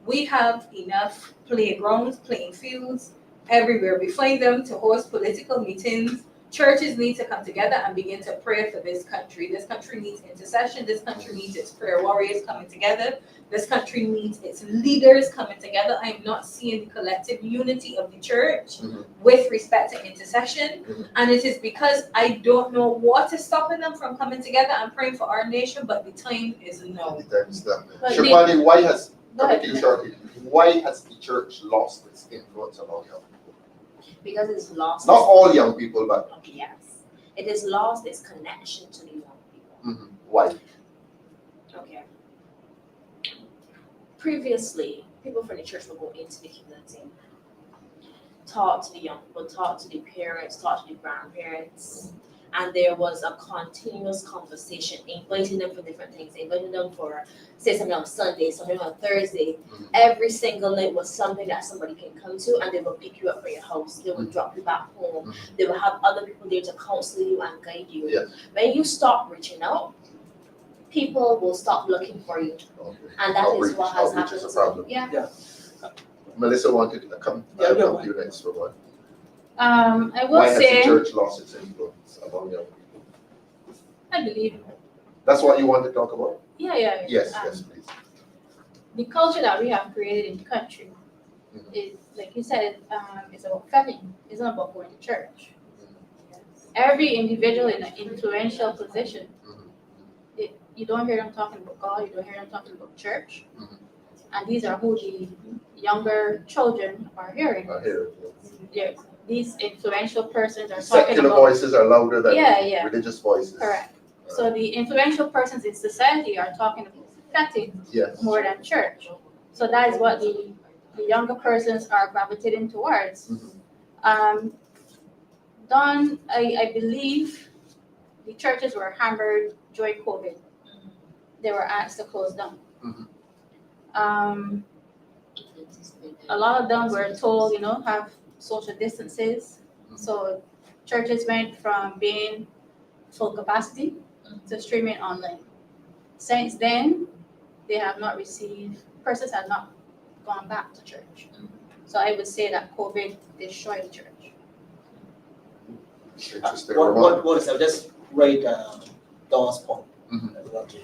We have enough playgrounds, playing fields everywhere. We find them to host political meetings. Churches need to come together and begin to pray for this country. This country needs intercession. This country needs its prayer warriors coming together. This country needs its leaders coming together. I'm not seeing the collective unity of the church Mhm. with respect to intercession. Mhm. And it is because I don't know what is stopping them from coming together and praying for our nation, but the time is now. But Shirley, why has, Go ahead. why has the church lost its influence among young people? Because it's lost. Not all young people, but Okay, yes. It is lost its connection to the young people. why? Okay. Previously, people from the church would go into the community, talk to the young people, talk to the parents, talk to the grandparents, and there was a continuous conversation, inviting them for different things, inviting them for, say, something on Sunday, something on Thursday. Mhm. Every single night was something that somebody can come to, and they will pick you up from your house. They will drop you back home. They will have other people there to counsel you and guide you. Yeah. When you stop reaching out, people will stop looking for you. Okay. And that is what has Outreach is happened. a problem. Yeah. Melissa wanted to come, Yeah, come to you next for one. I will Why has the say, church lost its influence among young people? I believe, That's what you want to talk about? yeah. Yes, yes, please. The culture that we have created in the country Mhm. is, like you said, it's about family. It's not about going to church. Every individual in an influential position, Mhm. you don't hear them talking about God, you don't hear them talking about church. Mhm. And these are who the younger children are hearing. I hear it. Yes, these influential persons are The talking secular about. voices are louder than Yeah. religious voices. Correct. So the influential persons in society are talking about prophetic Yes. more than church. So that is what the younger persons are gravitating towards. Mhm. Don, I believe the churches were hammered during COVID. They were asked to close down. Mhm. A lot of them were told, have social distances. So churches went from being full capacity to streaming online. Since then, they have not received, persons have not gone back to church. So I would say that COVID destroyed the church. Interesting. What is, I'll just write Dawn's point Mhm. as well too.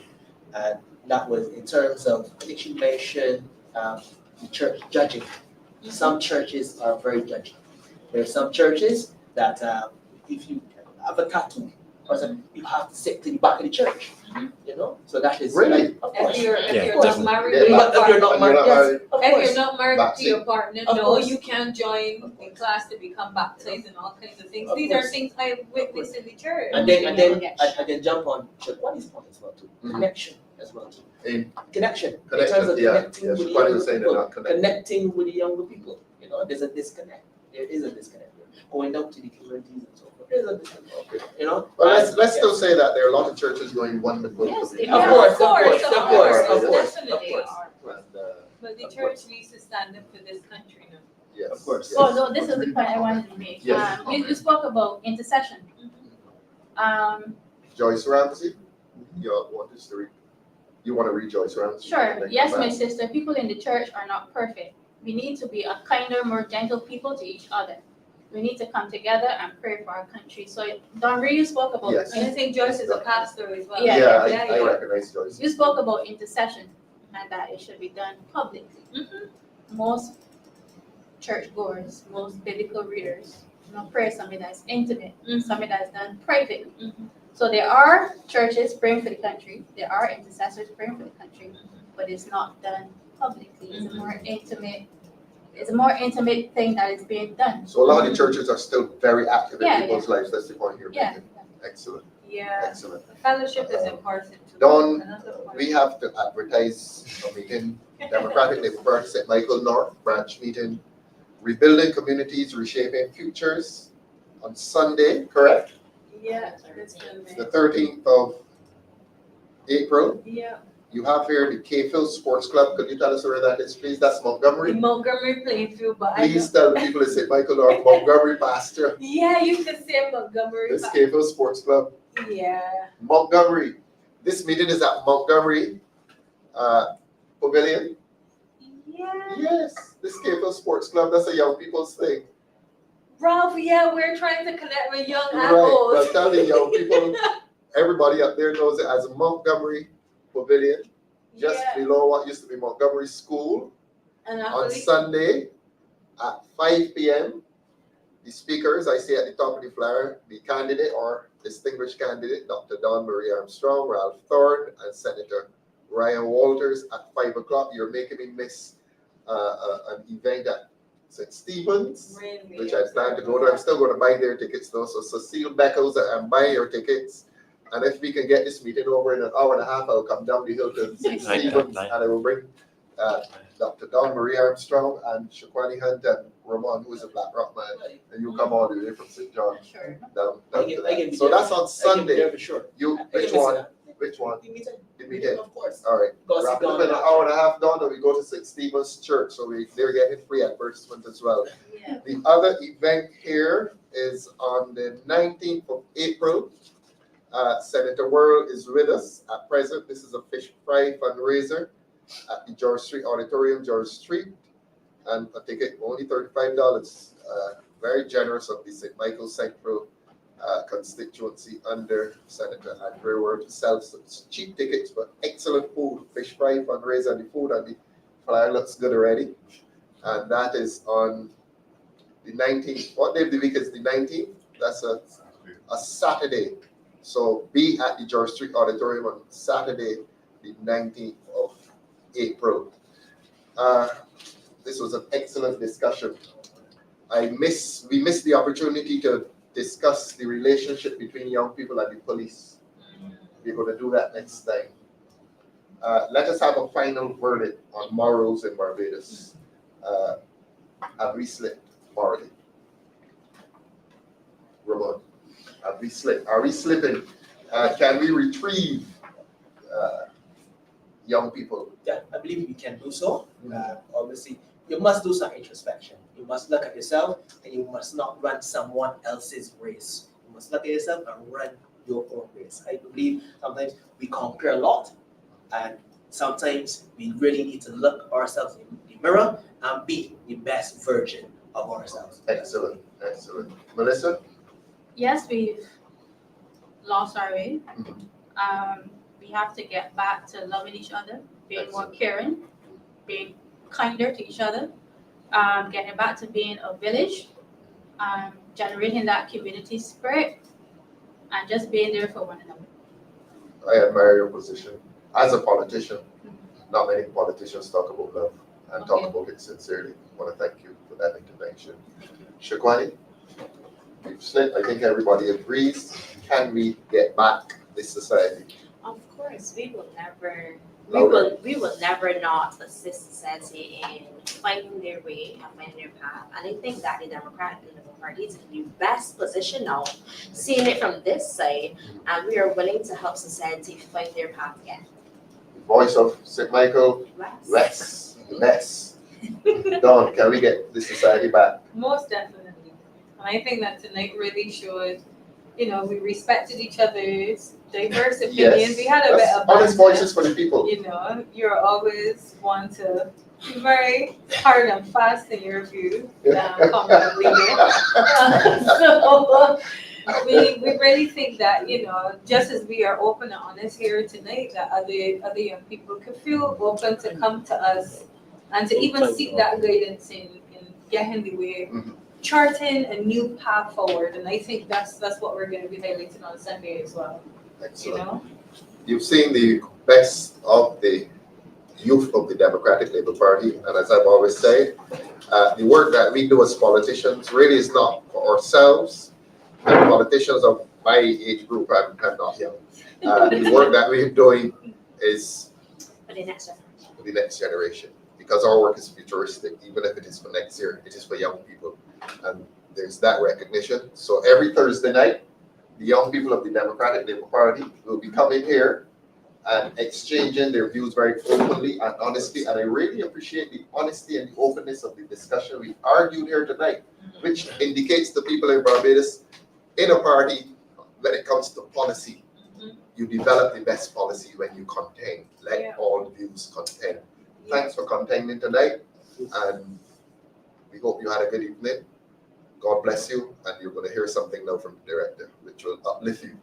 And that was in terms of, I think she mentioned the church judging. Some churches are very judgy. There are some churches that if you have a tattoo or something, you have to sit to the back of the church. So that is Really? Of If course. you're Of not course. married Yeah, to your But if you're partner, not And you're married, not yes, married? of if course. you're not married That's to your it. partner, Of no, course. you can't join in class to become baptized and all kinds of things. Of These are course. things I have witnessed in the church. And then jump on Shaqani's point as well too. Mhm. Connection as well too. In Connection. In terms of yeah, connecting yes, with the Shaqani younger was saying they're people. not connected. Connecting with the younger people. There's a disconnect. There is a disconnect. Going out to the communities and so forth. There's a disconnect. Okay. Well, Well, let's still say that there are a lot of churches doing wonderful. Yes, they community are. Of course, of course. Definitely course. are. And, But the Of church course. needs to stand up for this country now. yes, Of course. yes. Oh, no, this is the point I wanted to make. Yes. You spoke about intercession. Joyce Ramsey, you want us to read? You want to read Joyce Ramsey? Sure, And then yes, come my back? sister, people in the church are not perfect. We need to be a kinder, more gentle people to each other. We need to come together and pray for our country. So Don Ree, you spoke about. Yes. And I think Joyce is a pastor as well. Yeah, Yeah, I recognize Joyce. You spoke about intercession and that it should be done publicly. Most churchgoers, most biblical readers, pray something that's intimate, something that's done privately. So there are churches praying for the country, there are intercessors praying for the country, but it's not done publicly. It's a more intimate thing that is being done. So a lot of the churches are still very active in Yeah, people's lives. That's the point you're Yeah. making. Excellent, Yeah, excellent. fellowship is important too. Dawn, Another point. We have to advertise a meeting, Democratic Labour Party, St. Michael North branch meeting, rebuilding communities, reshaping futures on Sunday, correct? Yeah, it's been The made. 13th of April. Yeah. You have here the K-Phil Sports Club. Could you tell us where that is, please? That's Montgomery. In Montgomery Plainfield, but Please tell the people in St. Michael or Montgomery pasture. yeah, you can say Montgomery. This K-Phil Sports Club. Yeah. Montgomery. This meeting is at Montgomery Pavilion. Yeah. Yes, this K-Phil Sports Club. That's a young people's thing. Ralph, yeah, we're trying to connect with young Right. apples. But tell the young people, everybody up there knows it as Montgomery Pavilion, just Yeah. below what used to be Montgomery School. And I On believe Sunday at 5 p.m. The speakers I see at the top of the flyer, the candidate or distinguished candidate, Dr. Dawn Marie Armstrong, Ralph Thorne, and Senator Ryan Walters at 5 o'clock. You're making me miss an event at St. Stephen's, really which I plan to go to. I'm still going to buy their tickets though. So Cecile Beckles, I'm buying your tickets. And if we can get this meeting over in an hour and a half, I'll come down the hill to St. Stephen's and I will bring Dr. Dawn Marie Armstrong and Shaquani Hunt and Ramon, who is a Black Rock man, and you come all the way from St. John Sure. down I to can that. be So there. that's on I can be Sunday. there for sure. You, I can which miss one? that. Which one? The meeting. The meeting. Of course. All right. Go Wrap sit up down in an and hour and a half down, and we go to St. Stephen's Church. So they're getting free advertisement as well. Yeah. The other event here is on the 19th of April. Senator Worrell is with us at present. This is a fish fry fundraiser at the George Street Auditorium, George Street. And a ticket only $35. Very generous of the St. Michael Central constituency under Senator Andre Worrell to sell some cheap tickets, but excellent food, fish fry fundraiser, and the food and the flyer looks good already. And that is on the 19th. What day of the week is the 19th? That's a Saturday. So be at the George Street Auditorium on Saturday, the 19th of April. This was an excellent discussion. We missed the opportunity to discuss the relationship between young people and the police. We're going to do that next time. Let us have a final verdict on morals in Barbados. Have we slipped morally? Ramon, have we slipped? Are we slipping? Can we retrieve young people? Yeah, I believe we can do so. Obviously, you must do some introspection. You must look at yourself, and you must not run someone else's race. You must look at yourself and run your own race. I believe sometimes we compare a lot, and sometimes we really need to look ourselves in the mirror and be the best version of ourselves. Excellent, excellent. Melissa? Yes, we've lost our way. We have to get back to loving each other, being more caring, being kinder to each other, getting back to being a village, generating that community spirit, and just being there for one another. I admire your position. As a politician, not many politicians talk about love and talk about it sincerely. I want to thank you for that intervention. Shaquani, we've slipped. I think everybody agrees. Can we get back this society? Of course, we will never Louder. we will never not assist society in finding their way and finding their path. And I think that the Democratic and Liberal Party is in the best position now, seeing it from this side, and we are willing to help society find their path again. Voice of St. Michael, less. Dawn, can we get this society back? Most definitely. And I think that tonight really showed, we respected each other's diverse opinions. We had a bit of honest banter. voices for the people. You're always one to be very hard and fast in your view. Comfortably there. So we really think that, just as we are open and honest here tonight, that other young people could feel open to come to us and to even seek that guidance in getting the way, charting a new path forward. And I think that's what we're going to be highlighting on Sunday as well. Excellent. You've seen the best of the youth of the Democratic Labour Party, and as I've always said, the work that we do as politicians really is not for ourselves. And politicians of my age group, I'm not young. The work that we're doing is For the next one. for the next generation, because our work is futuristic. Even if it is for next year, it is for young people, and there's that recognition. So every Thursday night, the young people of the Democratic Labour Party will be coming here and exchanging their views very openly and honestly. And I really appreciate the honesty and the openness of the discussion we argued here tonight, which indicates to people in Barbados, in a party, when it comes to policy, you develop the best policy when you contend. Let all views contend. Thanks for contending tonight, and we hope you had a good evening. God bless you, and you're going to hear something now from the director, which will uplift you.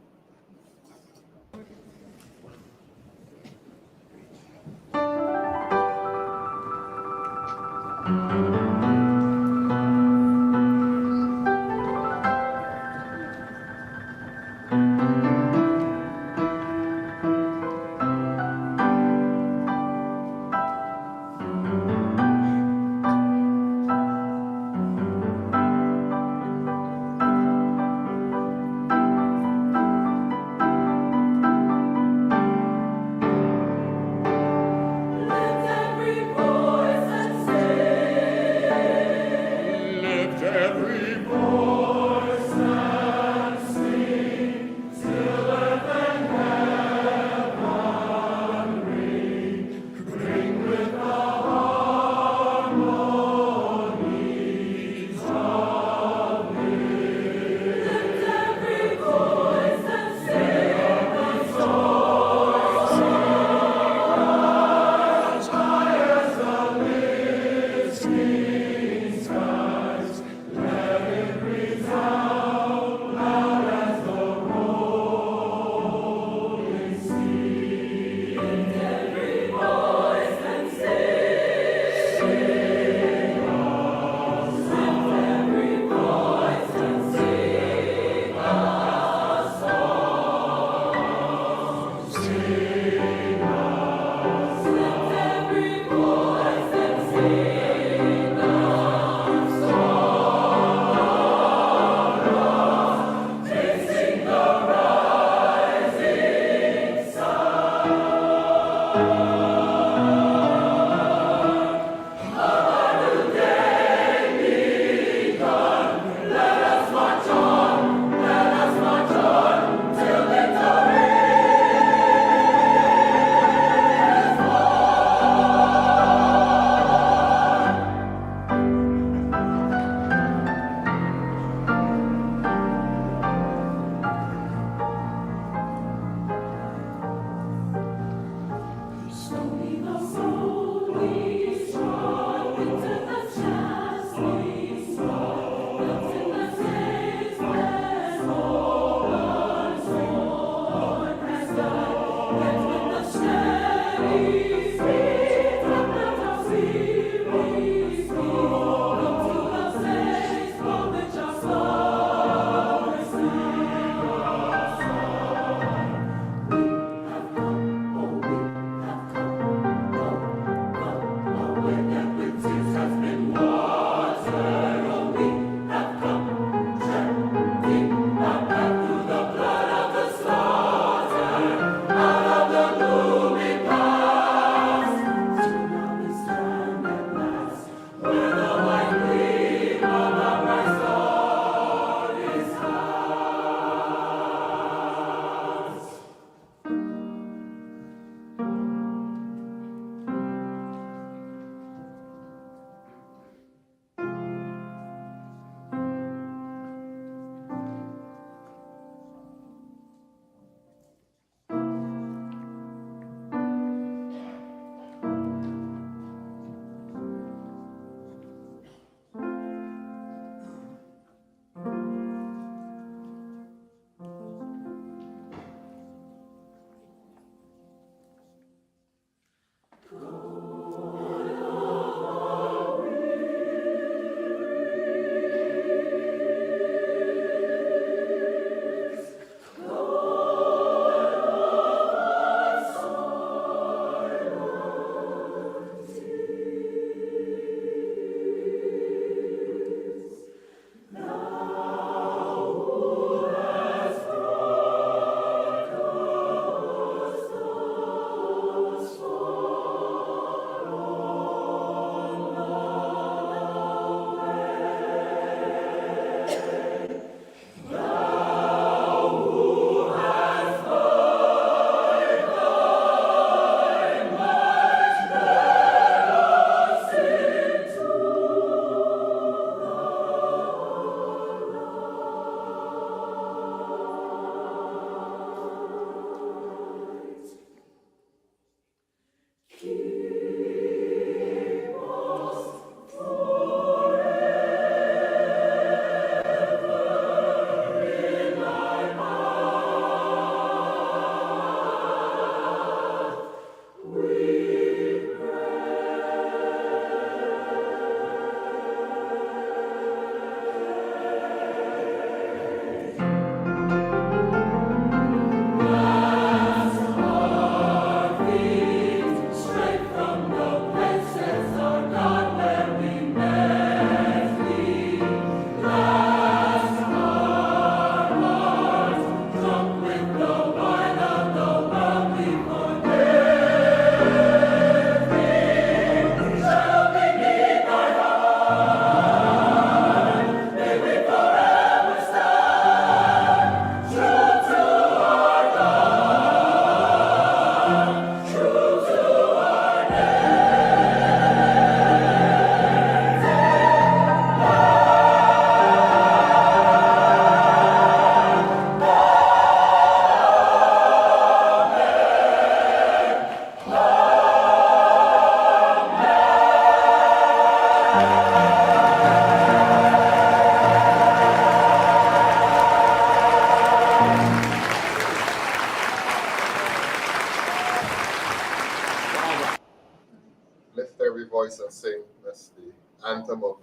voice and sing. That's the anthem of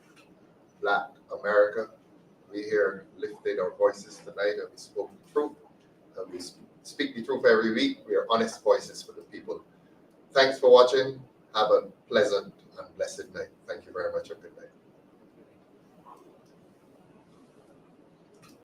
Black America. We here lifted our voices tonight and we spoke the truth. And we speak the truth every week. We are honest voices for the people. Thanks for watching. Have a pleasant and blessed night. Thank you very much and good night.